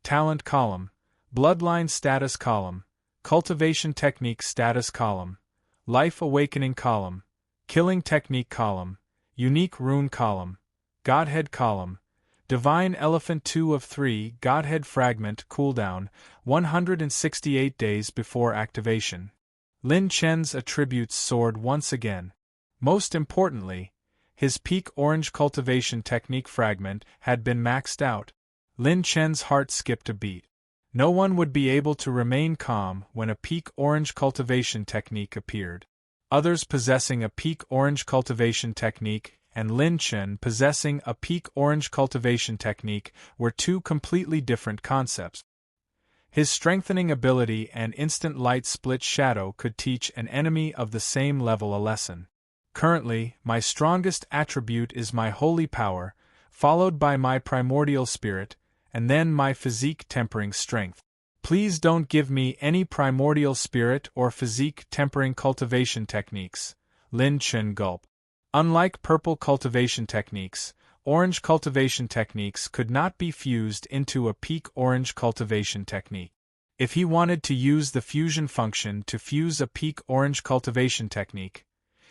Talent Column, Bloodline Status Column, Cultivation Technique Status Column, Life Awakening Column, Killing Technique Column, Unique Rune Column, Godhead Column, Divine Elephant 2 of 3 Godhead Fragment Cooldown, 168 days before activation. Lin Chen's attributes soared once again. Most importantly, his peak orange cultivation technique fragment had been maxed out. Lin Chen's heart skipped a beat. No one would be able to remain calm when a peak orange cultivation technique appeared. Others possessing a peak orange cultivation technique and Lin Chen possessing a peak orange cultivation technique were 2 completely different concepts. His strengthening ability and instant light split shadow could teach an enemy of the same level a lesson. Currently, my strongest attribute is my holy power, followed by my primordial spirit, and then my physique tempering strength. Please don't give me any primordial spirit or physique tempering cultivation techniques. Lin Chen gulped. Unlike purple cultivation techniques, orange cultivation techniques could not be fused into a peak orange cultivation technique. If he wanted to use the fusion function to fuse a peak orange cultivation technique,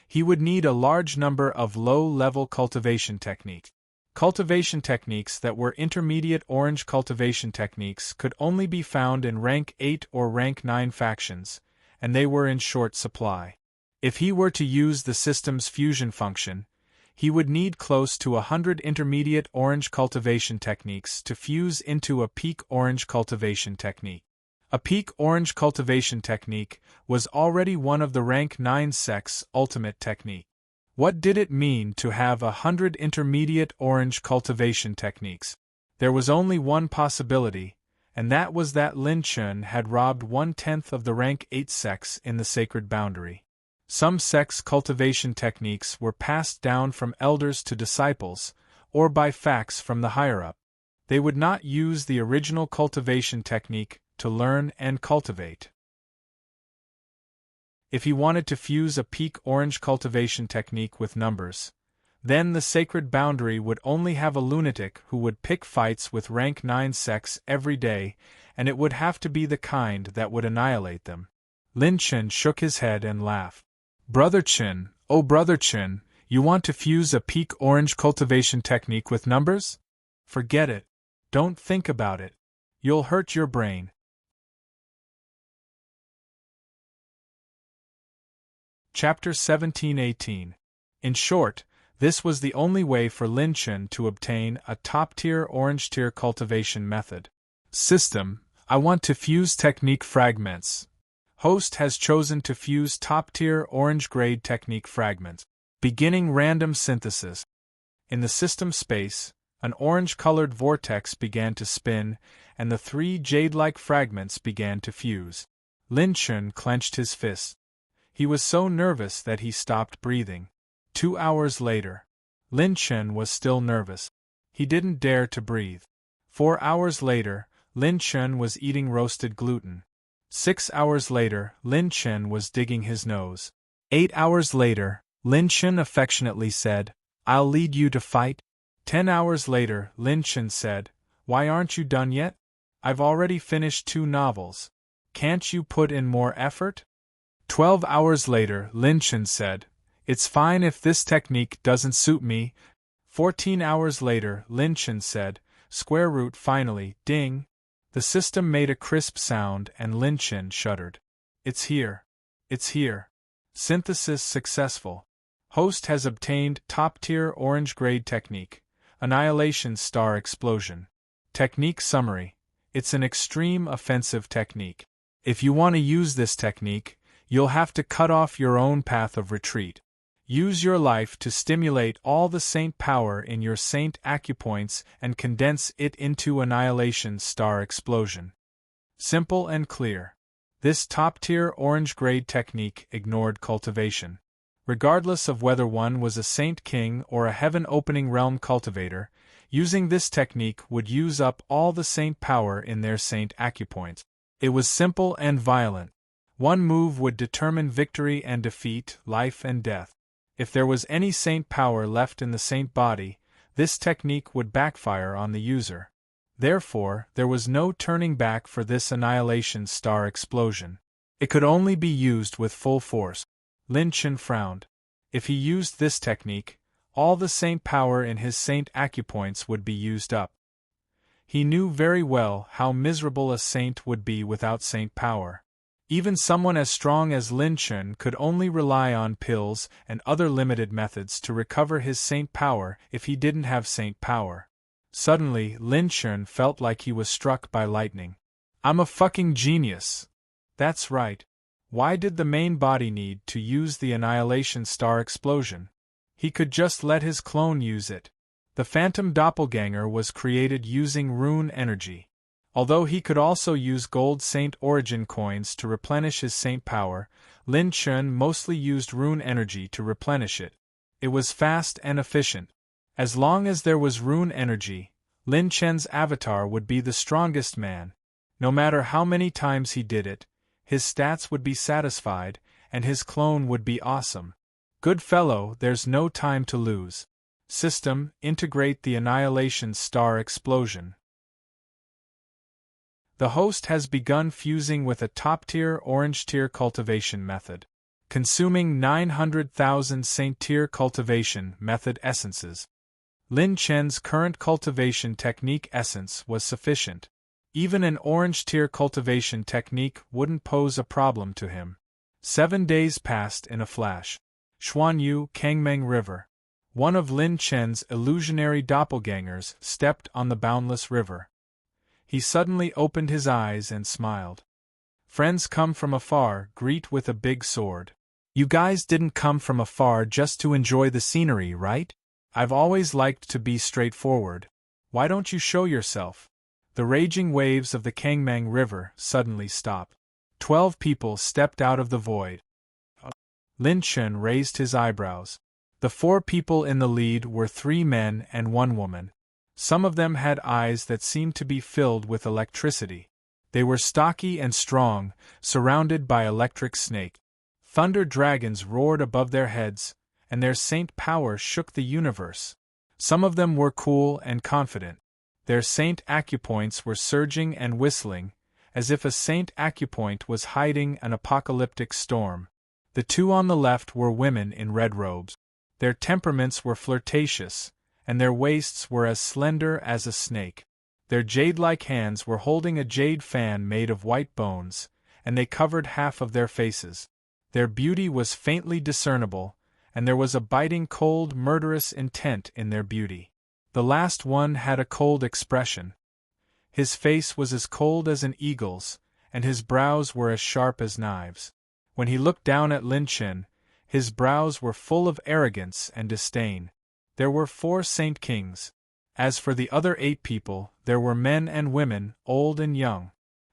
he would need a large number of low-level cultivation techniques. Cultivation techniques that were intermediate orange cultivation techniques could only be found in rank 8 or rank 9 factions, and they were in short supply. If he were to use the system's fusion function, he would need close to 100 intermediate orange cultivation techniques to fuse into a peak orange cultivation technique. A peak orange cultivation technique was already one of the rank 9 sect's ultimate technique. What did it mean to have 100 intermediate orange cultivation techniques? There was only one possibility, and that was that Lin Chen had robbed 1/10 of the rank 8 sects in the sacred boundary. Some sects' cultivation techniques were passed down from elders to disciples, or by fax from the higher-up. They would not use the original cultivation technique to learn and cultivate. If he wanted to fuse a peak orange cultivation technique with numbers, then the sacred boundary would only have a lunatic who would pick fights with rank 9 sects every day, and it would have to be the kind that would annihilate them. Lin Chen shook his head and laughed. Brother Chen, oh Brother Chen, you want to fuse a peak orange cultivation technique with numbers? Forget it. Don't think about it. You'll hurt your brain. Chapter 17-18. In short, this was the only way for Lin Chen to obtain a top-tier orange-tier cultivation method. System: I want to fuse technique fragments. Host has chosen to fuse top-tier orange-grade technique fragments. Beginning random synthesis. In the system space, an orange-colored vortex began to spin, and the 3 jade-like fragments began to fuse. Lin Chen clenched his fists. He was so nervous that he stopped breathing. 2 hours later, Lin Chen was still nervous. He didn't dare to breathe. 4 hours later, Lin Chen was eating roasted gluten. 6 hours later, Lin Chen was digging his nose. 8 hours later, Lin Chen affectionately said, "I'll lead you to fight." 10 hours later, Lin Chen said, "Why aren't you done yet? I've already finished 2 novels. Can't you put in more effort?" 12 hours later, Lin Chen said, "It's fine if this technique doesn't suit me." 14 hours later, Lin Chen said, "Square root finally, ding." The system made a crisp sound and Lin Chen shuddered. "It's here. It's here. Synthesis successful. Host has obtained top-tier orange-grade technique. Annihilation star explosion. Technique summary. It's an extreme offensive technique. If you want to use this technique, you'll have to cut off your own path of retreat. Use your life to stimulate all the saint power in your saint acupoints and condense it into annihilation star explosion. Simple and clear. This top-tier orange-grade technique ignored cultivation. Regardless of whether one was a saint king or a heaven-opening realm cultivator, using this technique would use up all the saint power in their saint acupoints. It was simple and violent. One move would determine victory and defeat, life and death. If there was any saint power left in the saint body, this technique would backfire on the user. Therefore, there was no turning back for this annihilation star explosion. It could only be used with full force. Lin Chen frowned. If he used this technique, all the saint power in his saint acupoints would be used up. He knew very well how miserable a saint would be without saint power. Even someone as strong as Lin Chen could only rely on pills and other limited methods to recover his saint power if he didn't have saint power. Suddenly, Lin Chen felt like he was struck by lightning. I'm a fucking genius. That's right. Why did the main body need to use the annihilation star explosion? He could just let his clone use it. The phantom doppelganger was created using rune energy. Although he could also use gold saint origin coins to replenish his saint power, Lin Chen mostly used rune energy to replenish it. It was fast and efficient. As long as there was rune energy, Lin Chen's avatar would be the strongest man. No matter how many times he did it, his stats would be satisfied, and his clone would be awesome. Good fellow, there's no time to lose. System: integrate the annihilation star explosion. The host has begun fusing with a top-tier orange-tier cultivation method. Consuming 900,000 saint-tier cultivation method essences. Lin Chen's current cultivation technique essence was sufficient. Even an orange-tier cultivation technique wouldn't pose a problem to him. 7 days passed in a flash. Xuanyu, Kangmeng River. One of Lin Chen's illusionary doppelgangers stepped on the boundless river. He suddenly opened his eyes and smiled. Friends come from afar, greet with a big sword. You guys didn't come from afar just to enjoy the scenery, right? I've always liked to be straightforward. Why don't you show yourself? The raging waves of the Kangmeng River suddenly stopped. 12 people stepped out of the void. Lin Chen raised his eyebrows. The 4 people in the lead were 3 men and 1 woman. Some of them had eyes that seemed to be filled with electricity. They were stocky and strong, surrounded by electric snake. Thunder dragons roared above their heads, and their saint power shook the universe. Some of them were cool and confident. Their saint acupoints were surging and whistling, as if a saint acupoint was hiding an apocalyptic storm. The two on the left were women in red robes. Their temperaments were flirtatious, and their waists were as slender as a snake. Their jade-like hands were holding a jade fan made of white bones, and they covered half of their faces. Their beauty was faintly discernible, and there was a biting cold murderous intent in their beauty. The last one had a cold expression. His face was as cold as an eagle's, and his brows were as sharp as knives. When he looked down at Lin Chen, his brows were full of arrogance and disdain. There were 4 saint kings. As for the other 8 people, there were men and women, old and young.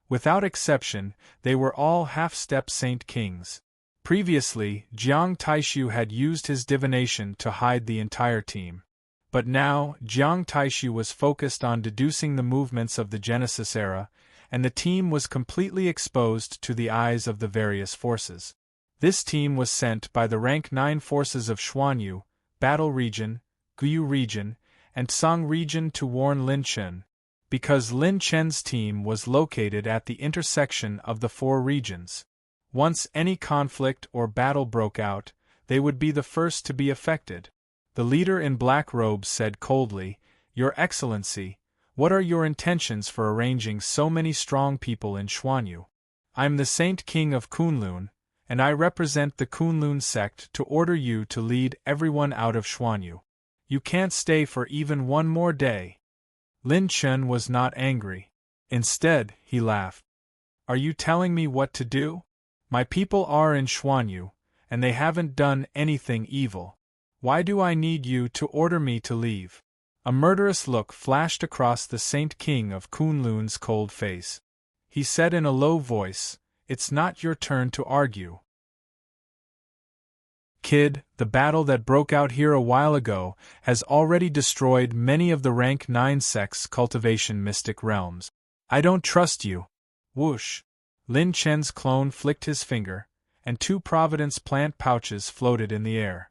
Without exception, they were all half-step saint kings. Previously, Jiang Taishu had used his divination to hide the entire team. But now, Jiang Taishu was focused on deducing the movements of the Genesis era, and the team was completely exposed to the eyes of the various forces. This team was sent by the rank 9 forces of Xuanyu, Battle Region, Guyu Region, and Tsang Region to warn Lin Chen, because Lin Chen's team was located at the intersection of the 4 regions. Once any conflict or battle broke out, they would be the first to be affected. The leader in black robes said coldly, "Your Excellency, what are your intentions for arranging so many strong people in Xuanyu? I'm the Saint King of Kunlun, and I represent the Kunlun sect to order you to lead everyone out of Xuanyu. You can't stay for even one more day." Lin Chen was not angry. Instead, he laughed. "Are you telling me what to do? My people are in Xuanyu, and they haven't done anything evil. Why do I need you to order me to leave?" A murderous look flashed across the Saint King of Kunlun's cold face. He said in a low voice, "It's not your turn to argue. Kid, the battle that broke out here a while ago has already destroyed many of the rank 9 sects' cultivation mystic realms. I don't trust you." Whoosh! Lin Chen's clone flicked his finger, and 2 Providence plant pouches floated in the air.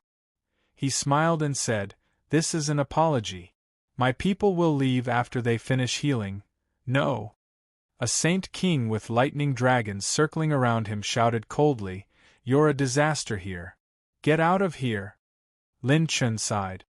He smiled and said, "This is an apology. My people will leave after they finish healing." "No." A Saint King with lightning dragons circling around him shouted coldly, "You're a disaster here. Get out of here." Lin Chen sighed.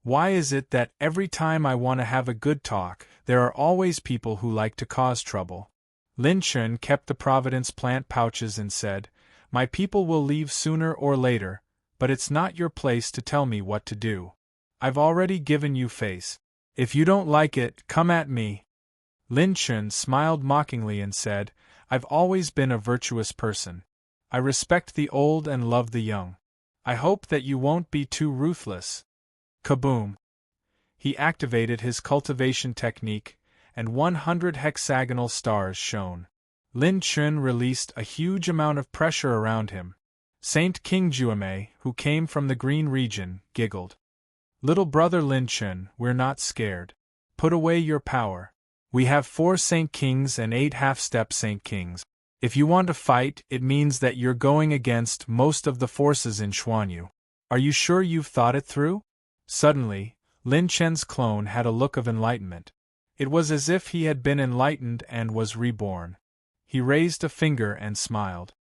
"Why is it that every time I want to have a good talk, there are always people who like to cause trouble?" Lin Chen kept the Providence plant pouches and said, "My people will leave sooner or later, but it's not your place to tell me what to do. I've already given you face. If you don't like it, come at me." Lin Chen smiled mockingly and said, "I've always been a virtuous person. I respect the old and love the young. I hope that you won't be too ruthless." Kaboom! He activated his cultivation technique, and 100 hexagonal stars shone. Lin Chen released a huge amount of pressure around him. Saint King Juemei, who came from the green region, giggled. "Little brother Lin Chen, we're not scared. Put away your power. We have 4 Saint Kings and 8 half-step Saint Kings. If you want to fight, it means that you're going against most of the forces in Xuanyu. Are you sure you've thought it through?" Suddenly, Lin Chen's clone had a look of enlightenment. It was as if he had been enlightened and was reborn. He raised a finger and smiled.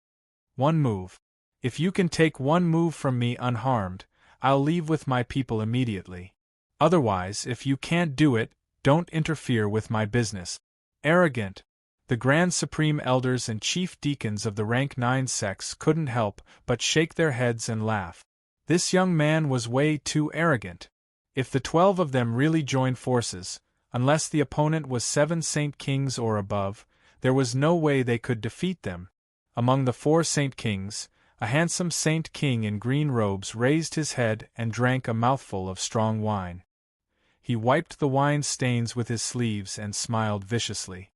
"One move. If you can take one move from me unharmed, I'll leave with my people immediately. Otherwise, if you can't do it, don't interfere with my business." Arrogant! The Grand Supreme Elders and Chief Deacons of the rank 9 sects couldn't help but shake their heads and laugh. This young man was way too arrogant. If the 12 of them really joined forces, unless the opponent was 7 Saint Kings or above, there was no way they could defeat them. Among the 4 Saint Kings, a handsome Saint King in green robes raised his head and drank a mouthful of strong wine. He wiped the wine stains with his sleeves and smiled viciously.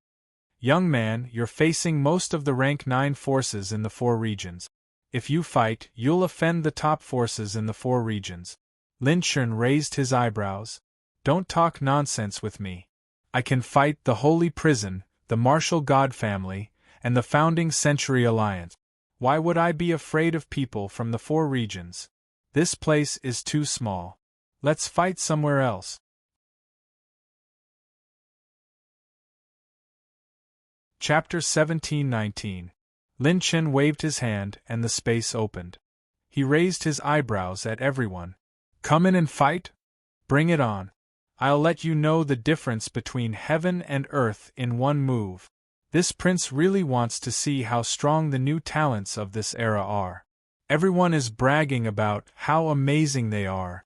"Young man, you're facing most of the rank 9 forces in the 4 regions. If you fight, you'll offend the top forces in the 4 regions." Lin Chen raised his eyebrows. "Don't talk nonsense with me. I can fight the Holy Prison, the Martial God Family, and the Founding Century Alliance. Why would I be afraid of people from the 4 regions? This place is too small. Let's fight somewhere else. Chapter 17-19. Lin Chen waved his hand and the space opened. He raised his eyebrows at everyone. Come in and fight? Bring it on. I'll let you know the difference between heaven and earth in one move. This prince really wants to see how strong the new talents of this era are. Everyone is bragging about how amazing they are.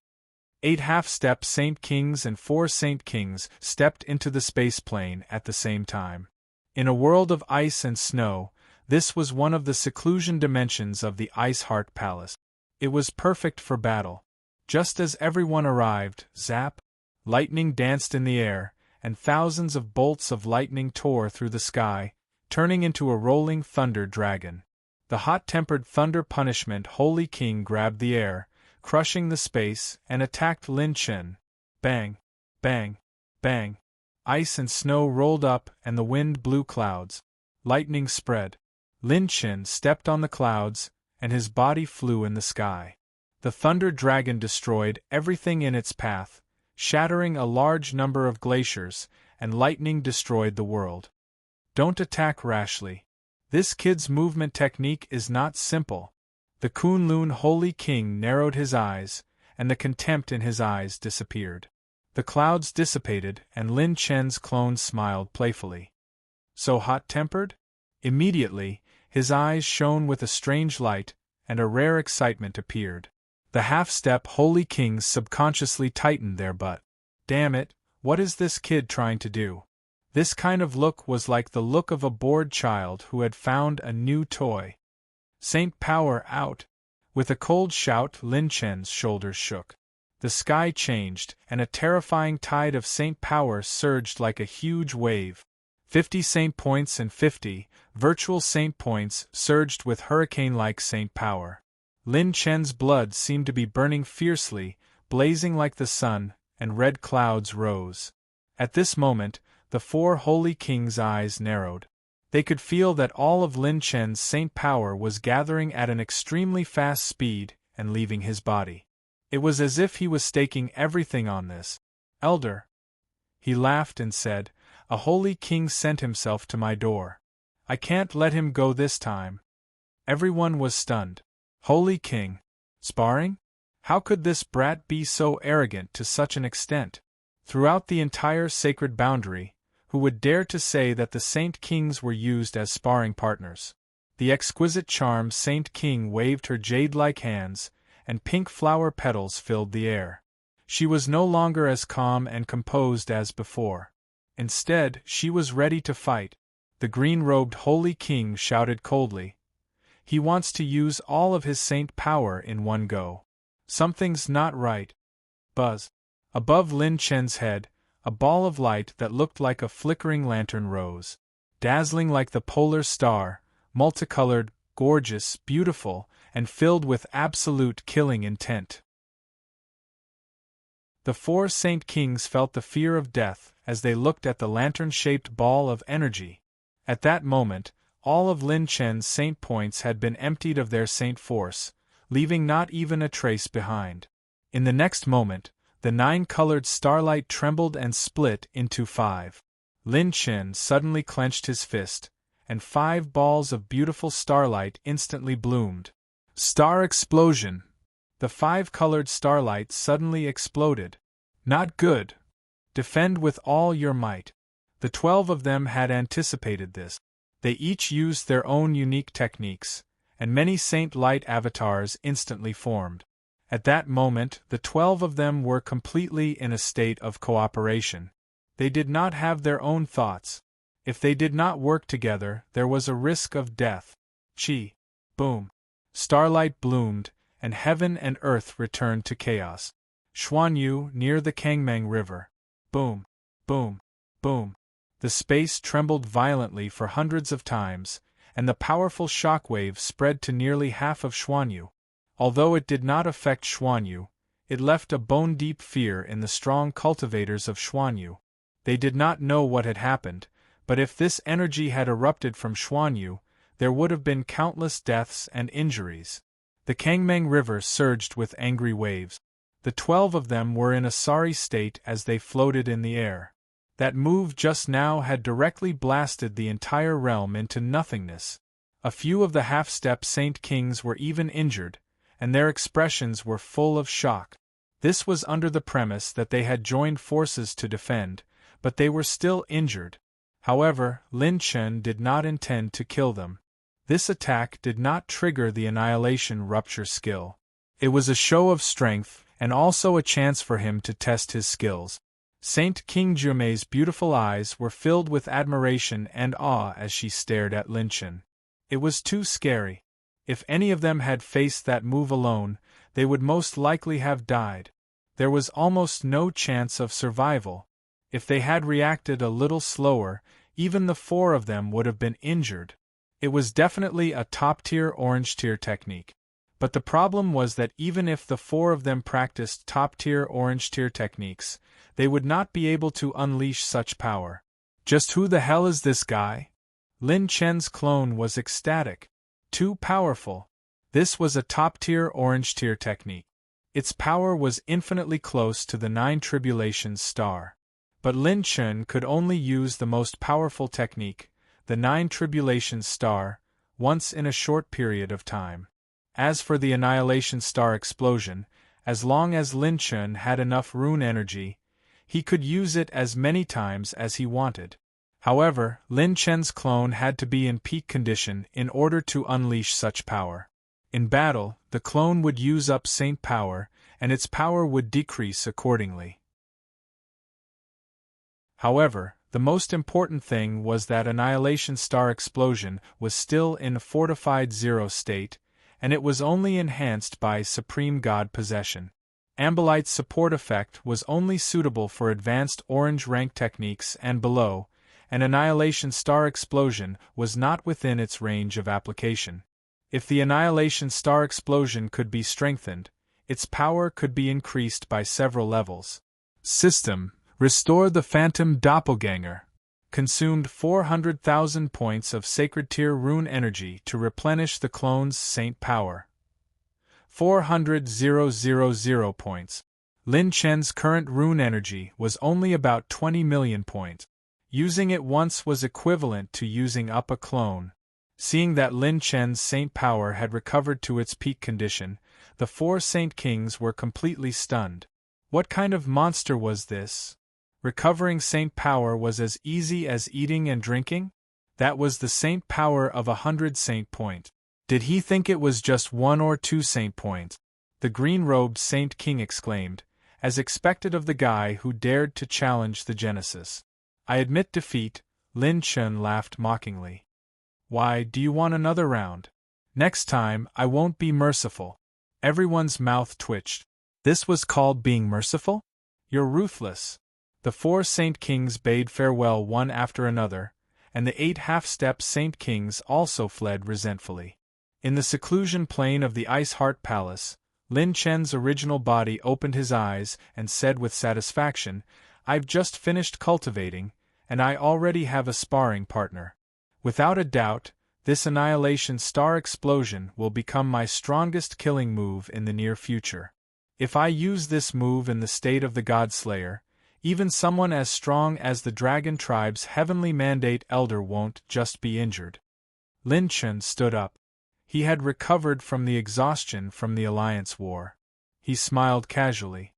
8 half-step Saint Kings and 4 Saint Kings stepped into the space plane at the same time. In a world of ice and snow, this was one of the seclusion dimensions of the Ice Heart Palace. It was perfect for battle. Just as everyone arrived, zap! Lightning danced in the air, and thousands of bolts of lightning tore through the sky, turning into a rolling thunder dragon. The hot-tempered thunder punishment Holy King grabbed the air, crushing the space, and attacked Lin Chen. Bang! Bang! Bang! Ice and snow rolled up and the wind blew clouds. Lightning spread. Lin Chen stepped on the clouds, and his body flew in the sky. The thunder dragon destroyed everything in its path, shattering a large number of glaciers, and lightning destroyed the world. Don't attack rashly. This kid's movement technique is not simple. The Kunlun Holy King narrowed his eyes, and the contempt in his eyes disappeared. The clouds dissipated, and Lin Chen's clone smiled playfully. So hot-tempered? Immediately, his eyes shone with a strange light, and a rare excitement appeared. The half-step Holy Kings subconsciously tightened their butt. Damn it, what is this kid trying to do? This kind of look was like the look of a bored child who had found a new toy. Saint Power out! With a cold shout, Lin Chen's shoulders shook. The sky changed, and a terrifying tide of Saint Power surged like a huge wave. 50 Saint Points and 50 virtual Saint Points surged with hurricane-like Saint Power. Lin Chen's blood seemed to be burning fiercely, blazing like the sun, and red clouds rose. At this moment, the 4 Holy Kings' eyes narrowed. They could feel that all of Lin Chen's Saint Power was gathering at an extremely fast speed and leaving his body. It was as if he was staking everything on this. Elder. He laughed and said, "A Holy King sent himself to my door. I can't let him go this time." Everyone was stunned. Holy King. Sparring? How could this brat be so arrogant to such an extent? Throughout the entire sacred boundary, who would dare to say that the Saint Kings were used as sparring partners? The exquisite charm Saint King waved her jade-like hands, and pink flower petals filled the air. She was no longer as calm and composed as before. Instead, she was ready to fight. The green-robed Holy King shouted coldly. He wants to use all of his Saint Power in one go. Something's not right. Buzz. Above Lin Chen's head, a ball of light that looked like a flickering lantern rose. Dazzling like the polar star, multicolored, gorgeous, beautiful, and filled with absolute killing intent. The 4 Saint Kings felt the fear of death as they looked at the lantern-shaped ball of energy. At that moment, all of Lin Chen's Saint Points had been emptied of their Saint Force, leaving not even a trace behind. In the next moment, the 9-colored starlight trembled and split into 5. Lin Chen suddenly clenched his fist, and 5 balls of beautiful starlight instantly bloomed. Star explosion! The 5-colored starlight suddenly exploded. Not good! Defend with all your might. The 12 of them had anticipated this. They each used their own unique techniques, and many Saint Light avatars instantly formed. At that moment, the 12 of them were completely in a state of cooperation. They did not have their own thoughts. If they did not work together, there was a risk of death. Chi. Boom. Starlight bloomed, and heaven and earth returned to chaos. Xuanyu, near the Kangmang River. Boom. Boom. Boom. The space trembled violently for hundreds of times, and the powerful shockwave spread to nearly half of Xuanyu. Although it did not affect Xuanyu, it left a bone-deep fear in the strong cultivators of Xuanyu. They did not know what had happened, but if this energy had erupted from Xuanyu, there would have been countless deaths and injuries. The Kangmeng River surged with angry waves. The 12 of them were in a sorry state as they floated in the air. That move just now had directly blasted the entire realm into nothingness. A few of the half-step Saint Kings were even injured, and their expressions were full of shock. This was under the premise that they had joined forces to defend, but they were still injured. However, Lin Chen did not intend to kill them. This attack did not trigger the annihilation rupture skill. It was a show of strength, and also a chance for him to test his skills. Saint King Jumei's beautiful eyes were filled with admiration and awe as she stared at Lin Chen. It was too scary. If any of them had faced that move alone, they would most likely have died. There was almost no chance of survival. If they had reacted a little slower, even the 4 of them would have been injured. It was definitely a top-tier orange-tier technique. But the problem was that even if the 4 of them practiced top-tier orange-tier techniques, they would not be able to unleash such power. Just who the hell is this guy? Lin Chen's clone was ecstatic. Too powerful. This was a top-tier orange-tier technique. Its power was infinitely close to the 9 Tribulations star. But Lin Chen could only use the most powerful technique, the 9 Tribulations star, once in a short period of time. As for the Annihilation Star explosion, as long as Lin Chen had enough rune energy, he could use it as many times as he wanted. However, Lin Chen's clone had to be in peak condition in order to unleash such power. In battle, the clone would use up Saint power, and its power would decrease accordingly. However, the most important thing was that Annihilation Star explosion was still in a fortified 0 state, and it was only enhanced by Supreme God possession. Ambilite's support effect was only suitable for advanced orange rank techniques and below, and Annihilation Star explosion was not within its range of application. If the Annihilation Star explosion could be strengthened, its power could be increased by several levels. System: Restore the Phantom Doppelganger. Consumed 400,000 points of Sacred Tier rune energy to replenish the clone's Saint power. 400,000 points. Lin Chen's current rune energy was only about 20 million points. Using it once was equivalent to using up a clone. Seeing that Lin Chen's Saint power had recovered to its peak condition, the 4 Saint Kings were completely stunned. What kind of monster was this? Recovering Saint power was as easy as eating and drinking? That was the Saint power of 100 Saint points. Did he think it was just 1 or 2 Saint points? The green-robed Saint King exclaimed, as expected of the guy who dared to challenge the Genesis. I admit defeat, Lin Chen laughed mockingly. Why, do you want another round? Next time, I won't be merciful. Everyone's mouth twitched. This was called being merciful? You're ruthless. The 4 Saint Kings bade farewell one after another, and the 8 half-step Saint Kings also fled resentfully. In the seclusion plane of the Ice Heart Palace, Lin Chen's original body opened his eyes and said with satisfaction, I've just finished cultivating, and I already have a sparring partner. Without a doubt, this Annihilation Star explosion will become my strongest killing move in the near future. If I use this move in the state of the Godslayer, even someone as strong as the Dragon Tribe's Heavenly Mandate Elder won't just be injured. Lin Chen stood up. He had recovered from the exhaustion from the Alliance War. He smiled casually.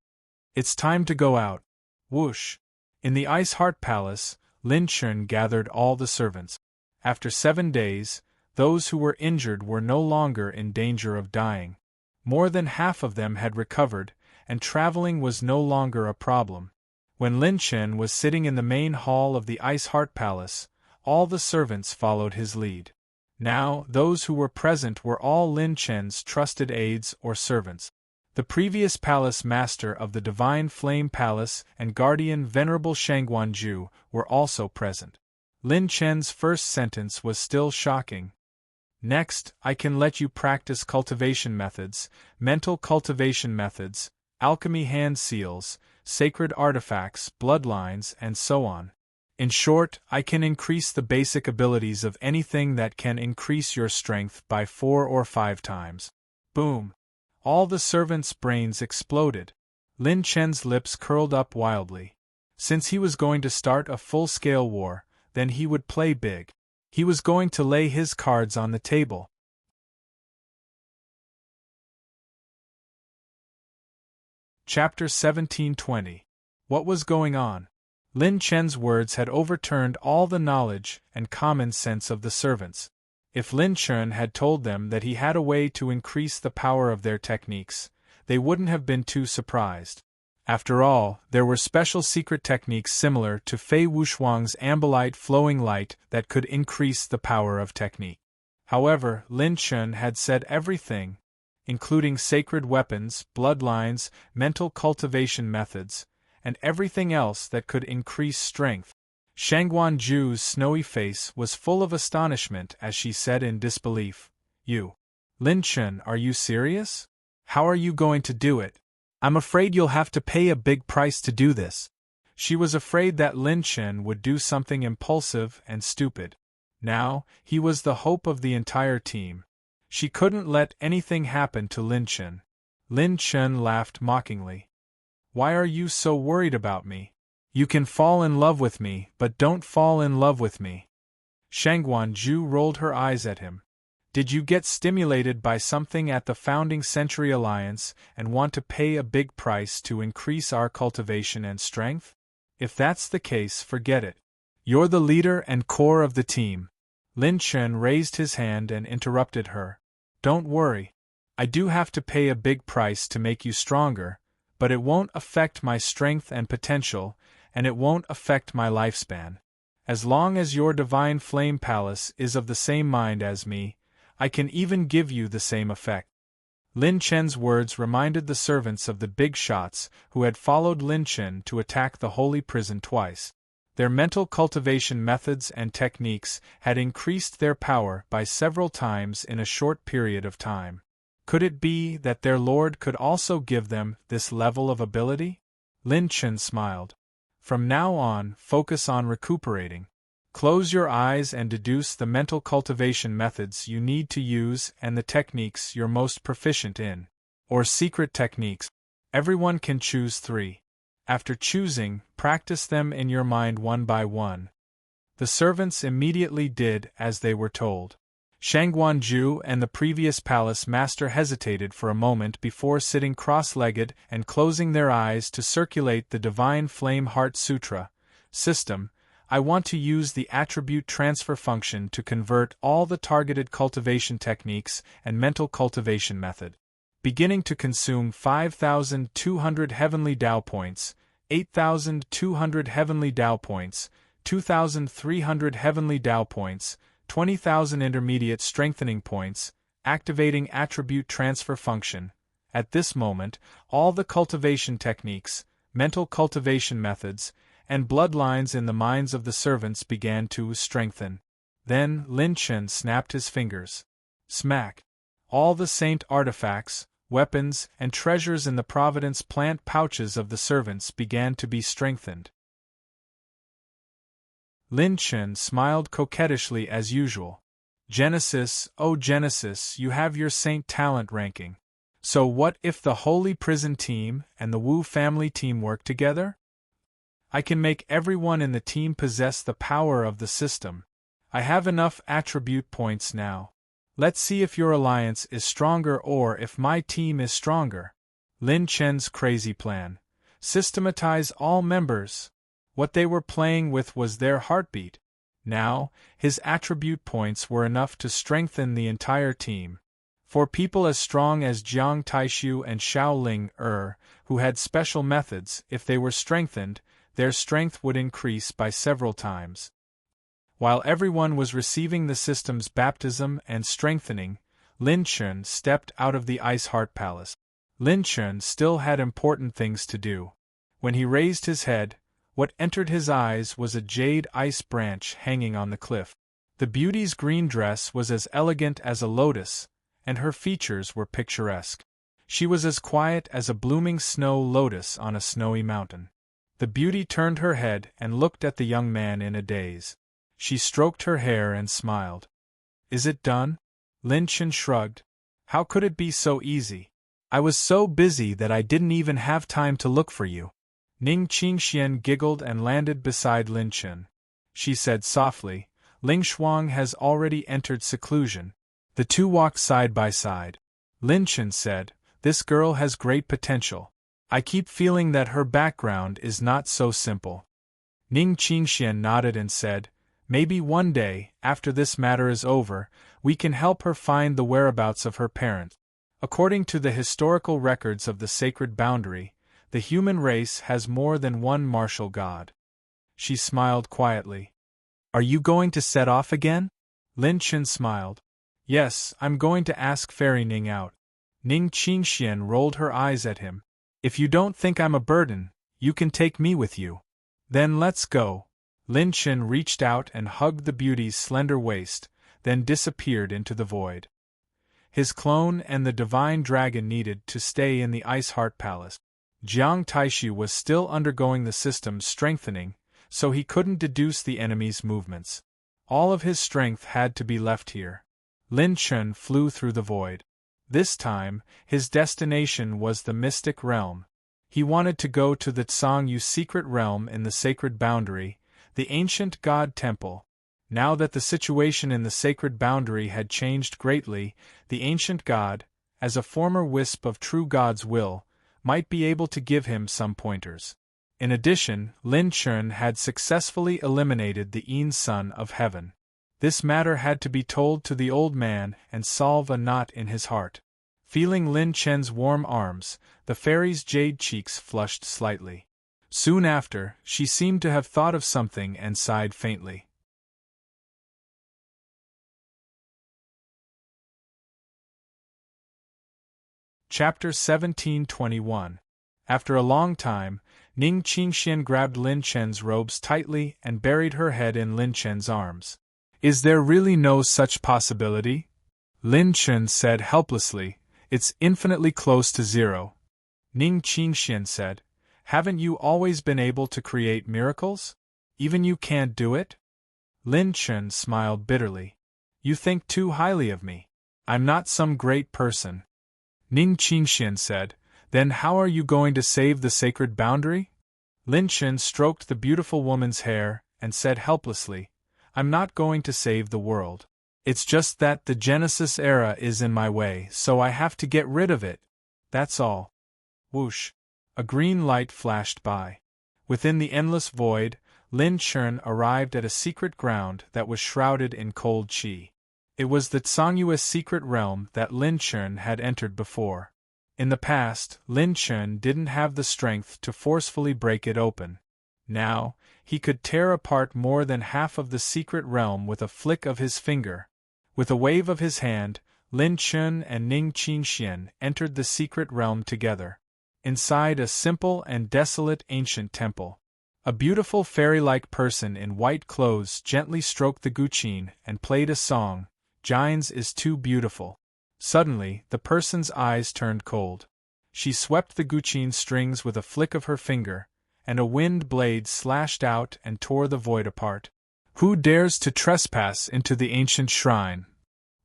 It's time to go out. Whoosh. In the Ice Heart Palace, Lin Chen gathered all the servants. After 7 days, those who were injured were no longer in danger of dying. More than half of them had recovered, and traveling was no longer a problem. When Lin Chen was sitting in the main hall of the Ice Heart Palace, all the servants followed his lead. Now, those who were present were all Lin Chen's trusted aides or servants. The previous palace master of the Divine Flame Palace and guardian Venerable Shangguanju were also present. Lin Chen's first sentence was still shocking. Next, I can let you practice cultivation methods, mental cultivation methods, alchemy hand seals, sacred artifacts, bloodlines, and so on. In short, I can increase the basic abilities of anything that can increase your strength by 4 or 5 times. Boom! All the servants' brains exploded. Lin Chen's lips curled up wildly. Since he was going to start a full-scale war, then he would play big. He was going to lay his cards on the table. Chapter 1720. What was going on? Lin Chen's words had overturned all the knowledge and common sense of the servants. If Lin Chen had told them that he had a way to increase the power of their techniques, they wouldn't have been too surprised. After all, there were special secret techniques similar to Fei Wushuang's ambolite flowing light that could increase the power of technique. However, Lin Chen had said everything, including sacred weapons, bloodlines, mental cultivation methods, and everything else that could increase strength. Shangguan Zhu's snowy face was full of astonishment as she said in disbelief, "You, Lin Chen, are you serious? How are you going to do it? I'm afraid you'll have to pay a big price to do this." She was afraid that Lin Chen would do something impulsive and stupid. Now, he was the hope of the entire team. She couldn't let anything happen to Lin Chen. Lin Chen laughed mockingly. "Why are you so worried about me? You can fall in love with me, but don't fall in love with me." Shangguan Zhu rolled her eyes at him. "Did you get stimulated by something at the Founding Century Alliance and want to pay a big price to increase our cultivation and strength? If that's the case, forget it. You're the leader and core of the team." Lin Chen raised his hand and interrupted her. "Don't worry. I do have to pay a big price to make you stronger, but it won't affect my strength and potential, and it won't affect my lifespan. As long as your divine flame palace is of the same mind as me, I can even give you the same effect." Lin Chen's words reminded the servants of the big shots who had followed Lin Chen to attack the holy prison twice. Their mental cultivation methods and techniques had increased their power by several times in a short period of time. Could it be that their lord could also give them this level of ability? Lin Chen smiled. "From now on, focus on recuperating. Close your eyes and deduce the mental cultivation methods you need to use and the techniques you're most proficient in. Or secret techniques. Everyone can choose 3. After choosing, practice them in your mind one by one." The servants immediately did as they were told. Shangguan Zhu and the previous palace master hesitated for a moment before sitting cross-legged and closing their eyes to circulate the Divine Flame Heart Sutra. "System, I want to use the attribute transfer function to convert all the targeted cultivation techniques and mental cultivation method. Beginning to consume 5,200 heavenly Tao points, 8,200 heavenly Tao points, 2,300 heavenly Tao points, 20,000 intermediate strengthening points, activating attribute transfer function." At this moment, all the cultivation techniques, mental cultivation methods, and bloodlines in the minds of the servants began to strengthen. Then Lin Chen snapped his fingers. Smack! All the saint artifacts, weapons, and treasures in the Providence plant pouches of the servants began to be strengthened. Lin Chen smiled coquettishly as usual. "Genesis, oh Genesis, you have your saint talent ranking. So what if the Holy Prison team and the Wu family team work together? I can make everyone in the team possess the power of the system. I have enough attribute points now. Let's see if your alliance is stronger or if my team is stronger." Lin Chen's crazy plan. Systematize all members. What they were playing with was their heartbeat. Now, his attribute points were enough to strengthen the entire team. For people as strong as Jiang Taishu and Xiaoling who had special methods, if they were strengthened, their strength would increase by several times. While everyone was receiving the system's baptism and strengthening, Lin Chen stepped out of the Ice Heart Palace. Lin Chen still had important things to do. When he raised his head, what entered his eyes was a jade ice branch hanging on the cliff. The beauty's green dress was as elegant as a lotus, and her features were picturesque. She was as quiet as a blooming snow lotus on a snowy mountain. The beauty turned her head and looked at the young man in a daze. She stroked her hair and smiled. Is it done? Lin Chen shrugged. How could it be so easy? I was so busy that I didn't even have time to look for you. Ning Qingxian giggled and landed beside Lin Chen. She said softly, Ling Shuang has already entered seclusion. The two walked side by side. Lin Chen said, this girl has great potential. I keep feeling that her background is not so simple. Ning Qingxian nodded and said, maybe one day, after this matter is over, we can help her find the whereabouts of her parent. According to the historical records of the sacred boundary, the human race has more than one martial god. She smiled quietly. Are you going to set off again? Lin Chen smiled. Yes, I'm going to ask Fairy Ning out. Ning Qingxian rolled her eyes at him. If you don't think I'm a burden, you can take me with you. Then let's go. Lin Chen reached out and hugged the beauty's slender waist, then disappeared into the void. His clone and the divine dragon needed to stay in the Ice Heart Palace. Jiang Taishi was still undergoing the system's strengthening, so he couldn't deduce the enemy's movements. All of his strength had to be left here. Lin Chen flew through the void. This time, his destination was the mystic realm. He wanted to go to the Tsangyu secret realm in the sacred boundary, the ancient god temple. Now that the situation in the sacred boundary had changed greatly, the ancient god, as a former wisp of true god's will, might be able to give him some pointers. In addition, Lin Chen had successfully eliminated the Yin Son of Heaven. This matter had to be told to the old man and solve a knot in his heart. Feeling Lin Chen's warm arms, the fairy's jade cheeks flushed slightly. Soon after, she seemed to have thought of something and sighed faintly. Chapter 1721. After a long time, Ning Qingxian grabbed Lin Chen's robes tightly and buried her head in Lin Chen's arms. Is there really no such possibility? Lin Chen said helplessly, it's infinitely close to zero. Ning Qingxian said, haven't you always been able to create miracles? Even you can't do it? Lin Chen smiled bitterly. You think too highly of me. I'm not some great person. Ning Qingxian said, then how are you going to save the sacred boundary? Lin Chen stroked the beautiful woman's hair and said helplessly, I'm not going to save the world. It's just that the Genesis era is in my way, so I have to get rid of it. That's all. Whoosh! A green light flashed by. Within the endless void, Lin Chen arrived at a secret ground that was shrouded in cold qi. It was the Tsangyu secret realm that Lin Chen had entered before. In the past, Lin Chen didn't have the strength to forcefully break it open. Now, he could tear apart more than half of the secret realm with a flick of his finger. With a wave of his hand, Lin Chen and Ning Qingxian entered the secret realm together. Inside a simple and desolate ancient temple, a beautiful fairy-like person in white clothes gently stroked the guqin and played a song, Jian's is too beautiful. Suddenly, the person's eyes turned cold. She swept the guqin strings with a flick of her finger, and a wind blade slashed out and tore the void apart. Who dares to trespass into the ancient shrine?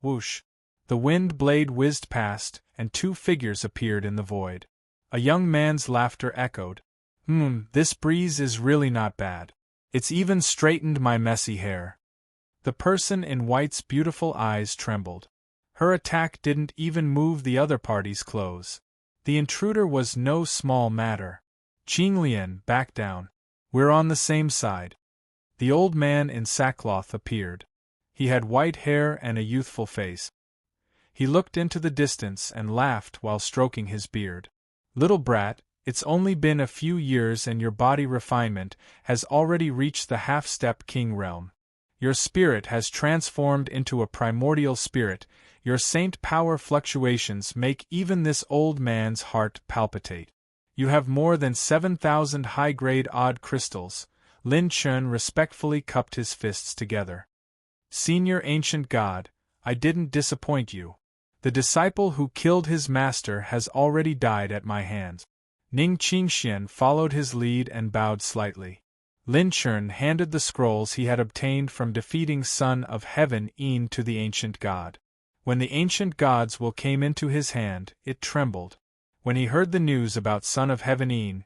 Whoosh! The wind blade whizzed past, and two figures appeared in the void. A young man's laughter echoed. This breeze is really not bad. It's even straightened my messy hair. The person in white's beautiful eyes trembled. Her attack didn't even move the other party's clothes. The intruder was no small matter. Qinglian, back down. We're on the same side. The old man in sackcloth appeared. He had white hair and a youthful face. He looked into the distance and laughed while stroking his beard. Little brat, it's only been a few years and your body refinement has already reached the half-step king realm. Your spirit has transformed into a primordial spirit. Your saint power fluctuations make even this old man's heart palpitate. You have more than 7,000 high-grade odd crystals. Lin Chen respectfully cupped his fists together. Senior ancient god, I didn't disappoint you. The disciple who killed his master has already died at my hands. Ning Qingxian followed his lead and bowed slightly. Lin Chen handed the scrolls he had obtained from defeating Son of Heaven Yin to the ancient god. When the ancient god's will came into his hand, it trembled. When he heard the news about Son of Heaven Yin,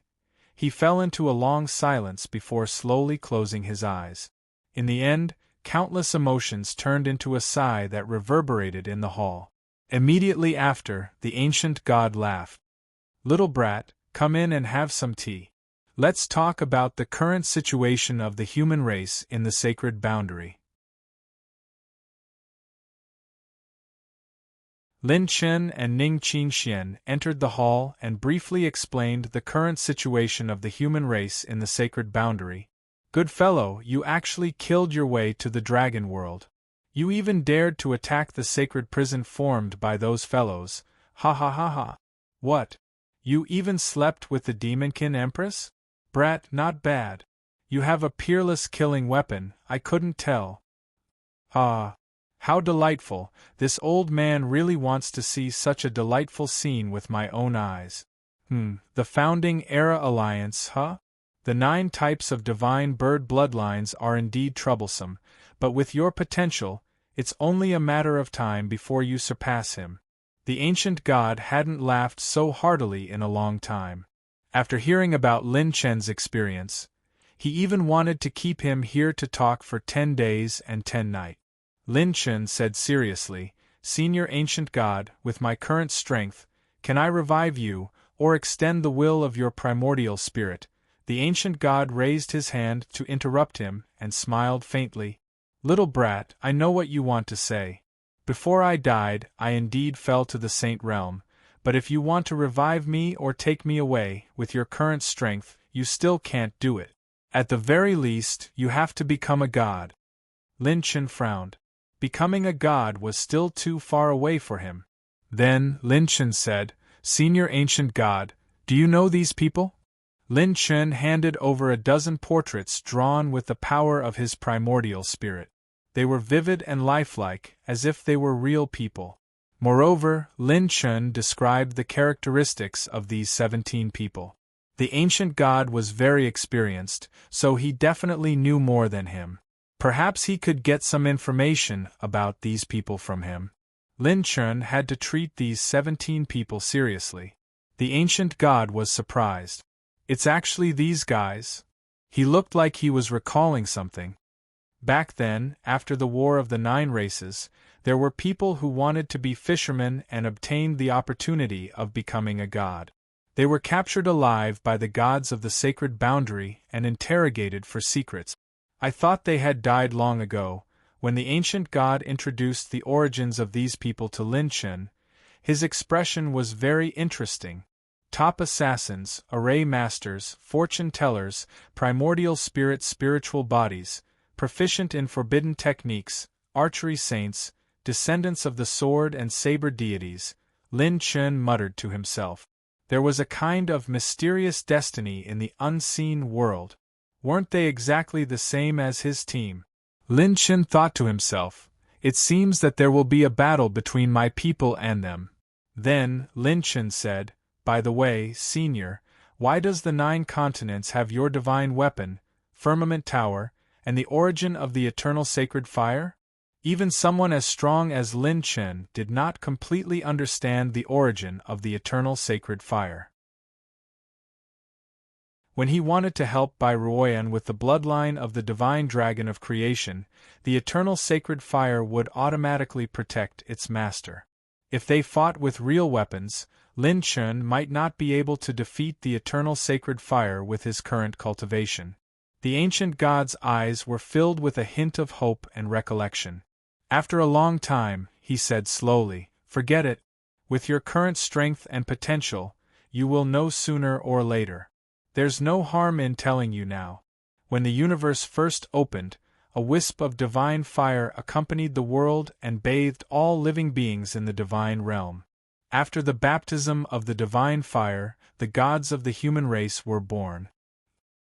he fell into a long silence before slowly closing his eyes. In the end, countless emotions turned into a sigh that reverberated in the hall. Immediately after, the ancient god laughed. "Little brat, come in and have some tea. Let's talk about the current situation of the human race in the sacred boundary." Lin Chen and Ning Qingxian entered the hall and briefly explained the current situation of the human race in the sacred boundary. "Good fellow, you actually killed your way to the dragon world. You even dared to attack the sacred prison formed by those fellows, ha ha ha ha. What? You even slept with the Demonkin Empress? Brat, not bad. You have a peerless killing weapon, I couldn't tell. Ah. How delightful, this old man really wants to see such a delightful scene with my own eyes. The Founding Era Alliance, huh? The 9 types of divine bird bloodlines are indeed troublesome, but with your potential, it's only a matter of time before you surpass him." The ancient god hadn't laughed so heartily in a long time. After hearing about Lin Chen's experience, he even wanted to keep him here to talk for 10 days and 10 nights. Lin Chen said seriously, "Senior ancient god, with my current strength, can I revive you, or extend the will of your primordial spirit?" The ancient god raised his hand to interrupt him and smiled faintly. "Little brat, I know what you want to say. Before I died, I indeed fell to the saint realm, but if you want to revive me or take me away, with your current strength, you still can't do it. At the very least, you have to become a god." Lin Chen frowned. Becoming a god was still too far away for him. Then, Lin Chen said, "Senior ancient god, do you know these people?" Lin Chen handed over a dozen portraits drawn with the power of his primordial spirit. They were vivid and lifelike, as if they were real people. Moreover, Lin Chen described the characteristics of these 17 people. The ancient god was very experienced, so he definitely knew more than him. Perhaps he could get some information about these people from him. Lin Chen had to treat these 17 people seriously. The ancient god was surprised. "It's actually these guys?" He looked like he was recalling something. Back then, after the War of the 9 Races, there were people who wanted to be fishermen and obtained the opportunity of becoming a god. They were captured alive by the gods of the sacred boundary and interrogated for secrets. "I thought they had died long ago." When the ancient god introduced the origins of these people to Lin Chen, his expression was very interesting. Top assassins, array masters, fortune tellers, primordial spiritual bodies, proficient in forbidden techniques, archery saints, descendants of the sword and saber deities, Lin Chen muttered to himself. There was a kind of mysterious destiny in the unseen world. Weren't they exactly the same as his team? Lin Chen thought to himself, "It seems that there will be a battle between my people and them." Then, Lin Chen said, "By the way, Senior, why does the 9 continents have your divine weapon, Firmament Tower, and the origin of the eternal sacred fire?" Even someone as strong as Lin Chen did not completely understand the origin of the eternal sacred fire. When he wanted to help Bai Ruoyan with the bloodline of the divine dragon of creation, the eternal sacred fire would automatically protect its master. If they fought with real weapons, Lin Chen might not be able to defeat the eternal sacred fire with his current cultivation. The ancient god's eyes were filled with a hint of hope and recollection. After a long time, he said slowly, "Forget it. With your current strength and potential, you will know sooner or later. There's no harm in telling you now. When the universe first opened, a wisp of divine fire accompanied the world and bathed all living beings in the divine realm. After the baptism of the divine fire, the gods of the human race were born.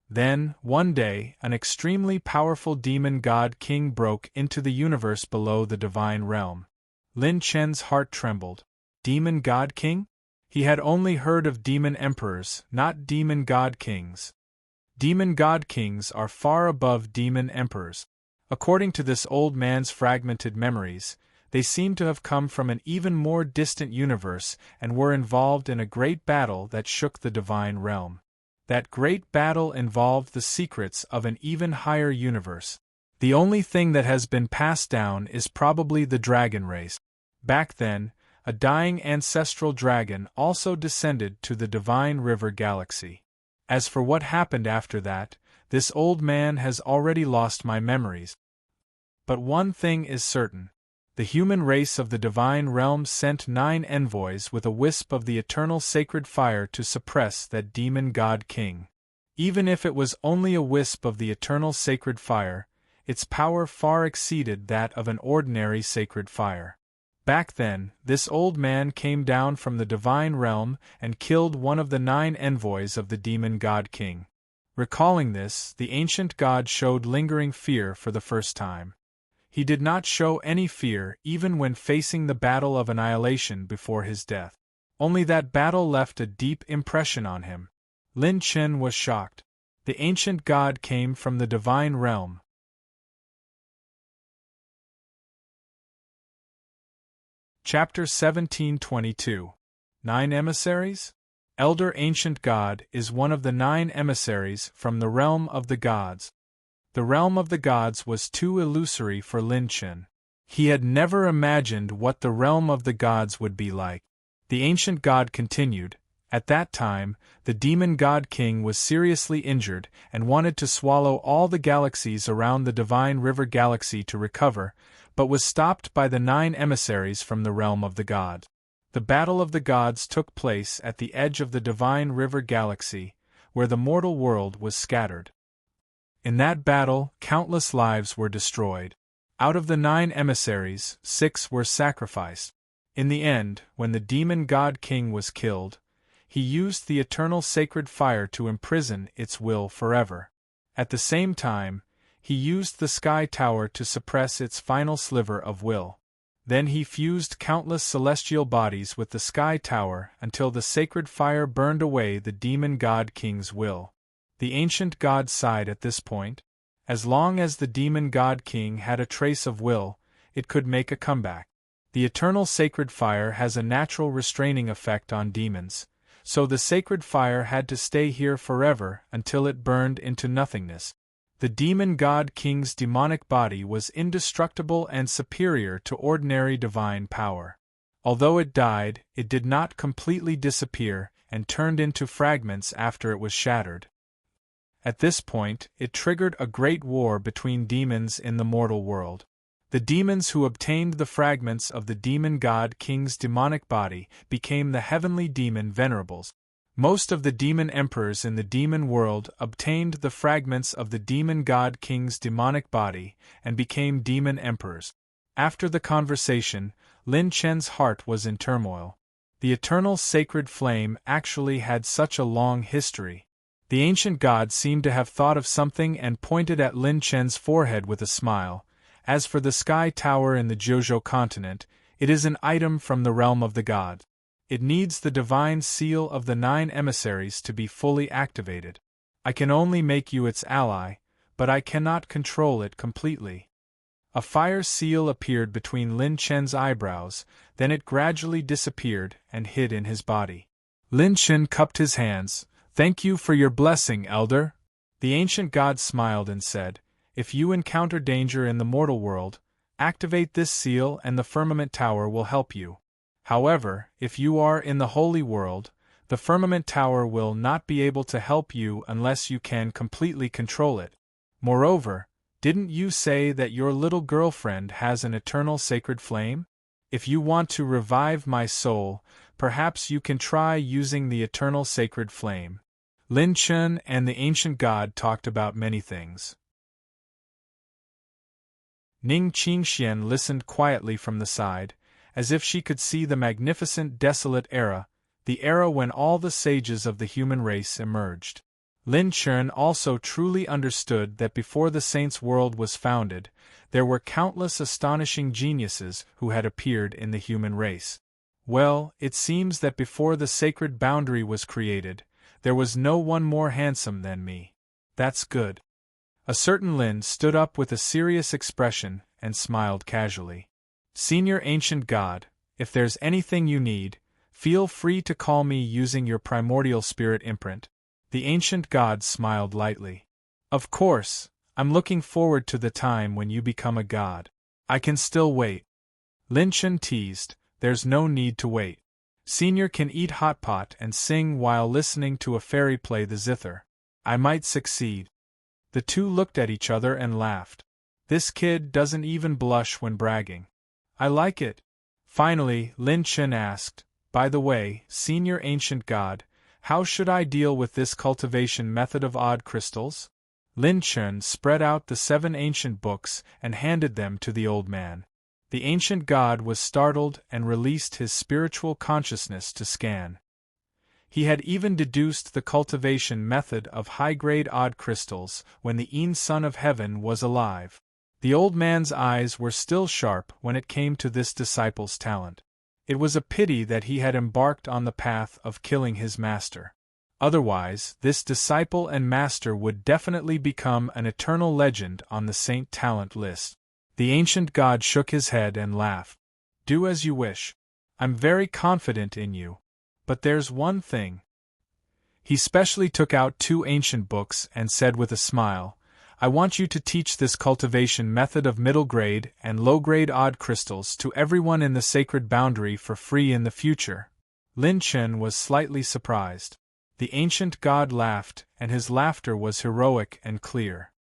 Then, one day, an extremely powerful demon god king broke into the universe below the divine realm." Lin Chen's heart trembled. Demon god king? He had only heard of demon emperors, not demon god kings. Demon god kings are far above demon emperors. According to this old man's fragmented memories, they seem to have come from an even more distant universe and were involved in a great battle that shook the divine realm. That great battle involved the secrets of an even higher universe. The only thing that has been passed down is probably the dragon race. Back then, a dying ancestral dragon also descended to the divine river galaxy. As for what happened after that, this old man has already lost my memories. But one thing is certain. The human race of the divine realm sent 9 envoys with a wisp of the eternal sacred fire to suppress that demon god king. Even if it was only a wisp of the eternal sacred fire, its power far exceeded that of an ordinary sacred fire. Back then, this old man came down from the divine realm and killed one of the 9 envoys of the demon god king. Recalling this, the ancient god showed lingering fear for the first time. He did not show any fear even when facing the battle of annihilation before his death. Only that battle left a deep impression on him. Lin Chen was shocked. The ancient god came from the divine realm. Chapter 1722. 9 Emissaries? Elder Ancient God is one of the 9 emissaries from the realm of the gods. The realm of the gods was too illusory for Lin Chen. He had never imagined what the realm of the gods would be like. The ancient god continued, at that time, the demon god king was seriously injured and wanted to swallow all the galaxies around the divine river galaxy to recover, but was stopped by the 9 emissaries from the realm of the gods. The battle of the gods took place at the edge of the divine river galaxy, where the mortal world was scattered. In that battle, countless lives were destroyed. Out of the 9 emissaries, 6 were sacrificed. In the end, when the demon god king was killed, he used the eternal sacred fire to imprison its will forever. At the same time, he used the sky tower to suppress its final sliver of will. Then he fused countless celestial bodies with the sky tower until the sacred fire burned away the demon god king's will. The ancient god sighed at this point. As long as the demon god king had a trace of will, it could make a comeback. The eternal sacred fire has a natural restraining effect on demons, so the sacred fire had to stay here forever until it burned into nothingness. The demon god king's demonic body was indestructible and superior to ordinary divine power. Although it died, it did not completely disappear and turned into fragments after it was shattered. At this point, it triggered a great war between demons in the mortal world. The demons who obtained the fragments of the demon god king's demonic body became the heavenly demon venerables. Most of the demon emperors in the demon world obtained the fragments of the demon god king's demonic body and became demon emperors. After the conversation, Lin Chen's heart was in turmoil. The eternal sacred flame actually had such a long history. The ancient god seemed to have thought of something and pointed at Lin Chen's forehead with a smile. As for the sky tower in the Jojo continent, it is an item from the realm of the gods. It needs the divine seal of the 9 emissaries to be fully activated. I can only make you its ally, but I cannot control it completely. A fire seal appeared between Lin Chen's eyebrows, then it gradually disappeared and hid in his body. Lin Chen cupped his hands. Thank you for your blessing, Elder. The ancient god smiled and said, if you encounter danger in the mortal world, activate this seal and the firmament tower will help you. However, if you are in the holy world, the firmament tower will not be able to help you unless you can completely control it. Moreover, didn't you say that your little girlfriend has an eternal sacred flame? If you want to revive my soul, perhaps you can try using the eternal sacred flame. Lin Chen and the ancient god talked about many things. Ning Qingxian listened quietly from the side, as if she could see the magnificent desolate era, the era when all the sages of the human race emerged. Lin Chen also truly understood that before the saints' world was founded, there were countless astonishing geniuses who had appeared in the human race. Well, it seems that before the sacred boundary was created, there was no one more handsome than me. That's good. A certain Lin stood up with a serious expression and smiled casually. Senior Ancient God, if there's anything you need, feel free to call me using your primordial spirit imprint. The Ancient God smiled lightly. Of course, I'm looking forward to the time when you become a god. I can still wait. Lin Chen teased, there's no need to wait. Senior can eat hot pot and sing while listening to a fairy play the zither. I might succeed. The two looked at each other and laughed. This kid doesn't even blush when bragging. I like it. Finally, Lin Chen asked, by the way, Senior Ancient God, how should I deal with this cultivation method of odd crystals? Lin Chen spread out the 7 ancient books and handed them to the old man. The ancient god was startled and released his spiritual consciousness to scan. He had even deduced the cultivation method of high-grade odd crystals when the Een Son of Heaven was alive. The old man's eyes were still sharp when it came to this disciple's talent. It was a pity that he had embarked on the path of killing his master. Otherwise, this disciple and master would definitely become an eternal legend on the saint talent list. The ancient god shook his head and laughed. Do as you wish. I'm very confident in you. But there's one thing. He specially took out 2 ancient books and said with a smile, I want you to teach this cultivation method of middle-grade and low-grade odd crystals to everyone in the sacred boundary for free in the future. Lin Chen was slightly surprised. The ancient god laughed, and his laughter was heroic and clear.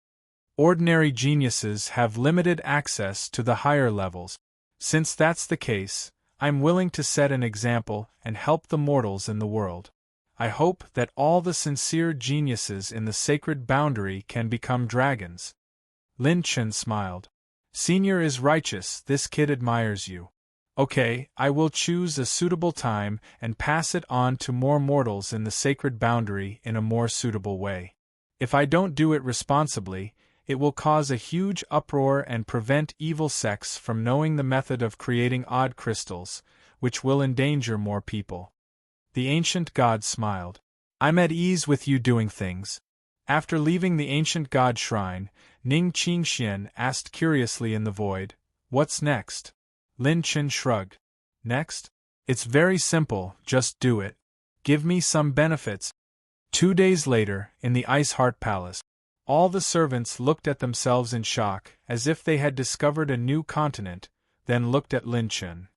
Ordinary geniuses have limited access to the higher levels. Since that's the case, I'm willing to set an example and help the mortals in the world. I hope that all the sincere geniuses in the sacred boundary can become dragons. Lin Chen smiled. Senior is righteous, this kid admires you. Okay, I will choose a suitable time and pass it on to more mortals in the sacred boundary in a more suitable way. If I don't do it responsibly, it will cause a huge uproar and prevent evil sects from knowing the method of creating odd crystals, which will endanger more people. The ancient god smiled. I'm at ease with you doing things. After leaving the ancient god shrine, Ning Qingxian asked curiously in the void, what's next? Lin Chen shrugged. Next? It's very simple, just do it. Give me some benefits. 2 days later, in the Ice Heart Palace, all the servants looked at themselves in shock, as if they had discovered a new continent, then looked at Lin Chen.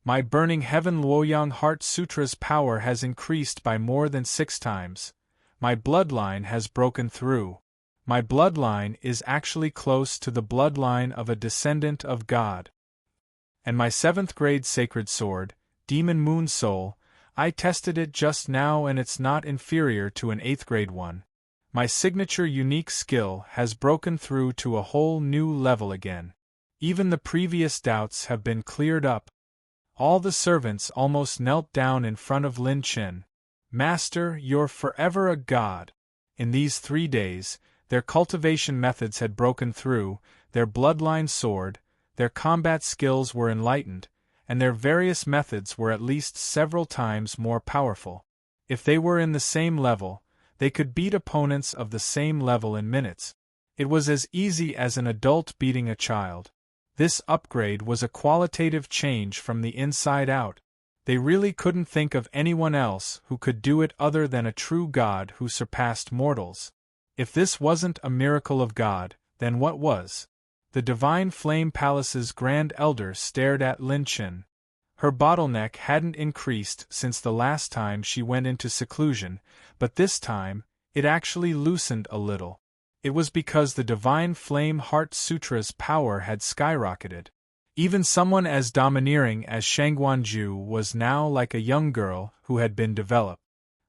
My Burning Heaven Luoyang Heart Sutra's power has increased by more than 6 times. My bloodline has broken through. My bloodline is actually close to the bloodline of a descendant of God. And my 7th grade sacred sword, Demon Moon Soul, I tested it just now and it's not inferior to an 8th grade one. My signature unique skill has broken through to a whole new level again. Even the previous doubts have been cleared up. All the servants almost knelt down in front of Lin Chen. Master, you're forever a god. In these 3 days, their cultivation methods had broken through, their bloodline soared, their combat skills were enlightened, and their various methods were at least several times more powerful. If they were in the same level, they could beat opponents of the same level in minutes. It was as easy as an adult beating a child. This upgrade was a qualitative change from the inside out. They really couldn't think of anyone else who could do it other than a true god who surpassed mortals. If this wasn't a miracle of God, then what was? The Divine Flame Palace's Grand Elder stared at Lin Chen. Her bottleneck hadn't increased since the last time she went into seclusion, but this time, it actually loosened a little. It was because the Divine Flame Heart Sutra's power had skyrocketed. Even someone as domineering as Shangguanju was now like a young girl who had been developed.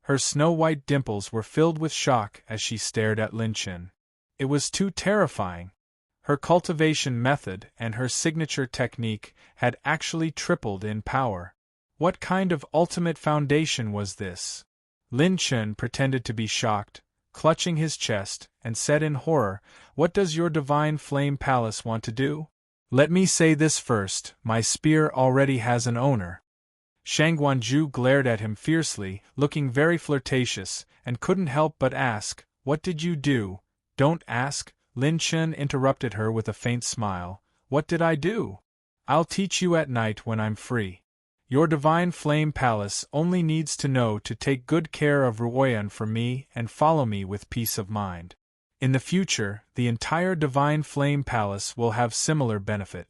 Her snow-white dimples were filled with shock as she stared at Lin Chen. It was too terrifying. Her cultivation method and her signature technique had actually tripled in power. What kind of ultimate foundation was this? Lin Chen pretended to be shocked, clutching his chest, and said in horror, "What does your Divine Flame Palace want to do?" Let me say this first, my spear already has an owner. Shang Guanju glared at him fiercely, looking very flirtatious, and couldn't help but ask, "What did you do?" "Don't ask," Lin Chen interrupted her with a faint smile. "What did I do? I'll teach you at night when I'm free. Your divine flame palace only needs to know to take good care of Ruoyan for me and follow me with peace of mind. In the future, the entire divine flame palace will have similar benefit."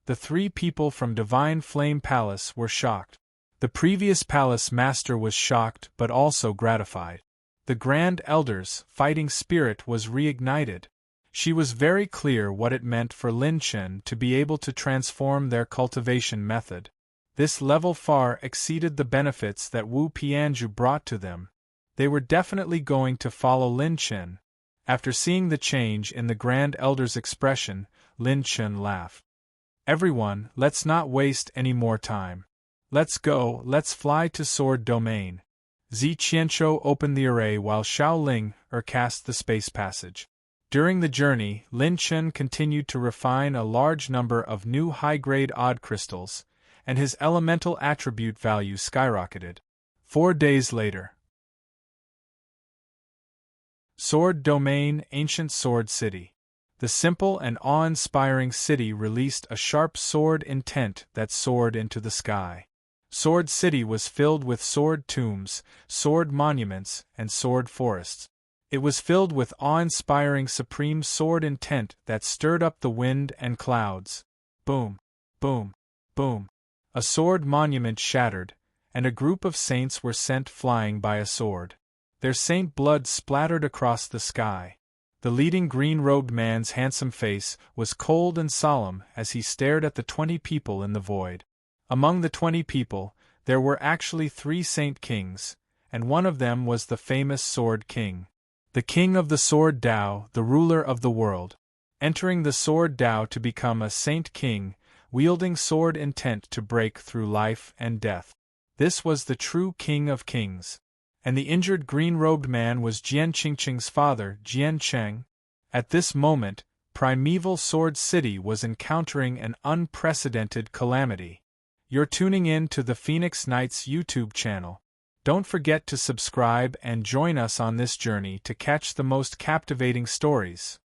The three people from Divine Flame Palace were shocked. The previous palace master was shocked but also gratified. The Grand Elder's fighting spirit was reignited. She was very clear what it meant for Lin Chen to be able to transform their cultivation method. This level far exceeded the benefits that Wu Pianju brought to them. They were definitely going to follow Lin Chen. After seeing the change in the Grand Elder's expression, Lin Chen laughed. "Everyone, let's not waste any more time. Let's go, let's fly to Sword Domain." Zi Qianshou opened the array while Xiao Ling cast the space passage. During the journey, Lin Chen continued to refine a large number of new high-grade odd crystals, and his elemental attribute value skyrocketed. 4 days later. Sword Domain, Ancient Sword City. The simple and awe-inspiring city released a sharp sword intent that soared into the sky. Sword City was filled with sword tombs, sword monuments, and sword forests. It was filled with awe-inspiring supreme sword intent that stirred up the wind and clouds. Boom, boom, boom. A sword monument shattered, and a group of saints were sent flying by a sword. Their saint blood splattered across the sky. The leading green-robed man's handsome face was cold and solemn as he stared at the 20 people in the void. Among the 20 people, there were actually 3 Saint Kings, and one of them was the famous Sword King. The King of the Sword Dao, the ruler of the world. Entering the Sword Dao to become a Saint King, wielding sword intent to break through life and death. This was the true King of Kings. And the injured green-robed man was Jian Qingqing's father, Jian Cheng. At this moment, Primeval Sword City was encountering an unprecedented calamity. You're tuning in to the Phoenix Knights YouTube channel. Don't forget to subscribe and join us on this journey to catch the most captivating stories.